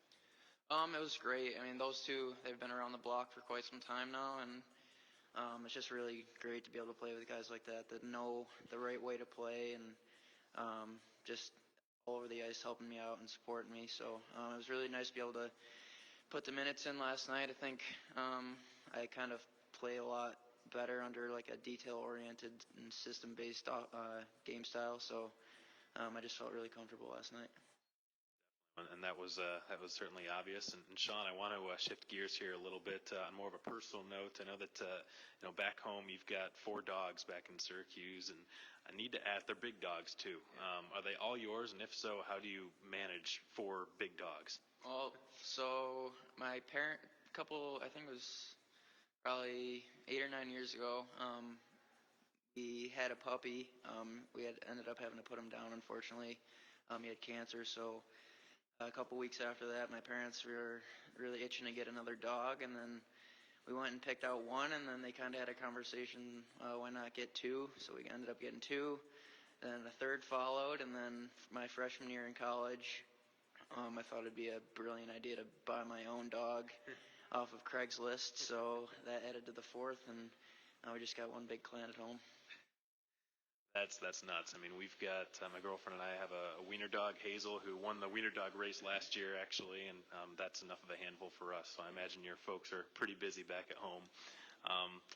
It was great. Those two, they've been around the block for quite some time now, and it's just really great to be able to play with guys like that know the right way to play and just all over the ice helping me out and supporting me. So it was really nice to be able to put the minutes in last night. I think I kind of play a lot better under like a detail-oriented and system-based game style. So I just felt really comfortable last night.
And that was certainly obvious. And Sean, I want to shift gears here a little bit on more of a personal note. I know that back home you've got 4 dogs back in Syracuse, and I need to ask, they're big dogs too. Are they all yours? And if so, how do you manage 4 big dogs?
Well, so my parent, I think it was probably 8 or 9 years ago, we had a puppy. We ended up having to put him down, unfortunately. He had cancer, so a couple weeks after that, my parents were really itching to get another dog, and then we went and picked out one, and then they kind of had a conversation, why not get 2? So we ended up getting 2, and a third followed, and then my freshman year in college, I thought it'd be a brilliant idea to buy my own dog off of Craigslist, so that added to the 4th, and now we just got one big clan at home.
That's nuts. We've got, my girlfriend and I have a wiener dog, Hazel, who won the wiener dog race last year, actually, and that's enough of a handful for us. So I imagine your folks are pretty busy back at home.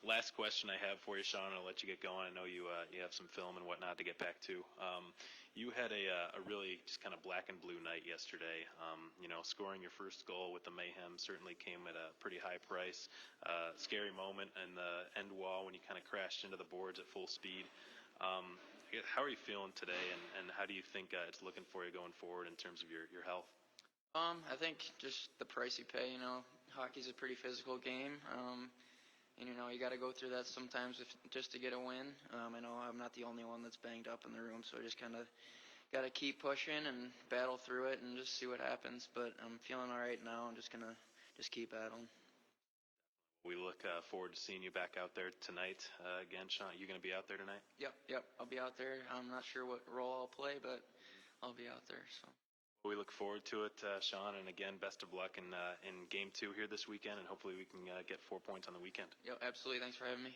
Last question I have for you, Sean, I'll let you get going. I know you have some film and whatnot to get back to. You had a really just kind of black and blue night yesterday. Scoring your first goal with the Mayhem certainly came at a pretty high price. Scary moment in the end wall when you kind of crashed into the boards at full speed. How are you feeling today, and how do you think it's looking for you going forward in terms of your health?
I think just the price you pay. Hockey's a pretty physical game. you know, you got to go through that sometimes just to get a win. I know I'm not the only one that's banged up in the room, so I just kind of got to keep pushing and battle through it and just see what happens. But I'm feeling all right now. I'm just going to just keep battling.
We look forward to seeing you back out there tonight. Again, Sean, you going to be out there tonight?
Yep. I'll be out there. I'm not sure what role I'll play, but I'll be out there. So.
We look forward to it, Sean, and again, best of luck in Game 2 here this weekend, and hopefully we can get 4 points on the weekend.
Yep, absolutely. Thanks for having me.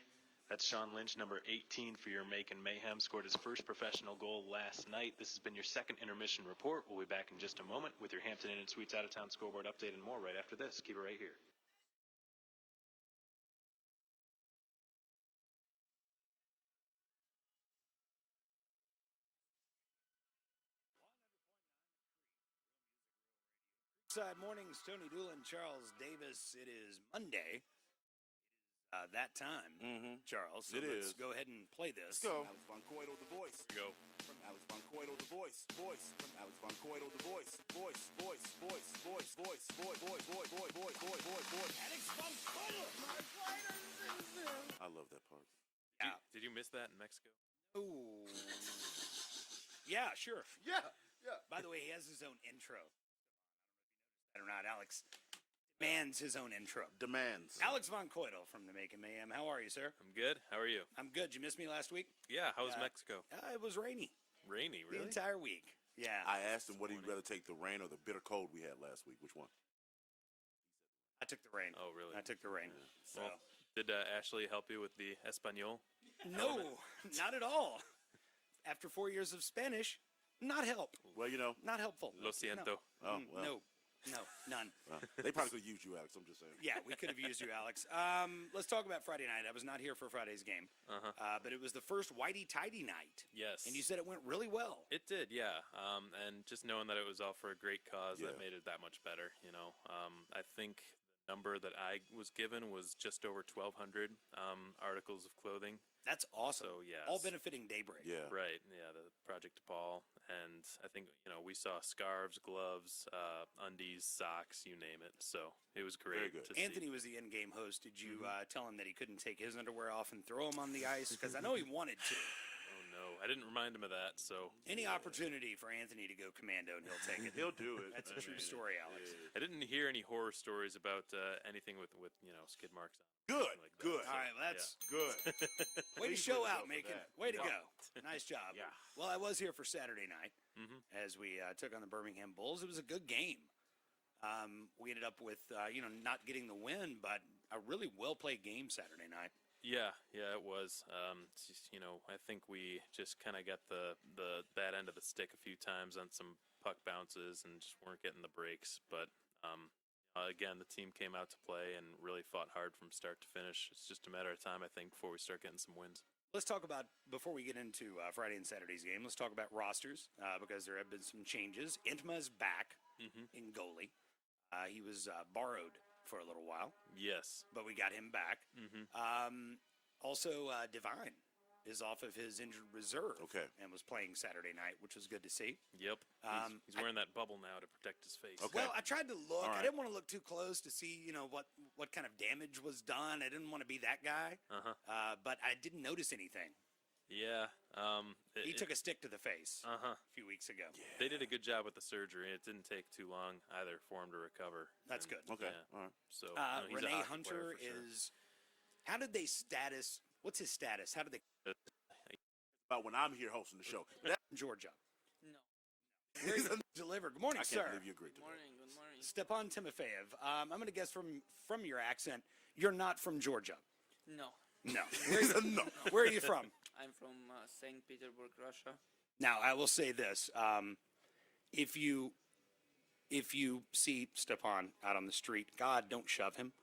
That's Sean Lynch, number 18 for your Macon Mayhem, scored his first professional goal last night. This has been your second intermission report. We'll be back in just a moment with your Hampton Inn & Suites out-of-town scoreboard update and more right after this. Keep it right here.
Side Mornings, Tony Doolin, Charles Davis. It is Monday. That time, Charles. So let's go ahead and play this.
Let's go. Alex Von Coito, the voice.
Go.
From Alex Von Coito, the voice. Voice. From Alex Von Coito, the voice. Voice. Voice. Voice. Voice. Voice. Voice. Voice. Voice. Voice. Voice. Voice. Voice. Voice.
Alex Von Coito.
I love that part.
Yeah.
Did you miss that in Mexico?
Ooh. Yeah, sure.
Yeah.
By the way, he has his own intro. I don't know if you noticed that or not. Alex demands his own intro.
Demands.
Alex Von Coito from the Macon Mayhem. How are you, sir?
I'm good. How are you?
I'm good. You missed me last week?
Yeah. How was Mexico?
It was rainy.
Rainy,
The
really?
entire week. Yeah.
I asked him, would he rather take the rain or the bitter cold we had last week? Which one?
I took the rain.
Oh, really?
I took the rain. So.
Well, did Ashley help you with the Espanol?
No, not at all. After 4 years of Spanish, not help.
Well, you know.
Not helpful.
Lo siento.
Oh, well.
No, none.
Well, they probably could use you, Alex. I'm just saying.
Yeah, we could have used you, Alex. Let's talk about Friday night. I was not here for Friday's game, but it was the first whitey-tidy night.
Yes.
And you said it went really well.
It did, yeah. And just knowing that it was all for a great cause,
Yeah.
that made it that much better, you know. I think the number that I was given was just over 1,200 articles of clothing.
That's awesome.
So, yeah.
All benefiting Daybreak.
Yeah.
Right, yeah, the Project DePaul. And I think, you know, we saw scarves, gloves, undies, socks, you name it. So it was great.
Very good.
To
Anthony
see.
was the in-game host. Did you tell him that he couldn't take his underwear off and throw them on the ice? Because I know he wanted to.
Oh, no. I didn't remind him of that, so.
Any opportunity for Anthony to go commando, and he'll take it.
He'll do it.
That's a true story, Alex.
I didn't hear any horror stories about anything with you know, skid marks on.
Good.
Like that.
Good.
All right, well, that's
Good.
way to
Please
show
put it
out,
up for
Macon.
that.
Way to
Yeah.
go. Nice job.
Yeah.
Well, I was here for Saturday night as we took on the Birmingham Bulls. It was a good game. We ended up with, not getting the win, but a really well-played game Saturday night.
Yeah, it was. It's just, you know, I think we just kind of got the bad end of the stick a few times on some puck bounces and just weren't getting the breaks. But again, the team came out to play and really fought hard from start to finish. It's just a matter of time, I think, before we start getting some wins.
Let's talk about, before we get into Friday and Saturday's game, let's talk about rosters because there have been some changes. Intma's back in goalie. He was borrowed for a little while.
Yes.
But we got him back. Also, Divine is off of his injured reserve and was playing Saturday night, which was good to see.
Yep. He's wearing that bubble now to protect his face.
Well, I tried to look.
Right.
I didn't want to look too close to see, what kind of damage was done. I didn't want to be that guy. But I didn't notice anything.
Yeah.
He took a stick to the face a few weeks ago.
Yeah.
They did a good job with the surgery. It didn't take too long either for him to recover.
That's
And,
good.
Okay.
yeah.
All right.
So he's a
Renee
hockey
Hunter
player for sure.
is. How did they status? What's his status? How did they?
About when I'm here hosting the show.
Georgia.
No.
Where you deliver? Good morning,
I
sir.
can't believe you agreed to that.
Good morning.
Stepan Timofeyev. I'm going to guess from your accent, you're not from Georgia.
No,
No.
No.
Where are you from?
I'm from St. Petersburg, Russia.
Now, I will say this: if you see Stepan out on the street, God, don't shove him.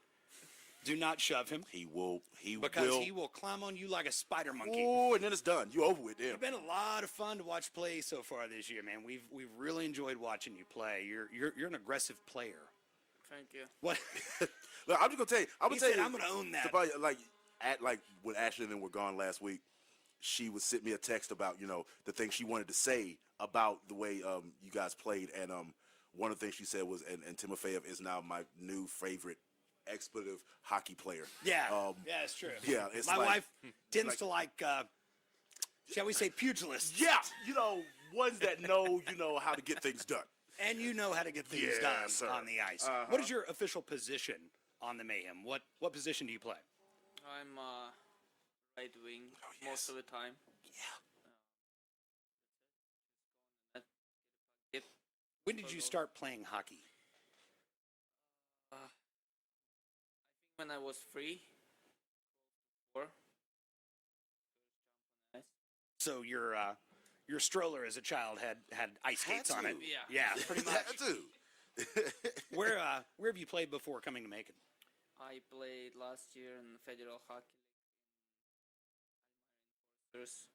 Do not shove him
He will.
because he will climb on you like a spider monkey.
Oh, and then it's done. You over with them.
It's been a lot of fun to watch play so far this year, man. We've really enjoyed watching you play. You're an aggressive player.
Thank you.
What?
Look, I'm just gonna tell you. I'm
He
gonna tell
said,
you.
"I'm gonna own that."
About, like when Ashley and them were gone last week, she would send me a text about the things she wanted to say about the way you guys played, and one of the things she said was, and Timofeyev is now my new favorite expletive hockey player.
Yeah, yeah, it's true.
Yeah, it's
my
like-
wife tends to like, shall we say, pugilists.
Yeah, ones that know, how to get things done.
And you know how to get things
Yeah,
done
sir.
on the ice.
Uh-huh.
What is your official position on the Mayhem? What position do you play?
I'm right wing most of the time. Yeah.
When did you start playing hockey?
I think when I was 3, 4.
So your stroller as a child had ice skates on it.
Yeah.
Yeah, pretty much.
Had to.
Where have you played before coming to Macon?
I played last year in the Federal Hockey League. There's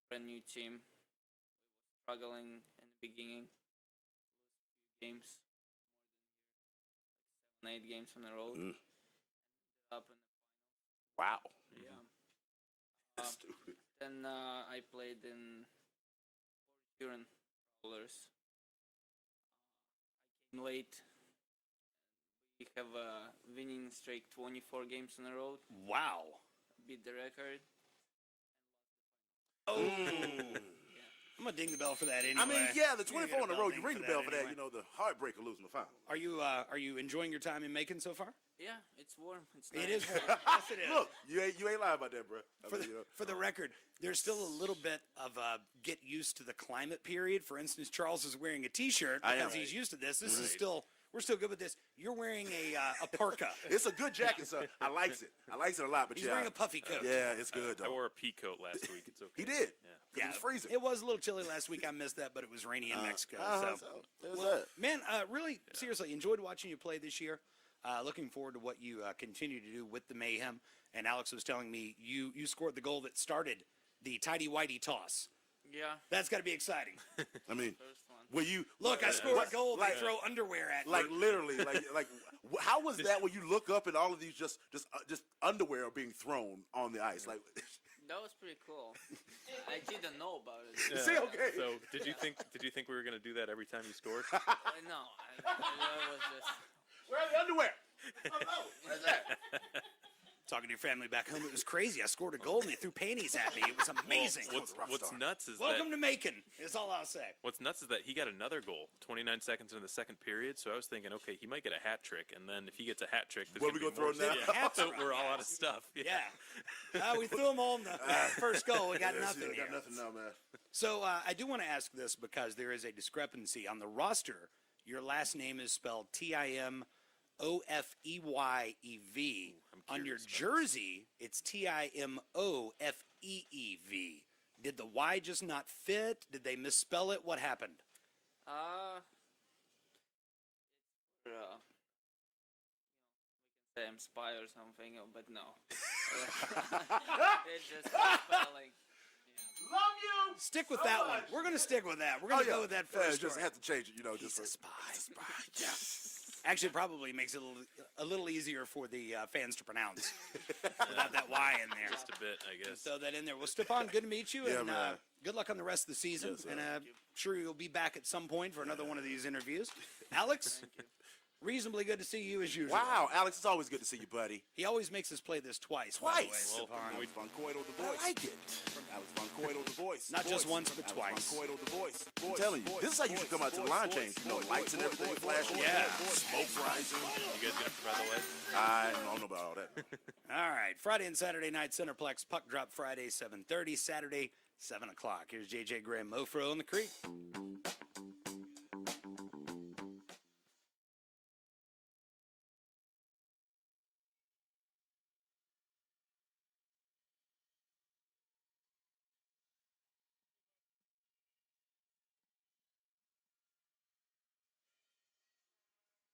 a brand new team. We were struggling in the beginning. Lost a few games, more than here, like 7, 8 games on the road. Ended up in the final.
Wow.
Yeah.
That's stupid.
Then I played in Current Rollers. I came late. We have a winning streak, 24 games in a row.
Wow.
Beat the record.
Oh. I'm gonna ding the bell for that anyway.
I mean, yeah, the
You're
24
gonna
in a row, you
ding
ring the bell for that.
anyway.
The heartbreaker losing the final.
Are you enjoying your time in Macon so far?
Yeah, it's warm. It's
It
nice.
is warm. Yes, it is.
Look, you ain't lying about that, bro.
For the record, there's still a little bit of a get used to the climate period. For instance, Charles is wearing a T-shirt
I am.
because he's used to this. This is still, we're still good with this. You're wearing a parka.
It's a good jacket, son. I likes it. I likes it a lot. But
He's
yeah,
wearing a puffy coat.
Yeah, it's good
I
though.
wore a pea coat last week. It's okay.
He did.
Yeah.
It was freezing.
It was a little chilly last week. I missed that, but it was rainy in Mexico.
There's
Well,
that.
man, really, seriously, enjoyed watching you play this year. Looking forward to what you continue to do with the Mayhem. And Alex was telling me you scored the goal that started the tighty-whitey toss.
Yeah.
That's got to be exciting.
I mean,
First one.
when you
Look, I scored a goal.
like-
They throw underwear at me.
like literally, like how was that when you look up and all of these just underwear are being thrown on the ice? Like,
That was pretty cool. I didn't know about it.
Yeah.
see, okay.
So did you think we were gonna do that every time you scored?
No, I was just.
Where are the underwear? Oh no, where's that?
Talking to your family back home, it was crazy. I scored a goal and they threw panties at me. It was amazing.
What's nuts is
Welcome
that
to Macon. Is all I'll say.
what's nuts is that he got another goal 29 seconds into the second period. So I was thinking, okay, he might get a hat trick, and then if he gets a hat trick, there's
What we
gonna
gonna
be
throw
more
now?
stuff.
Hats
So
are
we're all
out.
out of stuff.
Yeah. We threw them all in the first goal. We got nothing
Got
here.
nothing now, man.
So I do want to ask this because there is a discrepancy on the roster. Your last name is spelled Timofeyev. On your jersey, it's Timofeev. Did the Y just not fit? Did they misspell it? What happened?
We can say I'm spy or something, but no. It's just spelling.
Love you.
Stick with that one. We're going to stick with that. We're going to go with that first.
Just
story.
have to change it,
He's
just
a
for
spy.
spy.
Yeah. Actually, it probably makes it a little easier for the fans to pronounce without that Y in there.
Just a bit, I guess.
Throw that in there. Well, Stepan, good to meet you,
Yeah,
and
man.
good luck on the rest of the season.
Yes, sir.
And I'm sure you'll be back at some point for another one of these interviews. Alex, reasonably good to see you as usual.
Wow, Alex, it's always good to see you, buddy.
He always makes us play this twice. by the way,
Twice.
Stepan.
Alex Von Coito, the voice. I like it. Alex Von Coito, the voice.
Not just once, but
Alex
twice.
Von Coito, the voice. I'm telling you, this is how you should come out to the line change. Lights and everything flashing.
Yeah.
Smoke rising.
You guys gonna provide the way?
I don't know about all that.
All right. Friday and Saturday night, Centreplex. Puck drop Friday, 7:30. Saturday, 7 o'clock. Here's J.J. Graham, Mofro in the Creek.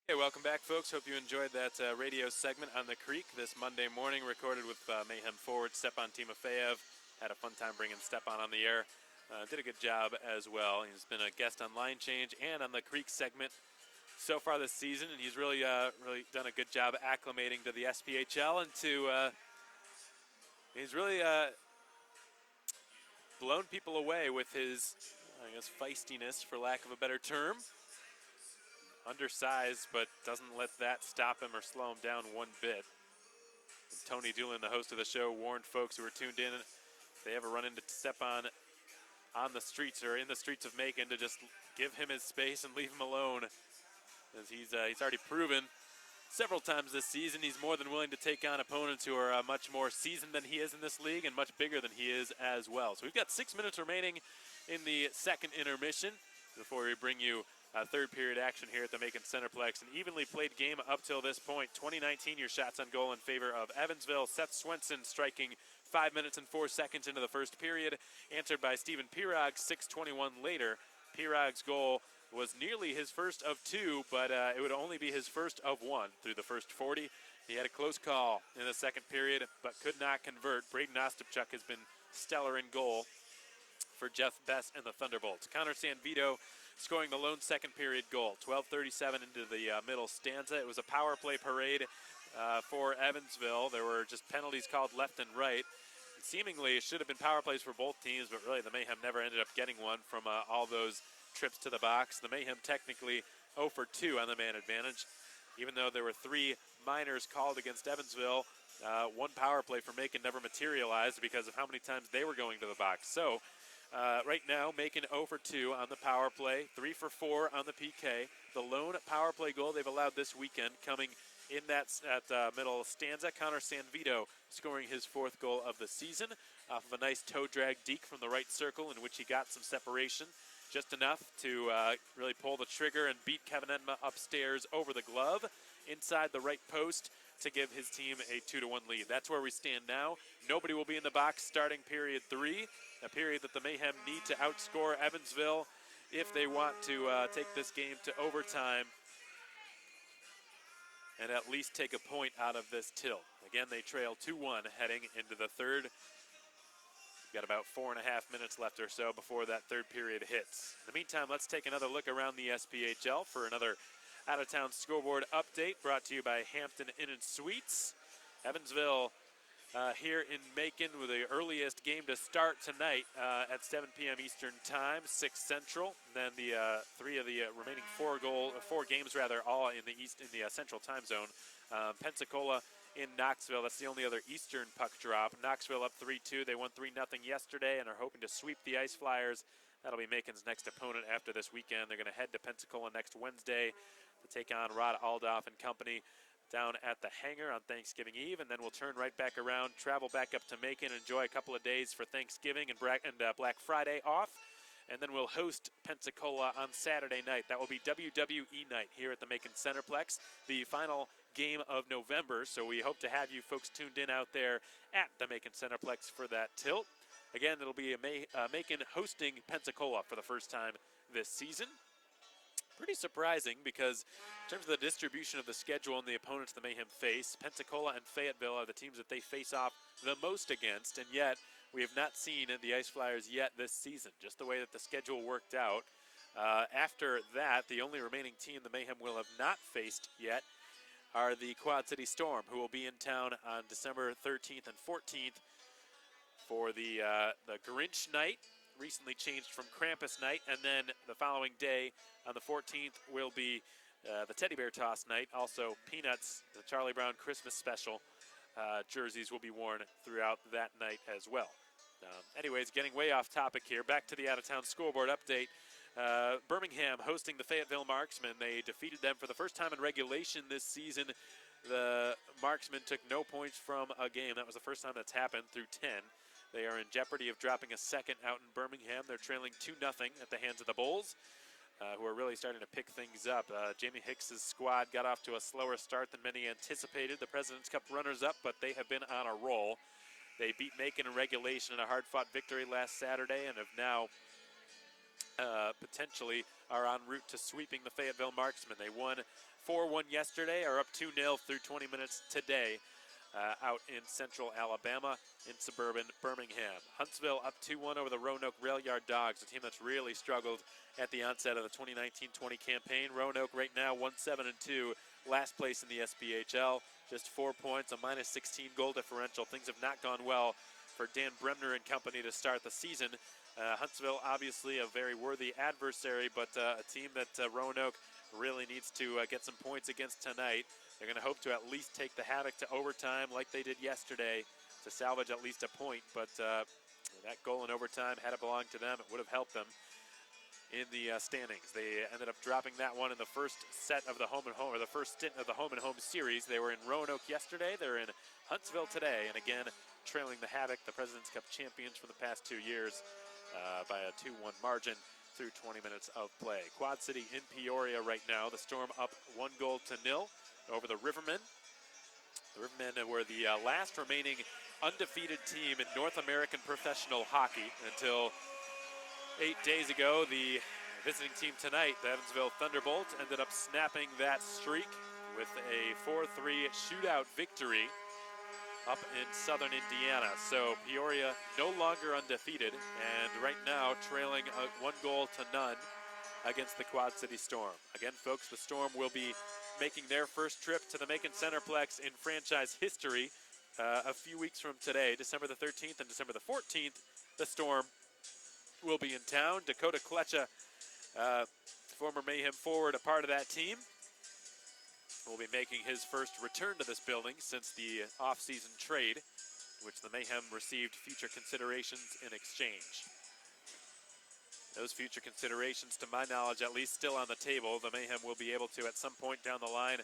Hey, welcome back, folks. Hope you enjoyed that radio segment on the Creek this Monday morning, recorded with Mayhem forward Stepan Timofeyev. Had a fun time bringing Stepan on the air. Did a good job as well. He's been a guest on Line Change and on the Creek segment so far this season, and he's really done a good job acclimating to the SPHL and to he's really blown people away with his, I guess, feistiness, for lack of a better term. undersized, but doesn't let that stop him or slow him down one bit. And Tony Doolin, the host of the show, warned folks who were tuned in, if they ever run into Stepan on the streets or in the streets of Macon, to just give him his space and leave him alone, as he's already proven several times this season he's more than willing to take on opponents who are much more seasoned than he is in this league and much bigger than he is as well. So we've got 6 minutes remaining in the second intermission before we bring you third period action here at the Macon Centreplex. An evenly played game up till this point. 2019, your shots on goal in favor of Evansville. Seth Swenson striking 5 minutes and 4 seconds into the first period, answered by Stephen Pirog 6:21 later. Pirog's goal was nearly his first of two, but it would only be his first of one through the first 40. He had a close call in the second period, but could not convert. Braden Ostapchuk has been stellar in goal for Jeff Best and the Thunderbolts. Connor Sanvito scoring the lone second period goal. 12:37 into the middle stanza. It was a power play parade for Evansville. There were just penalties called left and right. Seemingly, it should have been power plays for both teams, but really the Mayhem never ended up getting one from all those trips to the box. The Mayhem technically 0 for 2 on the man advantage. Even though there were 3 minors called against Evansville, one power play for Macon never materialized because of how many times they were going to the box. So right now, Macon 0 for 2 on the power play, 3 for 4 on the PK. The lone power play goal they've allowed this weekend coming in that middle stanza. Connor Sanvito scoring his 4th goal of the season off of a nice toe drag deke from the right circle in which he got some separation. Just enough to really pull the trigger and beat Kevin Edma upstairs over the glove inside the right post to give his team a 2-1 lead. That's where we stand now. Nobody will be in the box starting period 3, a period that the Mayhem need to outscore Evansville if they want to take this game to overtime and at least take a point out of this tilt. Again, they trail 2-1 heading into the third. We've got about 4.5 minutes left or so before that third period hits. In the meantime, let's take another look around the SPHL for another out-of-town scoreboard update brought to you by Hampton Inn & Suites. Evansville here in Macon with the earliest game to start tonight at 7 p.m. Eastern Time, 6 Central. And then the 3 of the remaining 4 games all in the Central Time Zone. Pensacola in Knoxville. That's the only other Eastern puck drop. Knoxville up 3-2. They won 3-0 yesterday and are hoping to sweep the Ice Flyers. That'll be Macon's next opponent after this weekend. They're going to head to Pensacola next Wednesday to take on Rod Aldoff and company down at the hangar on Thanksgiving Eve, and then we'll turn right back around, travel back up to Macon, enjoy a couple of days for Thanksgiving and Black Friday off, and then we'll host Pensacola on Saturday night. That will be WWE night here at the Macon Centreplex, the final game of November, so we hope to have you folks tuned in out there at the Macon Centreplex for that tilt. Again, it'll be Macon hosting Pensacola for the first time this season. Pretty surprising because in terms of the distribution of the schedule and the opponents the Mayhem face, Pensacola and Fayetteville are the teams that they face off the most against, and yet we have not seen the Ice Flyers yet this season, just the way that the schedule worked out. After that, the only remaining team the Mayhem will have not faced yet are the Quad City Storm, who will be in town on December 13th and 14th for the Grinch night, recently changed from Krampus night, and then the following day on the 14th will be the Teddy Bear Toss night. Also, Peanuts, the Charlie Brown Christmas special jerseys will be worn throughout that night as well. Anyways, getting way off topic here. Back to the out-of-town scoreboard update. Birmingham hosting the Fayetteville Marksmen. They defeated them for the first time in regulation this season. The Marksmen took no points from a game. That was the first time that's happened through 10. They are in jeopardy of dropping a second out in Birmingham. They're trailing 2-0 at the hands of the Bulls, who are really starting to pick things up. Jamie Hicks's squad got off to a slower start than many anticipated. The President's Cup runners-up, but they have been on a roll. They beat Macon in regulation in a hard-fought victory last Saturday and have now potentially are en route to sweeping the Fayetteville Marksmen. They won 4-1 yesterday, are up 2-0 through 20 minutes today. Out in central Alabama in suburban Birmingham. Huntsville up 2-1 over the Roanoke Rail Yard Dogs, a team that's really struggled at the onset of the 2019-20 campaign. Roanoke right now 1-7-2, last place in the SPHL, just 4 points, a -16 goal differential. Things have not gone well for Dan Bremner and company to start the season. Huntsville obviously a very worthy adversary, but a team that Roanoke really needs to get some points against tonight. They're going to hope to at least take the Havoc to overtime like they did yesterday to salvage at least a point, but that goal in overtime, had it belonged to them, it would have helped them in the standings. They ended up dropping that one in the first set of the home and home, or the first stint of the home and home series. They were in Roanoke yesterday. They're in Huntsville today, and again, trailing the Havoc, the President's Cup champions from the past 2 years, by a 2-1 margin through 20 minutes of play. Quad City in Peoria right now. The Storm up 1-0 over the Rivermen. The Rivermen were the last remaining undefeated team in North American professional hockey until 8 days ago. The visiting team tonight, the Evansville Thunderbolts, ended up snapping that streak with a 4-3 shootout victory up in southern Indiana. So Peoria no longer undefeated, and right now trailing 1-0 against the Quad City Storm. Again, folks, the Storm will be making their first trip to the Macon Centreplex in franchise history a few weeks from today, December the 13th and December the 14th. The Storm will be in town. Dakota Kletcha, former Mayhem forward, a part of that team, will be making his first return to this building since the off-season trade, which the Mayhem received future considerations in exchange. Those future considerations, to my knowledge, at least still on the table. The Mayhem will be able to, at some point down the line,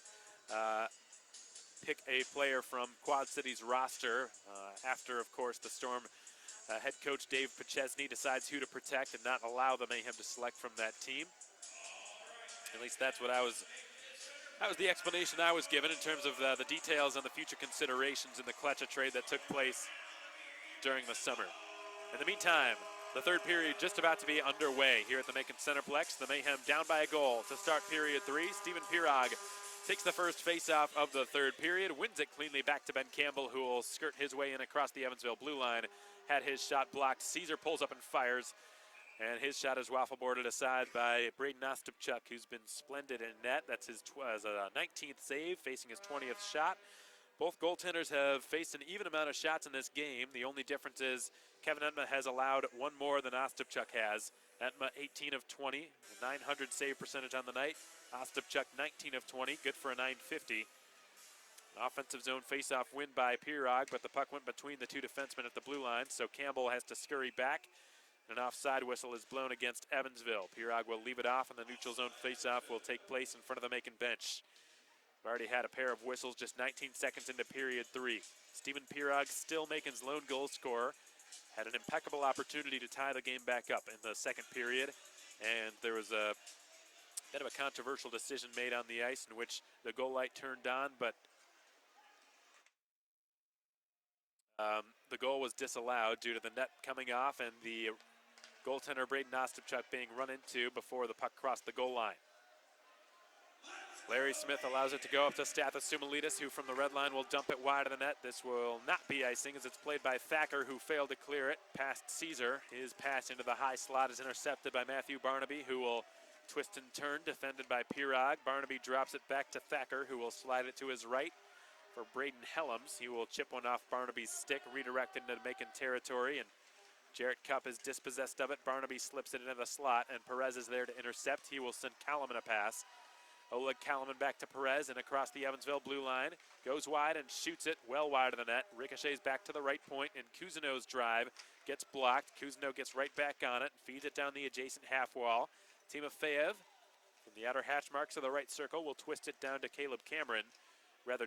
pick a player from Quad City's roster after, of course, the Storm head coach Dave Pachesny decides who to protect and not allow the Mayhem to select from that team. At least that's what that was the explanation I was given in terms of the details on the future considerations in the Kletcha trade that took place during the summer. In the meantime, the third period just about to be underway here at the Macon Centreplex. The Mayhem down by a goal to start period 3. Stephen Pirog takes the first face-off of the third period, wins it cleanly back to Ben Campbell, who will skirt his way in across the Evansville blue line. Had his shot blocked. Caesar pulls up and fires, and his shot is waffle boarded aside by Braden Ostapchuk, who's been splendid in net. That's his 19th save, facing his 20th shot. Both goaltenders have faced an even amount of shots in this game. The only difference is Kevin Entma has allowed one more than Ostapchuk has. Entma 18 of 20, 900 save percentage on the night. Ostapchuk 19 of 20, good for a 950. An offensive zone face-off win by Pirog, but the puck went between the two defensemen at the blue line, so Campbell has to scurry back. An offside whistle is blown against Evansville. Pirog will leave it off, and the neutral zone face-off will take place in front of the Macon bench. We've already had a pair of whistles just 19 seconds into period 3. Stephen Pirog, still Macon's lone goal scorer, had an impeccable opportunity to tie the game back up in the second period, and there was a bit of a controversial decision made on the ice in which the goal light turned on, but the goal was disallowed due to the net coming off and the goaltender Braden Ostapchuk being run into before the puck crossed the goal line. Larry Smith allows it to go up to Stathis Sumalitis, who from the red line will dump it wide of the net. This will not be icing as it's played by Thacker, who failed to clear it past Caesar. His pass into the high slot is intercepted by Matthew Barnaby, who will twist and turn, defended by Pirog. Barnaby drops it back to Thacker, who will slide it to his right for Braden Helms. He will chip one off Barnaby's stick, redirected into Macon territory, and Jarrett Cupp is dispossessed of it. Barnaby slips it into the slot, and Perez is there to intercept. He will send Kalaman a pass. Oleg Kalaman back to Perez and across the Evansville blue line. Goes wide and shoots it well wide of the net. Ricochets back to the right point, and Cousineau's drive gets blocked. Cousineau gets right back on it and feeds it down the adjacent half wall. Timofeyev from the outer hash marks of the right circle will twist it down to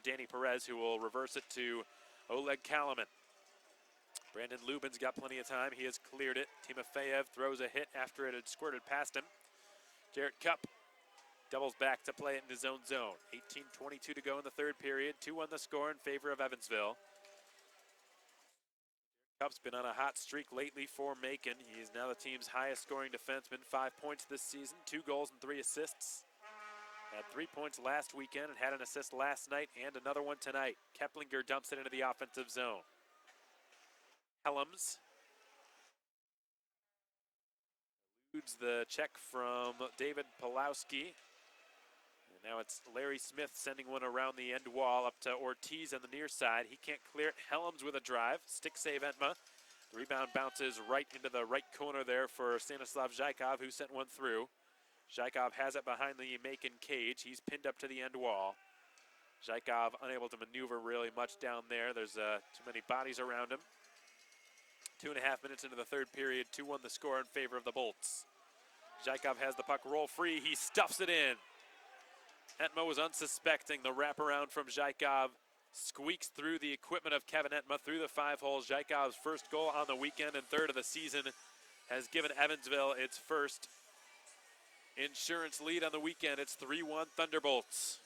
Danny Perez, who will reverse it to Oleg Kalaman. Brandon Lubin's got plenty of time. He has cleared it. Timofeyev throws a hit after it had squirted past him. Jarrett Cupp doubles back to play it into zone. 18:22 to go in the third period. 2-1 the score in favor of Evansville. Cupp's been on a hot streak lately for Macon. He is now the team's highest scoring defenseman. 5 points this season, 2 goals and 3 assists. Had 3 points last weekend and had an assist last night and another one tonight. Keplinger dumps it into the offensive zone. Helms eludes the check from David Pulowski. And now it's Larry Smith sending one around the end wall up to Ortiz on the near side. He can't clear it. Helms with a drive. Stick save Entma. The rebound bounces right into the right corner there for Stanislav Zhykov, who sent one through. Zhykov has it behind the Macon cage. He's pinned up to the end wall. Zhykov unable to maneuver really much down there. There's too many bodies around him. 2.5 minutes into the third period, 2-1 the score in favor of the Bolts. Zhykov has the puck roll free. He stuffs it in. Entma was unsuspecting. The wraparound from Zhykov squeaks through the equipment of Kevin Entma through the 5 holes. Zhykov's first goal on the weekend and third of the season has given Evansville its first insurance lead on the weekend. It's 3-1 Thunderbolts.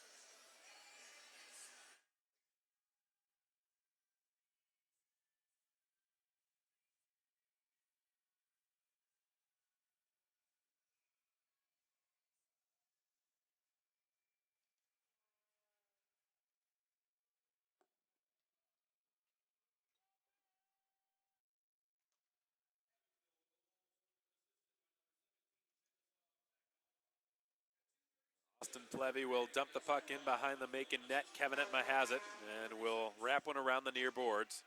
Austin Plevy will dump the puck in behind the Macon net. Kevin Entma has it and will wrap one around the near boards.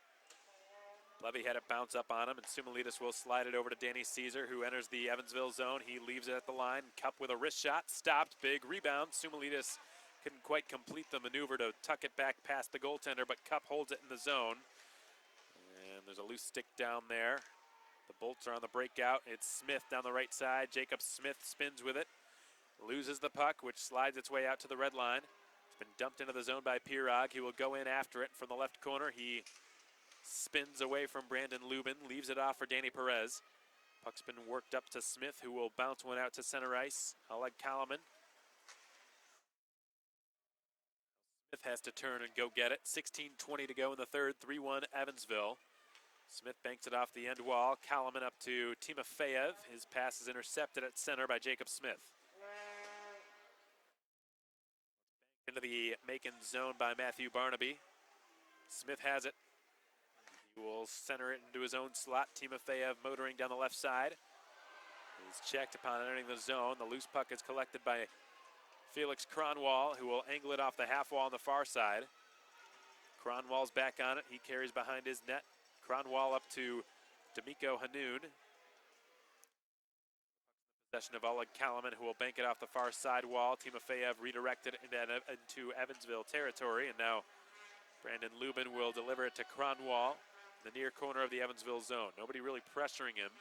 Plevy had it bounce up on him, and Sumalitas will slide it over to Danny Caesar, who enters the Evansville zone. He leaves it at the line. Cup with a wrist shot, stopped, big rebound. Sumalitas couldn't quite complete the maneuver to tuck it back past the goaltender, but Cup holds it in the zone. And there's a loose stick down there. The Bolts are on the breakout. It's Smith down the right side. Jacob Smith spins with it. Loses the puck, which slides its way out to the red line. It's been dumped into the zone by Pirog. He will go in after it from the left corner. He spins away from Brandon Lubin, leaves it off for Danny Perez. Puck's been worked up to Smith, who will bounce one out to center ice. Oleg Kalaman. Smith has to turn and go get it. 16:20 to go in the third. 3-1 Evansville. Smith banks it off the end wall. Kalaman up to Timofeyev. His pass is intercepted at center by Jacob Smith. Into the Macon zone by Matthew Barnaby. Smith has it. He will center it into his own slot. Timofeyev motoring down the left side. He's checked upon entering the zone. The loose puck is collected by Felix Cronwall, who will angle it off the half wall on the far side. Cronwall's back on it. He carries behind his net. Cronwall up to D'Amico Hanoun. Possession of Oleg Kalaman, who will bank it off the far side wall. Timofeyev redirected into Evansville territory, and now Brandon Lubin will deliver it to Cronwall, the near corner of the Evansville zone. Nobody really pressuring him.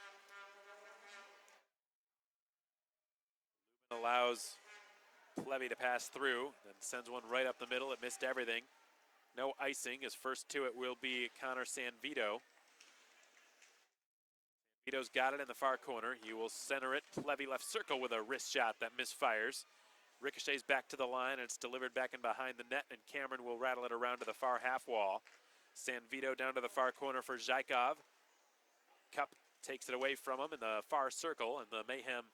Lubin allows Plevy to pass through, then sends one right up the middle. It missed everything. No icing. His first to it will be Connor Sanvito. Vito's got it in the far corner. He will center it. Plevy left circle with a wrist shot that misfires. Ricochets back to the line, and it's delivered back in behind the net, and Cameron will rattle it around to the far half wall. Sanvito down to the far corner for Zhykov. Cup takes it away from him in the far circle, and the Mayhem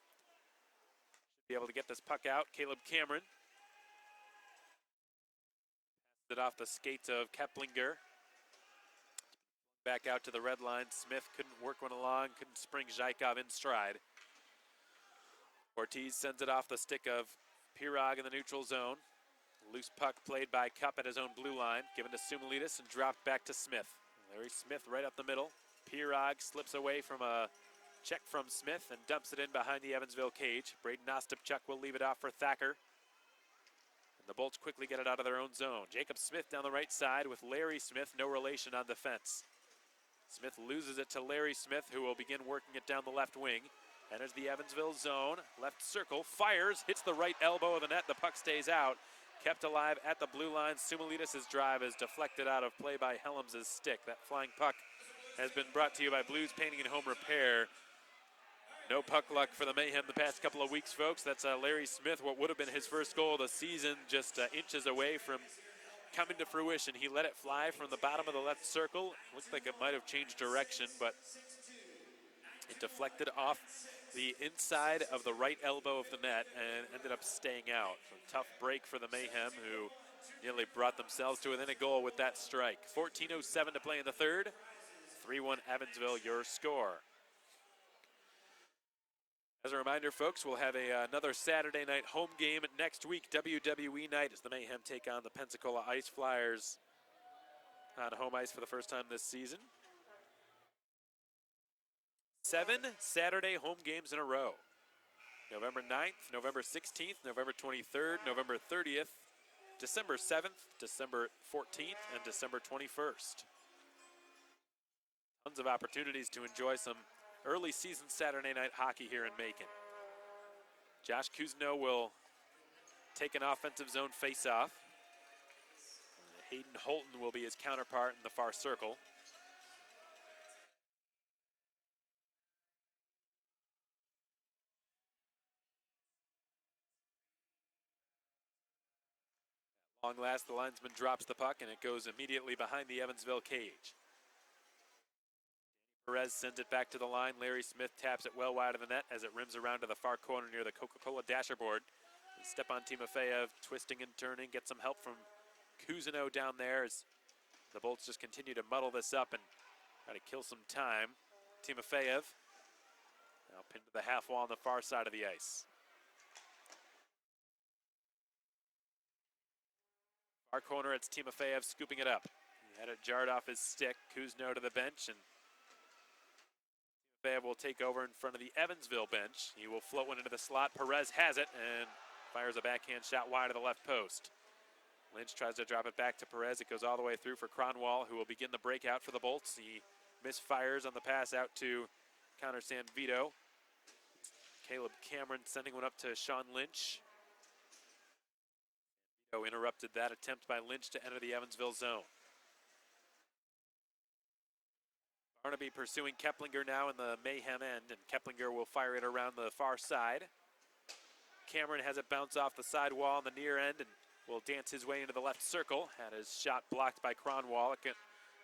should be able to get this puck out. Caleb Cameron passes it off the skates of Keplinger. Back out to the red line. Smith couldn't work one along, couldn't spring Zhykov in stride. Ortiz sends it off the stick of Pirog in the neutral zone. Loose puck played by Cup at his own blue line, given to Sumalitas and dropped back to Smith. Larry Smith right up the middle. Pirog slips away from a check from Smith and dumps it in behind the Evansville cage. Braden Ostapchuk will leave it off for Thacker. And the Bolts quickly get it out of their own zone. Jacob Smith down the right side with Larry Smith, no relation on defense. Smith loses it to Larry Smith, who will begin working it down the left wing. Enters the Evansville zone, left circle, fires, hits the right elbow of the net. The puck stays out. Kept alive at the blue line. Sumalitas' drive is deflected out of play by Helms' stick. That flying puck has been brought to you by Blues Painting and Home Repair. No puck luck for the Mayhem the past couple of weeks, folks. That's Larry Smith, what would have been his first goal of the season, just inches away from coming to fruition. He let it fly from the bottom of the left circle. Looked like it might have changed direction, but it deflected off the inside of the right elbow of the net and ended up staying out. So tough break for the Mayhem, who nearly brought themselves to within a goal with that strike. 14:07 to play in the third. 3-1 Evansville, your score. As a reminder, folks, we'll have another Saturday night home game next week, WWE night, as the Mayhem take on the Pensacola Ice Flyers on home ice for the first time this season. 7 Saturday home games in a row. November 9th, November 16th, November 23rd, November 30th, December 7th, December 14th, and December 21st. Tons of opportunities to enjoy some early season Saturday night hockey here in Macon. Josh Kuzno will take an offensive zone faceoff. Hayden Holton will be his counterpart in the far circle. At long last, the linesman drops the puck, and it goes immediately behind the Evansville cage. Perez sends it back to the line. Larry Smith taps it well wide of the net as it rims around to the far corner near the Coca-Cola dasher board. Stepan Timofeyev twisting and turning, get some help from Kuzino down there as the Bolts just continue to muddle this up and try to kill some time. Timofeyev now pinned to the half wall on the far side of the ice. Far corner, it's Timofeyev scooping it up. He had it jarred off his stick. Kuzno to the bench, and Timofeyev will take over in front of the Evansville bench. He will float one into the slot. Perez has it and fires a backhand shot wide of the left post. Lynch tries to drop it back to Perez. It goes all the way through for Cronwall, who will begin the breakout for the Bolts. He misfires on the pass out to Connor Sanvito. Caleb Cameron sending one up to Sean Lynch. Sanvito interrupted that attempt by Lynch to enter the Evansville zone. Barnaby pursuing Keplinger now in the Mayhem end, and Keplinger will fire it around the far side. Cameron has it bounce off the side wall on the near end and will dance his way into the left circle. Had his shot blocked by Cronwall. It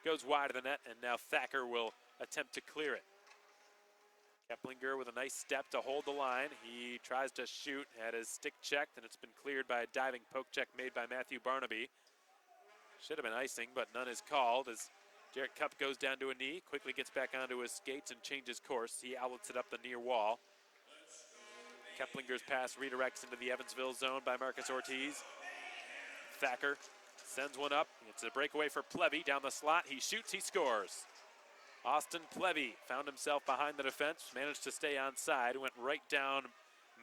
goes wide of the net, and now Thacker will attempt to clear it. Keplinger with a nice step to hold the line. He tries to shoot, had his stick checked, and it's been cleared by a diving poke check made by Matthew Barnaby. Should have been icing, but none is called as Jarrett Cupp goes down to a knee, quickly gets back onto his skates and changes course. He outlets it up the near wall. Keplinger's pass redirects into the Evansville zone by Marcus Ortiz. Thacker sends one up. It's a breakaway for Plevy down the slot. He shoots, he scores. Austin Plevy found himself behind the defense, managed to stay on side, went right down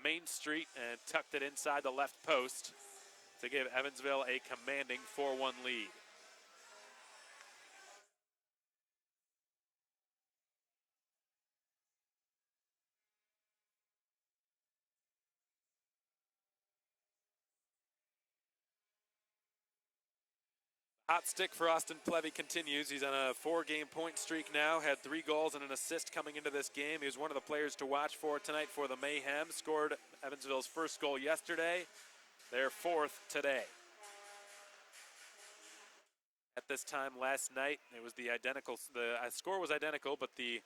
Main Street and tucked it inside the left post to give Evansville a commanding 4-1 lead. Hot stick for Austin Plevy continues. He's on a 4-game point streak now, had 3 goals and an assist coming into this game. He was one of the players to watch for tonight for the Mayhem. Scored Evansville's first goal yesterday, their 4th today. At this time last night, it was the score was identical, but the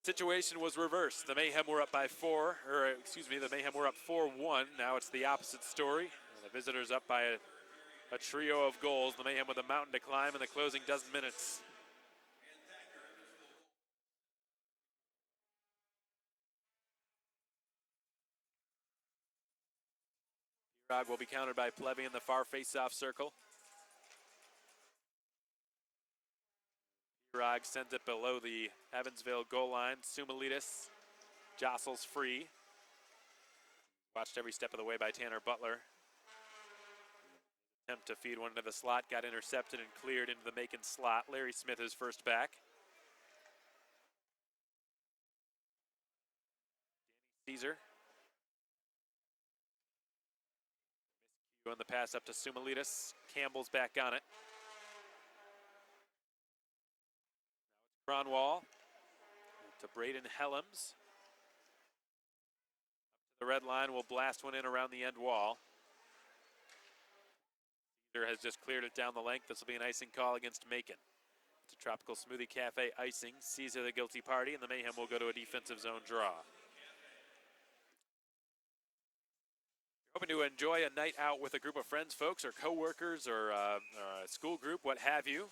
situation was reversed. The Mayhem were up by the Mayhem were up 4-1. Now it's the opposite story. The visitors up by a trio of goals. The Mayhem with a mountain to climb in the closing dozen minutes. Pirog will be countered by Plevy in the far face-off circle. Pirog sends it below the Evansville goal line. Sumalitis jostles free. Watched every step of the way by Tanner Butler. Attempt to feed one into the slot, got intercepted and cleared into the Macon slot. Larry Smith is first back. Danny Caesar. Miscue on the pass up to Sumalitis. Campbell's back on it. Now it's Cronwall to Braden Helms. Up to the red line, will blast one in around the end wall. Has just cleared it down the length. This will be an icing call against Macon. It's a Tropical Smoothie Cafe icing. Caesar the guilty party, and the Mayhem will go to a defensive zone draw. Hoping to enjoy a night out with a group of friends, folks, or coworkers, or a school group, what have you.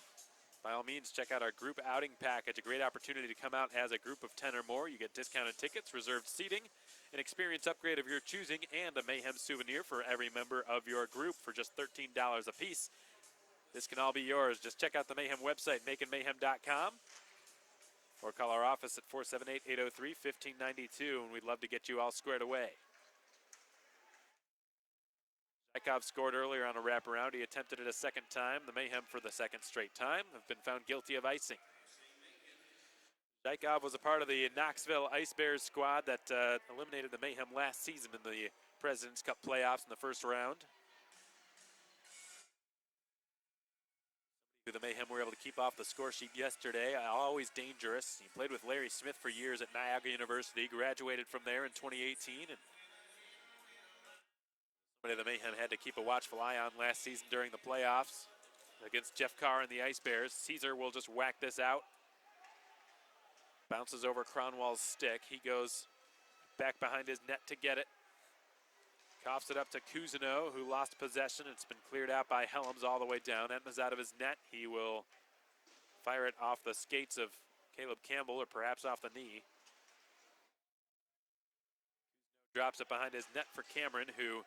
By all means, check out our group outing package. A great opportunity to come out as a group of 10 or more. You get discounted tickets, reserved seating, an experience upgrade of your choosing, and a Mayhem souvenir for every member of your group for just $13 a piece. This can all be yours. Just check out the Mayhem website, MaconMayhem.com. or call our office at 478-803-1592, and we'd love to get you all squared away. Zykov scored earlier on a wraparound. He attempted it a second time. The Mayhem, for the second straight time, have been found guilty of icing. Zykov was a part of the Knoxville Ice Bears squad that eliminated the Mayhem last season in the President's Cup playoffs in the first round. The Mayhem were able to keep off the score sheet yesterday. Always dangerous. He played with Larry Smith for years at Niagara University, graduated from there in 2018, and somebody the Mayhem had to keep a watchful eye on last season during the playoffs against Jeff Carr and the Ice Bears. Caesar will just whack this out. Bounces over Cronwall's stick. He goes back behind his net to get it. Coughs it up to Cousineau, who lost possession. It's been cleared out by Helms all the way down. Entma's out of his net. He will fire it off the skates of Caleb Campbell, or perhaps off the knee. Drops it behind his net for Cameron, who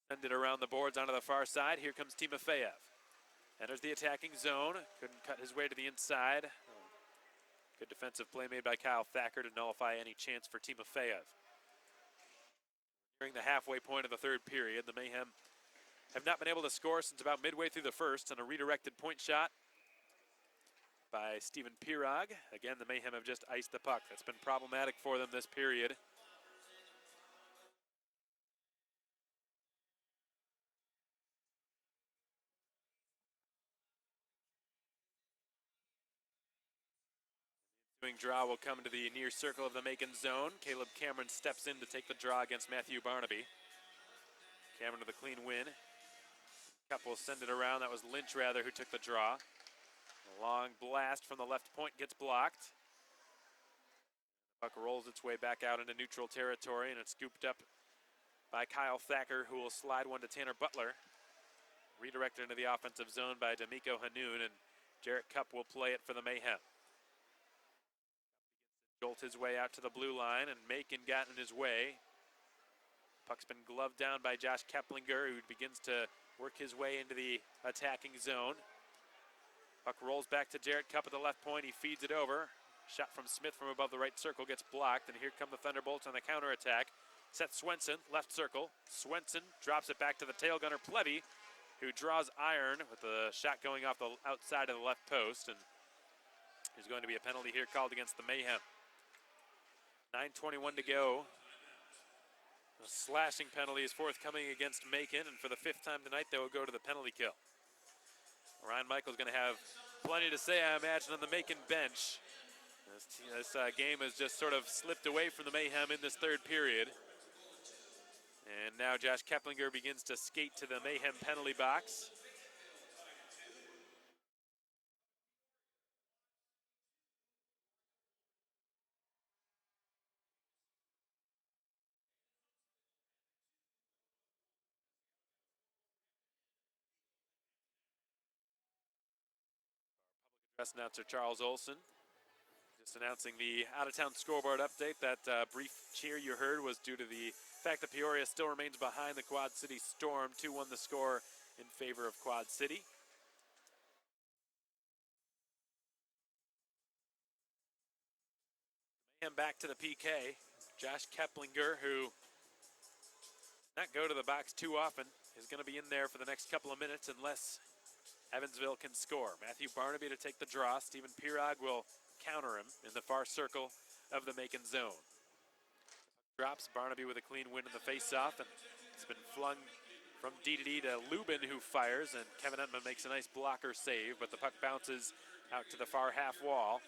send it around the boards onto the far side. Here comes Timofeyev. Enters the attacking zone. Couldn't cut his way to the inside. Good defensive play made by Kyle Thacker to nullify any chance for Timofeyev. During the halfway point of the third period, the Mayhem have not been able to score since about midway through the first on a redirected point shot by Stephen Pirog. Again, the Mayhem have just iced the puck. That's been problematic for them this period. The ensuing draw will come to the near circle of the Macon zone. Caleb Cameron steps in to take the draw against Matthew Barnaby. Cameron with a clean win. Cup will send it around. That was Lynch, rather, who took the draw. A long blast from the left point gets blocked. The puck rolls its way back out into neutral territory, and it's scooped up by Kyle Thacker, who will slide one to Tanner Butler. Redirected into the offensive zone by D'Amico Hanoun, and Jarrett Cup will play it for the Mayhem. Jolt his way out to the blue line, and Macon got in his way. Puck's been gloved down by Josh Keplinger, who begins to work his way into the attacking zone. Puck rolls back to Jarrett Cup at the left point. He feeds it over. Shot from Smith from above the right circle gets blocked, and here come the Thunderbolts on the counterattack. Seth Swenson, left circle. Swenson drops it back to the tail gunner Plevy, who draws iron with the shot going off the outside of the left post, and there's going to be a penalty here called against the Mayhem. 9:21 to go. A slashing penalty is forthcoming against Macon, and for the fifth time tonight, they will go to the penalty kill. Ryan Michael's going to have plenty to say, I imagine, on the Macon bench. This game has just sort of slipped away from the Mayhem in this third period. And now Josh Keplinger begins to skate to the Mayhem penalty box. Press announcer Charles Olson just announcing the out-of-town scoreboard update. That brief cheer you heard was due to the fact that Peoria still remains behind the Quad City Storm. 2-1 the score in favor of Quad City. Mayhem back to the PK. Josh Keplinger, who does not go to the box too often, is going to be in there for the next couple of minutes unless Evansville can score. Matthew Barnaby to take the draw. Stephen Pirog will counter him in the far circle of the Macon zone. Drops Barnaby with a clean win in the face-off, and it's been flung from D to Lubin, who fires, and Kevin Entma makes a nice blocker save, but the puck bounces out to the far half wall,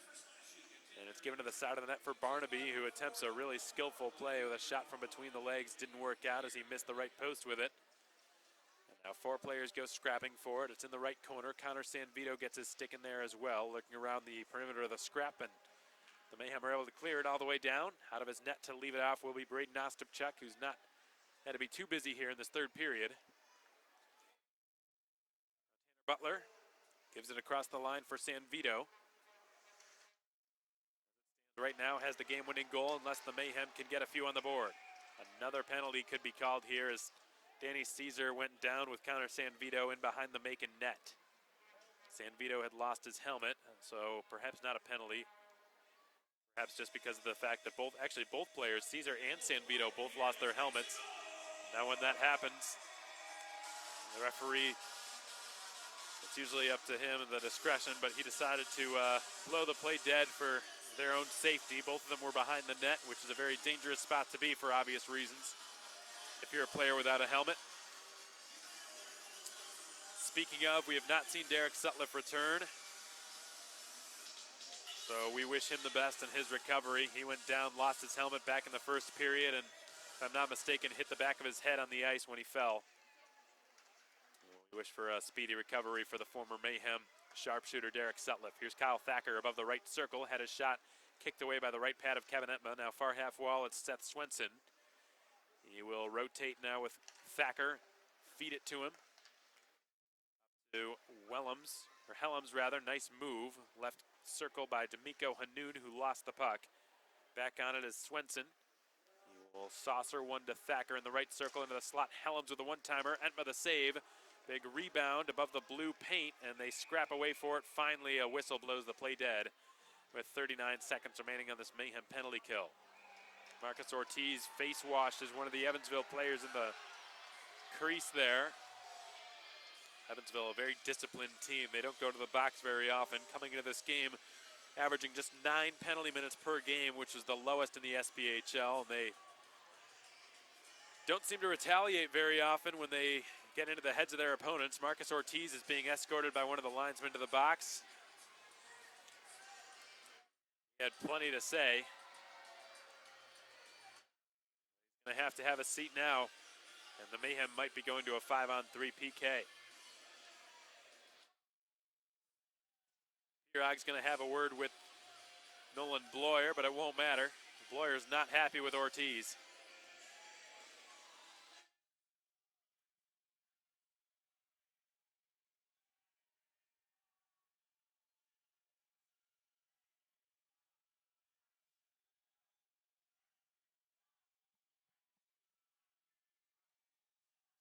and it's given to the side of the net for Barnaby, who attempts a really skillful play with a shot from between the legs. Didn't work out as he missed the right post with it. Now four players go scrapping for it. It's in the right corner. Connor Sanvito gets his stick in there as well, looking around the perimeter of the scrap, and the Mayhem are able to clear it all the way down. Out of his net to leave it off will be Braden Ostapchuk, who's not had to be too busy here in this third period. Tanner Butler gives it across the line for Sanvito. Right now has the game-winning goal unless the Mayhem can get a few on the board. Another penalty could be called here as Danny Caesar went down with Connor Sanvito in behind the Macon net. San Vito had lost his helmet, so perhaps not a penalty. Perhaps just because of the fact that both players, Caesar and San Vito, both lost their helmets. Now when that happens, the referee, it's usually up to him and the discretion, but he decided to blow the play dead for their own safety. Both of them were behind the net, which is a very dangerous spot to be for obvious reasons if you're a player without a helmet. Speaking of, we have not seen Derek Sutliff return, so we wish him the best in his recovery. He went down, lost his helmet back in the first period, and if I'm not mistaken, hit the back of his head on the ice when he fell. We wish for a speedy recovery for the former Mayhem sharpshooter Derek Sutliff. Here's Kyle Thacker above the right circle, had his shot kicked away by the right pad of Kevin Etma. Now far half wall, it's Seth Swenson. He will rotate now with Thacker, feed it to him. To Helms rather, nice move. Left circle by D'Amico Hanoun, who lost the puck. Back on it is Swenson. He will saucer one to Thacker in the right circle into the slot. Helms with a one-timer, Entma the save. Big rebound above the blue paint, and they scrap away for it. Finally, a whistle blows the play dead with 39 seconds remaining on this Mayhem penalty kill. Marcus Ortiz face washed as one of the Evansville players in the crease there. Evansville, a very disciplined team. They don't go to the box very often. Coming into this game, averaging just 9 penalty minutes per game, which was the lowest in the SPHL. And they don't seem to retaliate very often when they get into the heads of their opponents. Marcus Ortiz is being escorted by one of the linesmen to the box. He had plenty to say. He's going to have a seat now, and the Mayhem might be going to a 5-on-3 PK. Pirog's going to have a word with Nolan Bloyer, but it won't matter. Bloyer's not happy with Ortiz.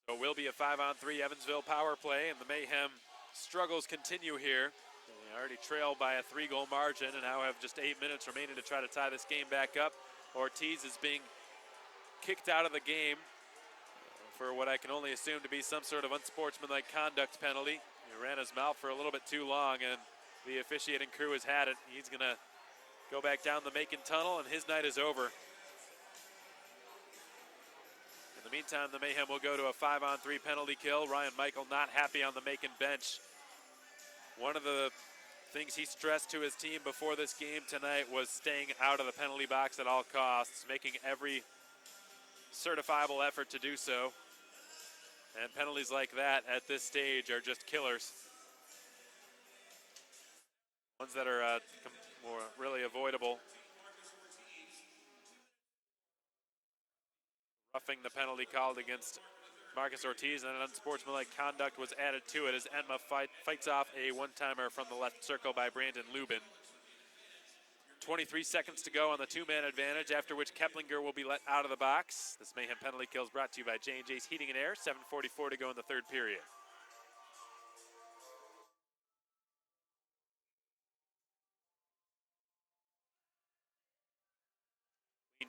So it will be a 5-on-3 Evansville power play, and the Mayhem struggles continue here. They already trail by a 3-goal margin and now have just 8 minutes remaining to try to tie this game back up. Ortiz is being kicked out of the game for what I can only assume to be some sort of unsportsmanlike conduct penalty. He ran his mouth for a little bit too long, and the officiating crew has had it. He's going to go back down the Macon tunnel, and his night is over. In the meantime, the Mayhem will go to a 5-on-3 penalty kill. Ryan Michael not happy on the Macon bench. One of the things he stressed to his team before this game tonight was staying out of the penalty box at all costs, making every certifiable effort to do so. And penalties like that at this stage are just killers. Ones that are more really avoidable. Roughing the penalty called against Marcus Ortiz, and an unsportsmanlike conduct was added to it as Entma fights off a one-timer from the left circle by Brandon Lubin. 23 seconds to go on the two-man advantage, after which Keplinger will be let out of the box. This Mayhem penalty kill is brought to you by J&J's Heating and Air. 7:44 to go in the third period.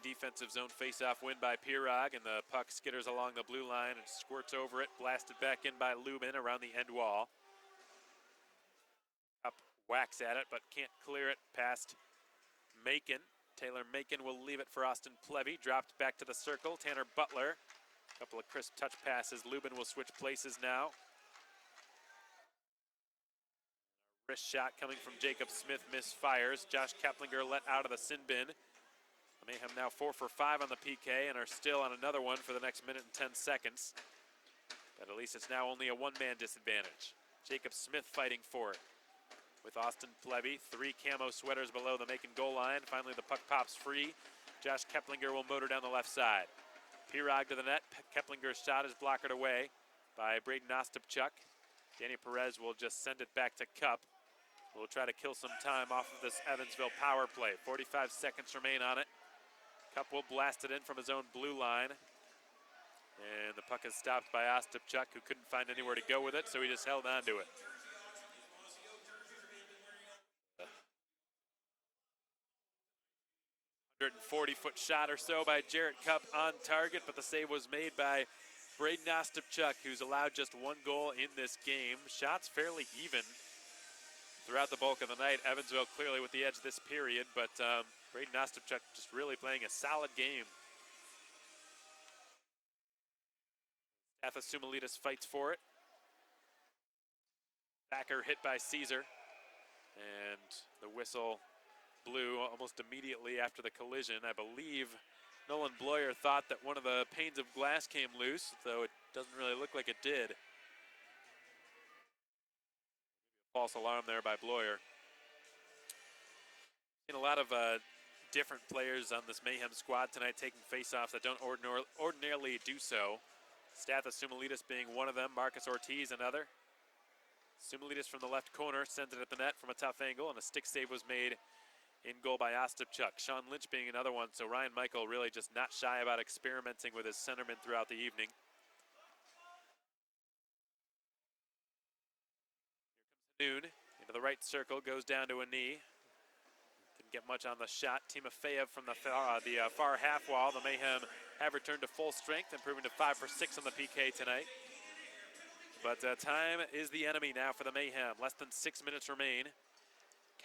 Defensive zone face-off win by Pirog, and the puck skitters along the blue line and squirts over it, blasted back in by Lubin around the end wall. Up whacks at it, but can't clear it past Macon. Taylor Macon will leave it for Austin Plevy. Dropped back to the circle. Tanner Butler. A couple of crisp touch passes. Lubin will switch places now. Wrist shot coming from Jacob Smith misfires. Josh Keplinger let out of the sin bin. The Mayhem now 4 for 5 on the PK and are still on another one for the next minute and 10 seconds. But at least it's now only a one-man disadvantage. Jacob Smith fighting for it with Austin Plevy. 3 camo sweaters below the Macon goal line. Finally, the puck pops free. Josh Keplinger will motor down the left side. Pirog to the net. Keplinger's shot is blocked away by Braden Ostapchuk. Danny Perez will just send it back to Cup. We'll try to kill some time off of this Evansville power play. 45 seconds remain on it. Cup will blast it in from his own blue line. And the puck is stopped by Ostapchuk, who couldn't find anywhere to go with it, so he just held on to it. 140-foot shot or so by Jarrett Cup on target, but the save was made by Braden Ostapchuk, who's allowed just one goal in this game. Shots fairly even throughout the bulk of the night. Evansville clearly with the edge this period, but Braden Ostapchuk just really playing a solid game. Athasumalides fights for it. Backer hit by Caesar, and the whistle blew almost immediately after the collision. I believe Nolan Bloyer thought that one of the panes of glass came loose, though it doesn't really look like it did. False alarm there by Bloyer. Seen a lot of different players on this Mayhem squad tonight taking faceoffs that don't ordinarily do so. Statha Sumalides being one of them, Marcus Ortiz another. Sumalides from the left corner sends it at the net from a tough angle, and a stick save was made in goal by Ostapchuk. Sean Lynch being another one, so Ryan Michael really just not shy about experimenting with his centerman throughout the evening. Here comes Hanoun into the right circle, goes down to a knee. Didn't get much on the shot. Timofeyev from the far half wall. The Mayhem have returned to full strength, improving to 5 for 6 on the PK tonight. But time is the enemy now for the Mayhem. Less than 6 minutes remain.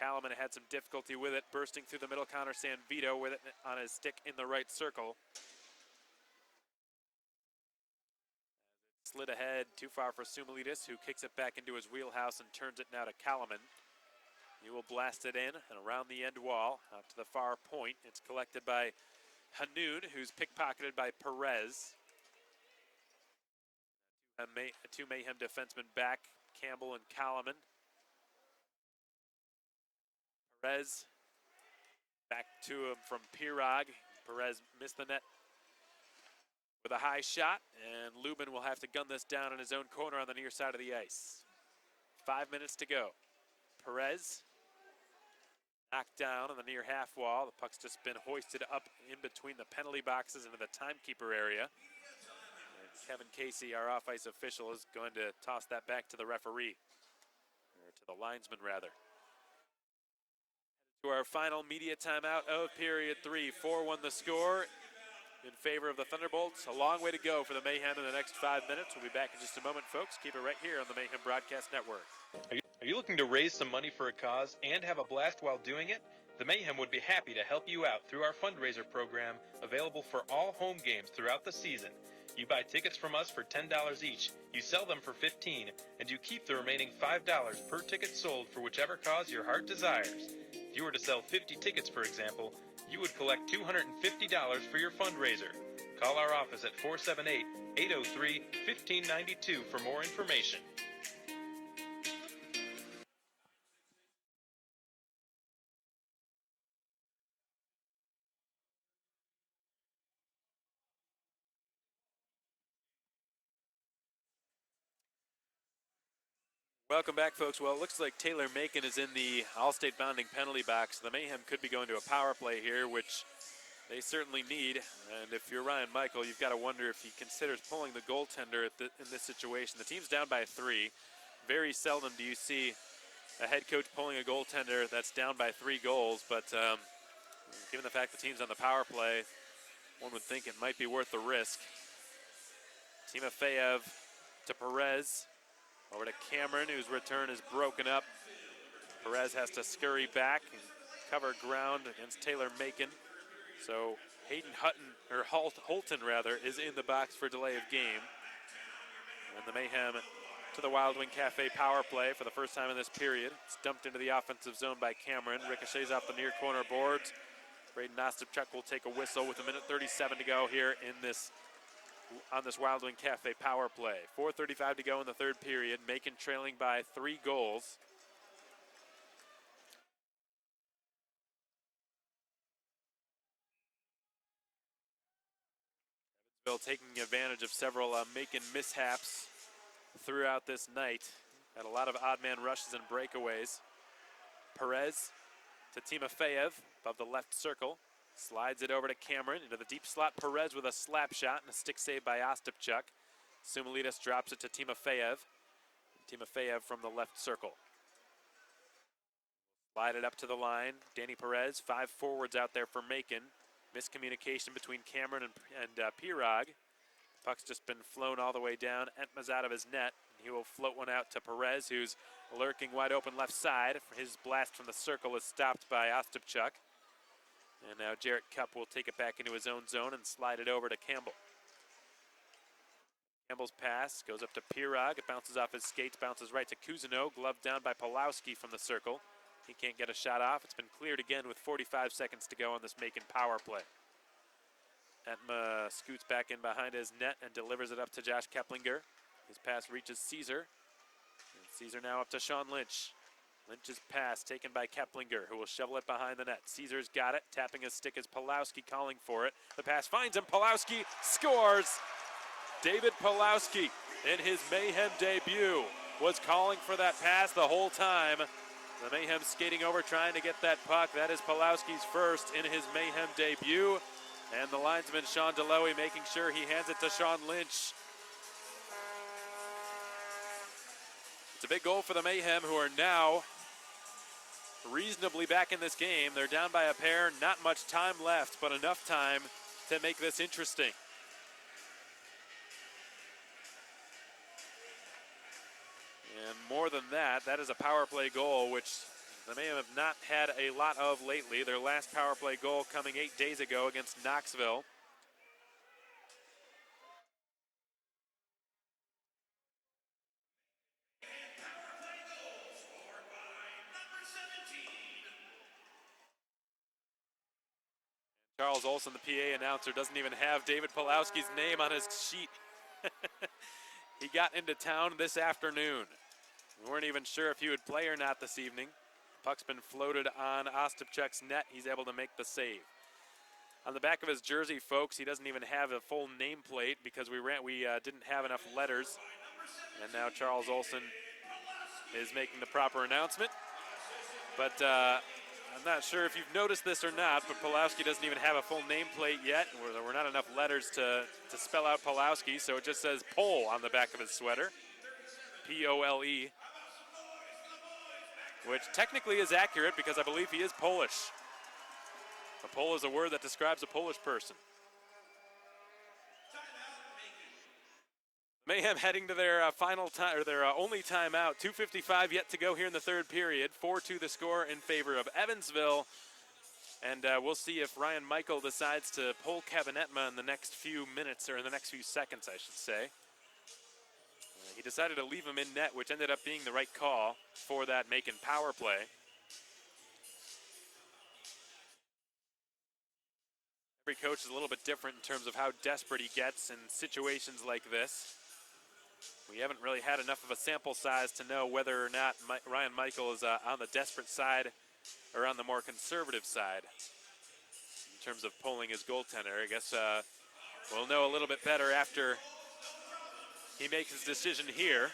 Kalaman had some difficulty with it, bursting through the middle. Connor Sanvito with it on his stick in the right circle. Slid ahead, too far for Sumalides, who kicks it back into his wheelhouse and turns it now to Kalaman. He will blast it in and around the end wall, out to the far point. It's collected by Hanoun, who's pickpocketed by Perez. Two Mayhem defensemen back, Campbell and Kalaman. Perez back to him from Pirog. Perez missed the net with a high shot, and Lubin will have to gun this down in his own corner on the near side of the ice. 5 minutes to go. Perez knocked down on the near half wall. The puck's just been hoisted up in between the penalty boxes into the timekeeper area. Kevin Casey, our off-ice official, is going to toss that back to the referee, or to the linesman, rather. To our final media timeout of period 3. 4-1 the score in favor of the Thunderbolts. A long way to go for the Mayhem in the next 5 minutes. We'll be back in just a moment, folks. Keep it right here on the Mayhem Broadcast Network.
Are you looking to raise some money for a cause and have a blast while doing it? The Mayhem would be happy to help you out through our fundraiser program, available for all home games throughout the season. You buy tickets from us for $10 each, you sell them for $15, and you keep the remaining $5 per ticket sold for whichever cause your heart desires. If you were to sell 50 tickets, for example, you would collect $250 for your fundraiser. Call our office at 478-803-1592 for more information.
Welcome back, folks. Well, it looks like Taylor Macon is in the All-State bounding penalty box. The Mayhem could be going to a power play here, which they certainly need. And if you're Ryan Michael, you've got to wonder if he considers pulling the goaltender in this situation. The team's down by 3. Very seldom do you see a head coach pulling a goaltender that's down by 3 goals. But given the fact the team's on the power play, one would think it might be worth the risk. Timofeyev to Perez. Over to Cameron, whose return is broken up. Perez has to scurry back and cover ground against Taylor Macon. So Holton is in the box for delay of game. And the Mayhem to the Wild Wing Cafe power play for the first time in this period. It's dumped into the offensive zone by Cameron. Ricochets off the near corner boards. Braden Ostapchuk will take a whistle with 1:37 to go here on this Wild Wing Cafe power play. 4:35 to go in the third period. Macon trailing by 3 goals. Evansville taking advantage of several Macon mishaps throughout this night. Had a lot of odd man rushes and breakaways. Perez to Timofeyev above the left circle. Slides it over to Cameron into the deep slot. Perez with a slap shot and a stick save by Ostapchuk. Sumalides drops it to Timofeyev. Timofeyev from the left circle. Slide it up to the line. Danny Perez, 5 forwards out there for Macon. Miscommunication between Cameron and Pirog. Puck's just been flown all the way down. Entma's out of his net. He will float one out to Perez, who's lurking wide open left side. His blast from the circle is stopped by Ostapchuk. And now Jarrett Cupp will take it back into his own zone and slide it over to Campbell. Campbell's pass goes up to Pirog. It bounces off his skates, bounces right to Cousineau. Gloved down by Pulowski from the circle. He can't get a shot off. It's been cleared again with 45 seconds to go on this Macon power play. Entma scoots back in behind his net and delivers it up to Josh Keplinger. His pass reaches Caesar. And Caesar now up to Sean Lynch. Lynch's pass taken by Keplinger, who will shovel it behind the net. Caesar's got it. Tapping his stick is Pulowski calling for it. The pass finds him. Pulowski scores. David Pulowski, in his Mayhem debut, was calling for that pass the whole time. The Mayhem skating over, trying to get that puck. That is Pulowski's first in his Mayhem debut. And the linesman, Sean DeLoey, making sure he hands it to Sean Lynch. It's a big goal for the Mayhem, who are now reasonably back in this game. They're down by a pair, not much time left, but enough time to make this interesting. And more than that, that is a power play goal, which the Mayhem have not had a lot of lately. Their last power play goal coming 8 days ago against Knoxville. Charles Olson, the PA announcer, doesn't even have David Pulowski's name on his sheet. He got into town this afternoon. We weren't even sure if he would play or not this evening. Puck's been floated on Ostapchuk's net. He's able to make the save. On the back of his jersey, folks, he doesn't even have a full nameplate because we didn't have enough letters. And now Charles Olson is making the proper announcement. But I'm not sure if you've noticed this or not, but Pulowski doesn't even have a full nameplate yet. There were not enough letters to spell out Pulowski, so it just says Pole on the back of his sweater. P-O-L-E. Which technically is accurate because I believe he is Polish. A Pole is a word that describes a Polish person. Mayhem heading to their final time, or their only timeout. 2:55 yet to go here in the third period. 4-2 the score in favor of Evansville. And we'll see if Ryan Michael decides to pull Kevin Entma in the next few minutes, or in the next few seconds, I should say. He decided to leave him in net, which ended up being the right call for that Macon power play. Every coach is a little bit different in terms of how desperate he gets in situations like this. We haven't really had enough of a sample size to know whether or not Ryan Michael is on the desperate side or on the more conservative side in terms of polling his goaltender. I guess we'll know a little bit better after he makes his decision here.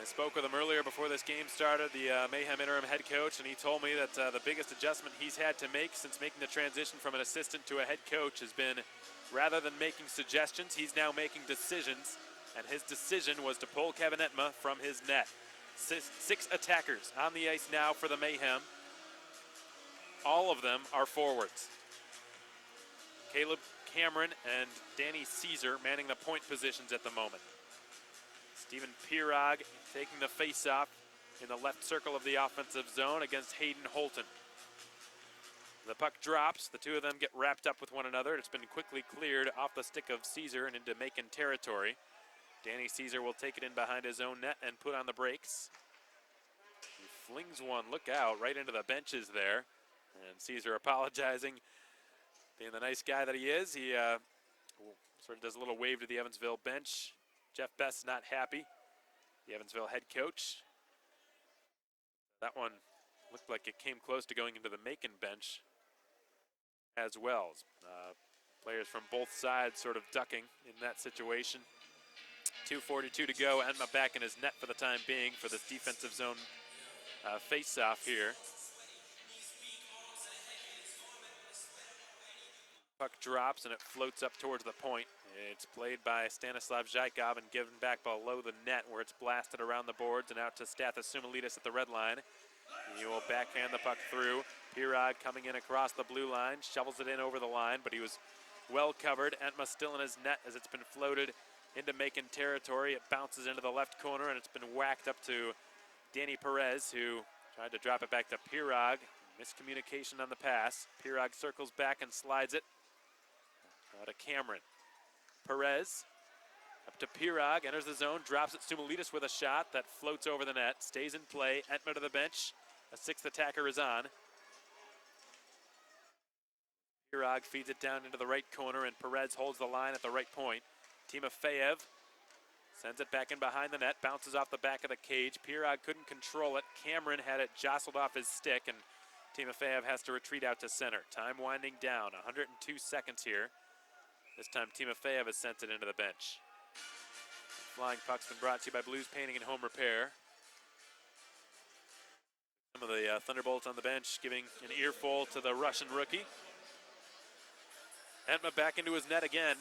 I spoke with him earlier before this game started, the Mayhem interim head coach, and he told me that the biggest adjustment he's had to make since making the transition from an assistant to a head coach has been, rather than making suggestions, he's now making decisions, and his decision was to pull Kevin Entma from his net. Six attackers on the ice now for the Mayhem. All of them are forwards. Caleb Cameron and Danny Caesar manning the point positions at the moment. Steven Pirog taking the face-off in the left circle of the offensive zone against Hayden Holton. The puck drops. The two of them get wrapped up with one another. It's been quickly cleared off the stick of Caesar and into Macon territory. Danny Caesar will take it in behind his own net and put on the brakes. He flings one, look out, right into the benches there. And Caesar apologizing. Being the nice guy that he is, he sort of does a little wave to the Evansville bench. Jeff Best not happy, the Evansville head coach. That one looked like it came close to going into the Macon bench as well. Players from both sides sort of ducking in that situation. 2:42 to go. Entma back in his net for the time being for this defensive zone face-off here. Puck drops and it floats up towards the point. It's played by Stanislav Zhaikov and given back below the net where it's blasted around the boards and out to Stathis Sumilidis at the red line. He will backhand the puck through. Pirog coming in across the blue line, shovels it in over the line, but he was well covered. Entma still in his net as it's been floated into Macon territory. It bounces into the left corner and it's been whacked up to Danny Perez, who tried to drop it back to Pirog. Miscommunication on the pass. Pirog circles back and slides it to Cameron. Perez up to Pirog, enters the zone, drops it. Sumilidis with a shot that floats over the net, stays in play. Entma to the bench. A sixth attacker is on. Pirog feeds it down into the right corner, and Perez holds the line at the right point. Timofeyev sends it back in behind the net, bounces off the back of the cage. Pirog couldn't control it. Cameron had it jostled off his stick, and Timofeyev has to retreat out to center. Time winding down, 102 seconds here. This time Timofeyev has sent it into the bench. Flying puck's been brought to you by Blues Painting and Home Repair. Some of the Thunderbolts on the bench giving an earful to the Russian rookie. Entma back into his net again.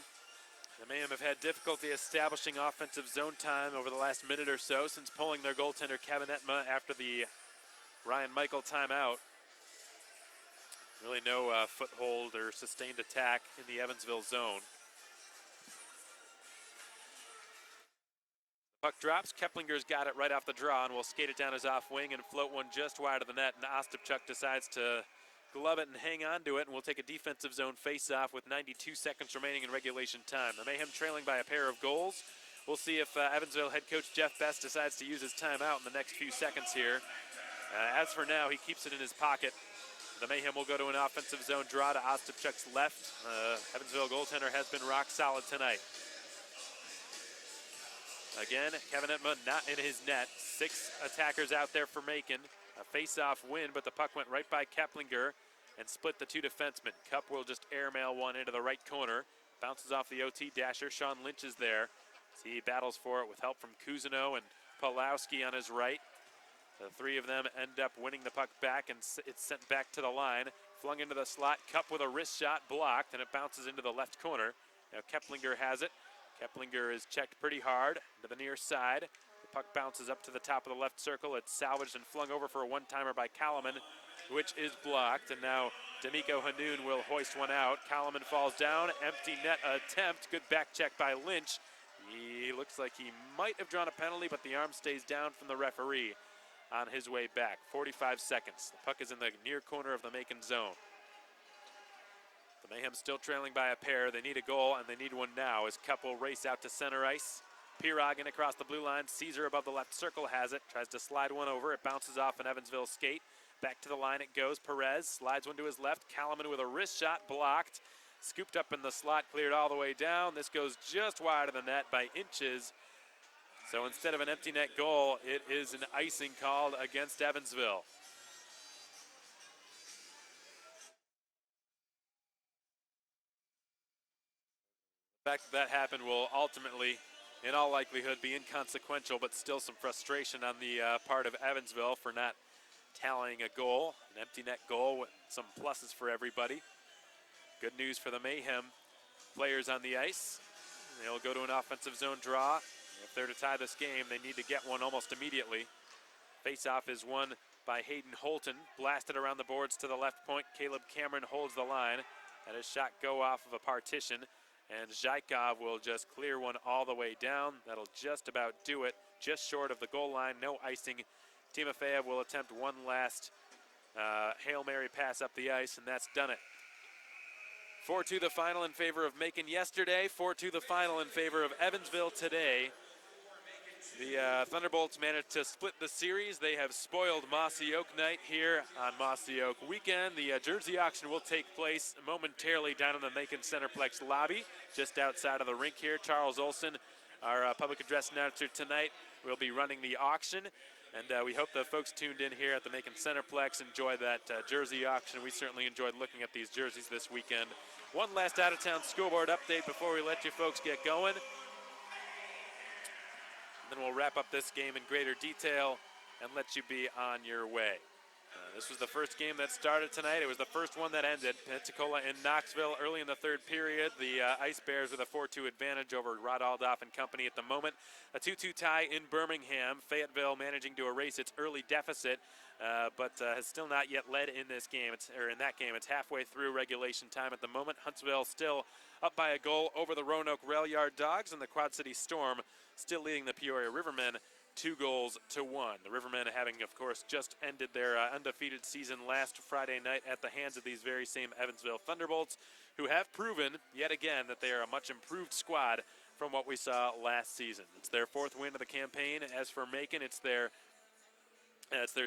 The Mayhem have had difficulty establishing offensive zone time over the last minute or so since pulling their goaltender Kevin Entma after the Ryan Michael timeout. Really no foothold or sustained attack in the Evansville zone. Puck drops. Keplinger's got it right off the draw and will skate it down his off wing and float one just wide of the net. And Ostapchuk decides to glove it and hang on to it, and we'll take a defensive zone face-off with 92 seconds remaining in regulation time. The Mayhem trailing by a pair of goals. We'll see if Evansville head coach Jeff Best decides to use his timeout in the next few seconds here. As for now, he keeps it in his pocket. The Mayhem will go to an offensive zone draw to Ostapchuk's left. Evansville goaltender has been rock solid tonight. Again, Kevin Entma not in his net. 6 attackers out there for Macon. A face-off win, but the puck went right by Keplinger and split the 2 defensemen. Cup will just airmail one into the right corner. Bounces off the OT dasher. Sean Lynch is there. He battles for it with help from Cousineau and Pulowski on his right. The 3 of them end up winning the puck back, and it's sent back to the line. Flung into the slot. Cup with a wrist shot blocked, and it bounces into the left corner. Now Keplinger has it. Keplinger is checked pretty hard to the near side. The puck bounces up to the top of the left circle. It's salvaged and flung over for a one-timer by Kalaman, which is blocked. And now D'Amico Hanoun will hoist one out. Kalaman falls down. Empty net attempt. Good back check by Lynch. He looks like he might have drawn a penalty, but the arm stays down from the referee on his way back. 45 seconds. The puck is in the near corner of the Macon zone. The Mayhem still trailing by a pair. They need a goal, and they need one now as Cup will race out to center ice. Pirog in across the blue line. Caesar above the left circle has it. Tries to slide one over. It bounces off an Evansville skate. Back to the line it goes. Perez slides one to his left. Kalaman with a wrist shot blocked. Scooped up in the slot, cleared all the way down. This goes just wide of the net by inches. So instead of an empty net goal, it is an icing called against Evansville. The fact that happened will ultimately, in all likelihood, be inconsequential, but still some frustration on the part of Evansville for not tallying a goal, an empty net goal with some pluses for everybody. Good news for the Mayhem players on the ice. They'll go to an offensive zone draw. If they're to tie this game, they need to get one almost immediately. Face-off is won by Hayden Holton. Blasted around the boards to the left point. Caleb Cameron holds the line. Let his shot go off of a partition. And Zhaikov will just clear one all the way down. That'll just about do it. Just short of the goal line. No icing. Timofeyev will attempt one last Hail Mary pass up the ice, and that's done it. 4-2 the final in favor of Macon yesterday. 4-2 the final in favor of Evansville today. The Thunderbolts managed to split the series. They have spoiled Mossy Oak night here on Mossy Oak weekend. The jersey auction will take place momentarily down in the Macon Centreplex lobby, just outside of the rink here. Charles Olson, our public address announcer tonight, will be running the auction. And we hope the folks tuned in here at the Macon Centreplex enjoy that jersey auction. We certainly enjoyed looking at these jerseys this weekend. One last out-of-town scoreboard update before we let you folks get going. Then we'll wrap up this game in greater detail and let you be on your way. This was the first game that started tonight. It was the first one that ended. Pensacola in Knoxville early in the third period. The Ice Bears with a 4-2 advantage over Rod Aldoff and company at the moment. A 2-2 tie in Birmingham. Fayetteville managing to erase its early deficit, but has still not yet led in this game. In that game. It's halfway through regulation time at the moment. Huntsville still up by a goal over the Roanoke Rail Yard Dogs, and the Quad City Storm still leading the Peoria Rivermen 2-1. The Rivermen having, of course, just ended their undefeated season last Friday night at the hands of these very same Evansville Thunderbolts, who have proven yet again that they are a much improved squad from what we saw last season. It's their fourth win of the campaign. As for Macon, it's their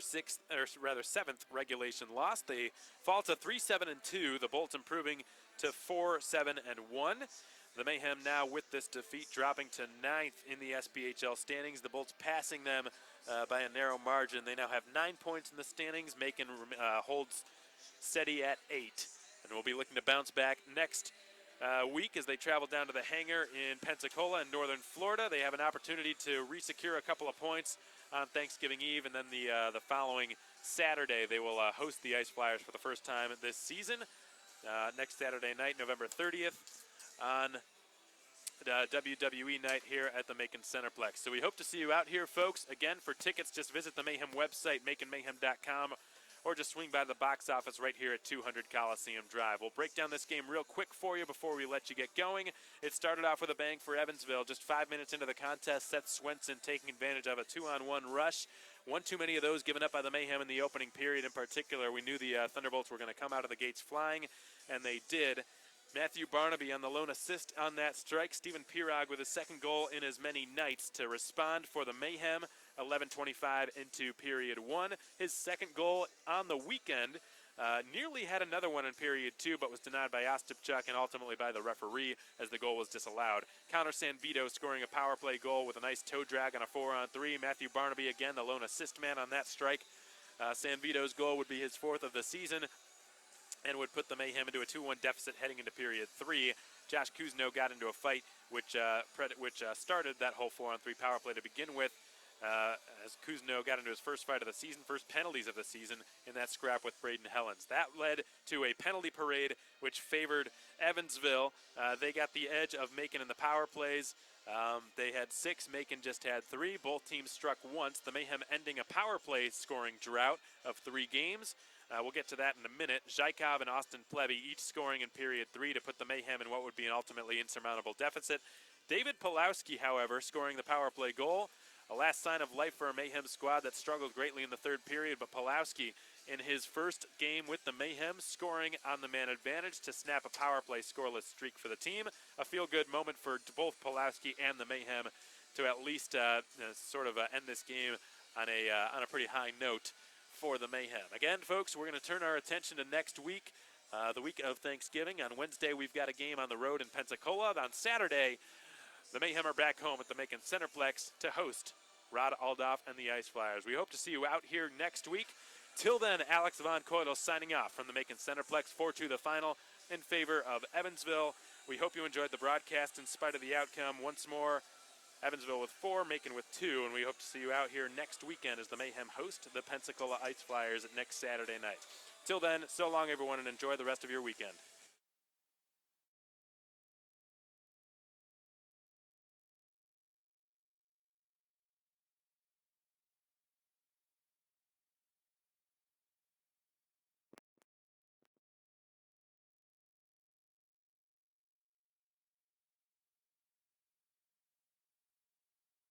seventh regulation loss. They fall to 3-7-2. The Bolts improving to 4-7-1. The Mayhem now with this defeat dropping to 9th in the SPHL standings. The Bolts passing them by a narrow margin. They now have 9 points in the standings. Macon holds steady at 8. And we'll be looking to bounce back next week as they travel down to the hangar in Pensacola in northern Florida. They have an opportunity to re-secure a couple of points on Thanksgiving Eve, and then the following Saturday they will host the Ice Flyers for the first time this season. Next Saturday night, November 30th, on WWE night here at the Macon Centreplex. So we hope to see you out here, folks. Again, for tickets, just visit the Mayhem website, MaconMayhem.com, or just swing by the box office right here at 200 Coliseum Drive. We'll break down this game real quick for you before we let you get going. It started off with a bang for Evansville. Just 5 minutes into the contest, Seth Swenson taking advantage of a 2-on-1 rush. One too many of those given up by the Mayhem in the opening period in particular. We knew the Thunderbolts were going to come out of the gates flying, and they did. Matthew Barnaby on the lone assist on that strike. Stephen Pirog with his second goal in as many nights to respond for the Mayhem. 11:25 into period 1. His second goal on the weekend. Nearly had another one in period 2, but was denied by Ostapchuk and ultimately by the referee as the goal was disallowed. Connor Sanvito scoring a power play goal with a nice toe drag on a 4-on-3. Matthew Barnaby again the lone assist man on that strike. Sanvito's goal would be his 4th of the season and would put the Mayhem into a 2-1 deficit heading into period 3. Josh Kuzno got into a fight which started that whole 4-on-3 power play to begin with. As Kuzno got into his first fight of the season, first penalties of the season in that scrap with Braden Helens. That led to a penalty parade which favored Evansville. They got the edge of Macon in the power plays. They had 6, Macon just had 3. Both teams struck once. The Mayhem ending a power play scoring drought of 3 games. We'll get to that in a minute. Zhykov and Austin Plevy each scoring in period 3 to put the Mayhem in what would be an ultimately insurmountable deficit. David Pulowski, however, scoring the power play goal. A last sign of life for a Mayhem squad that struggled greatly in the third period, but Pulowski in his first game with the Mayhem scoring on the man advantage to snap a power play scoreless streak for the team. A feel-good moment for both Pulowski and the Mayhem to at least end this game on a pretty high note for the Mayhem. Again, folks, we're going to turn our attention to next week, the week of Thanksgiving. On Wednesday, we've got a game on the road in Pensacola. On Saturday, the Mayhem are back home at the Macon Centreplex to host Rod Aldoff and the Ice Flyers. We hope to see you out here next week. Till then, Alex Von Coyle signing off from the Macon Centreplex. 4-2 the final in favor of Evansville. We hope you enjoyed the broadcast in spite of the outcome. Once more, Evansville with 4, Macon with 2, and we hope to see you out here next weekend as the Mayhem host the Pensacola Ice Flyers next Saturday night. Till then, so long everyone, and enjoy the rest of your weekend.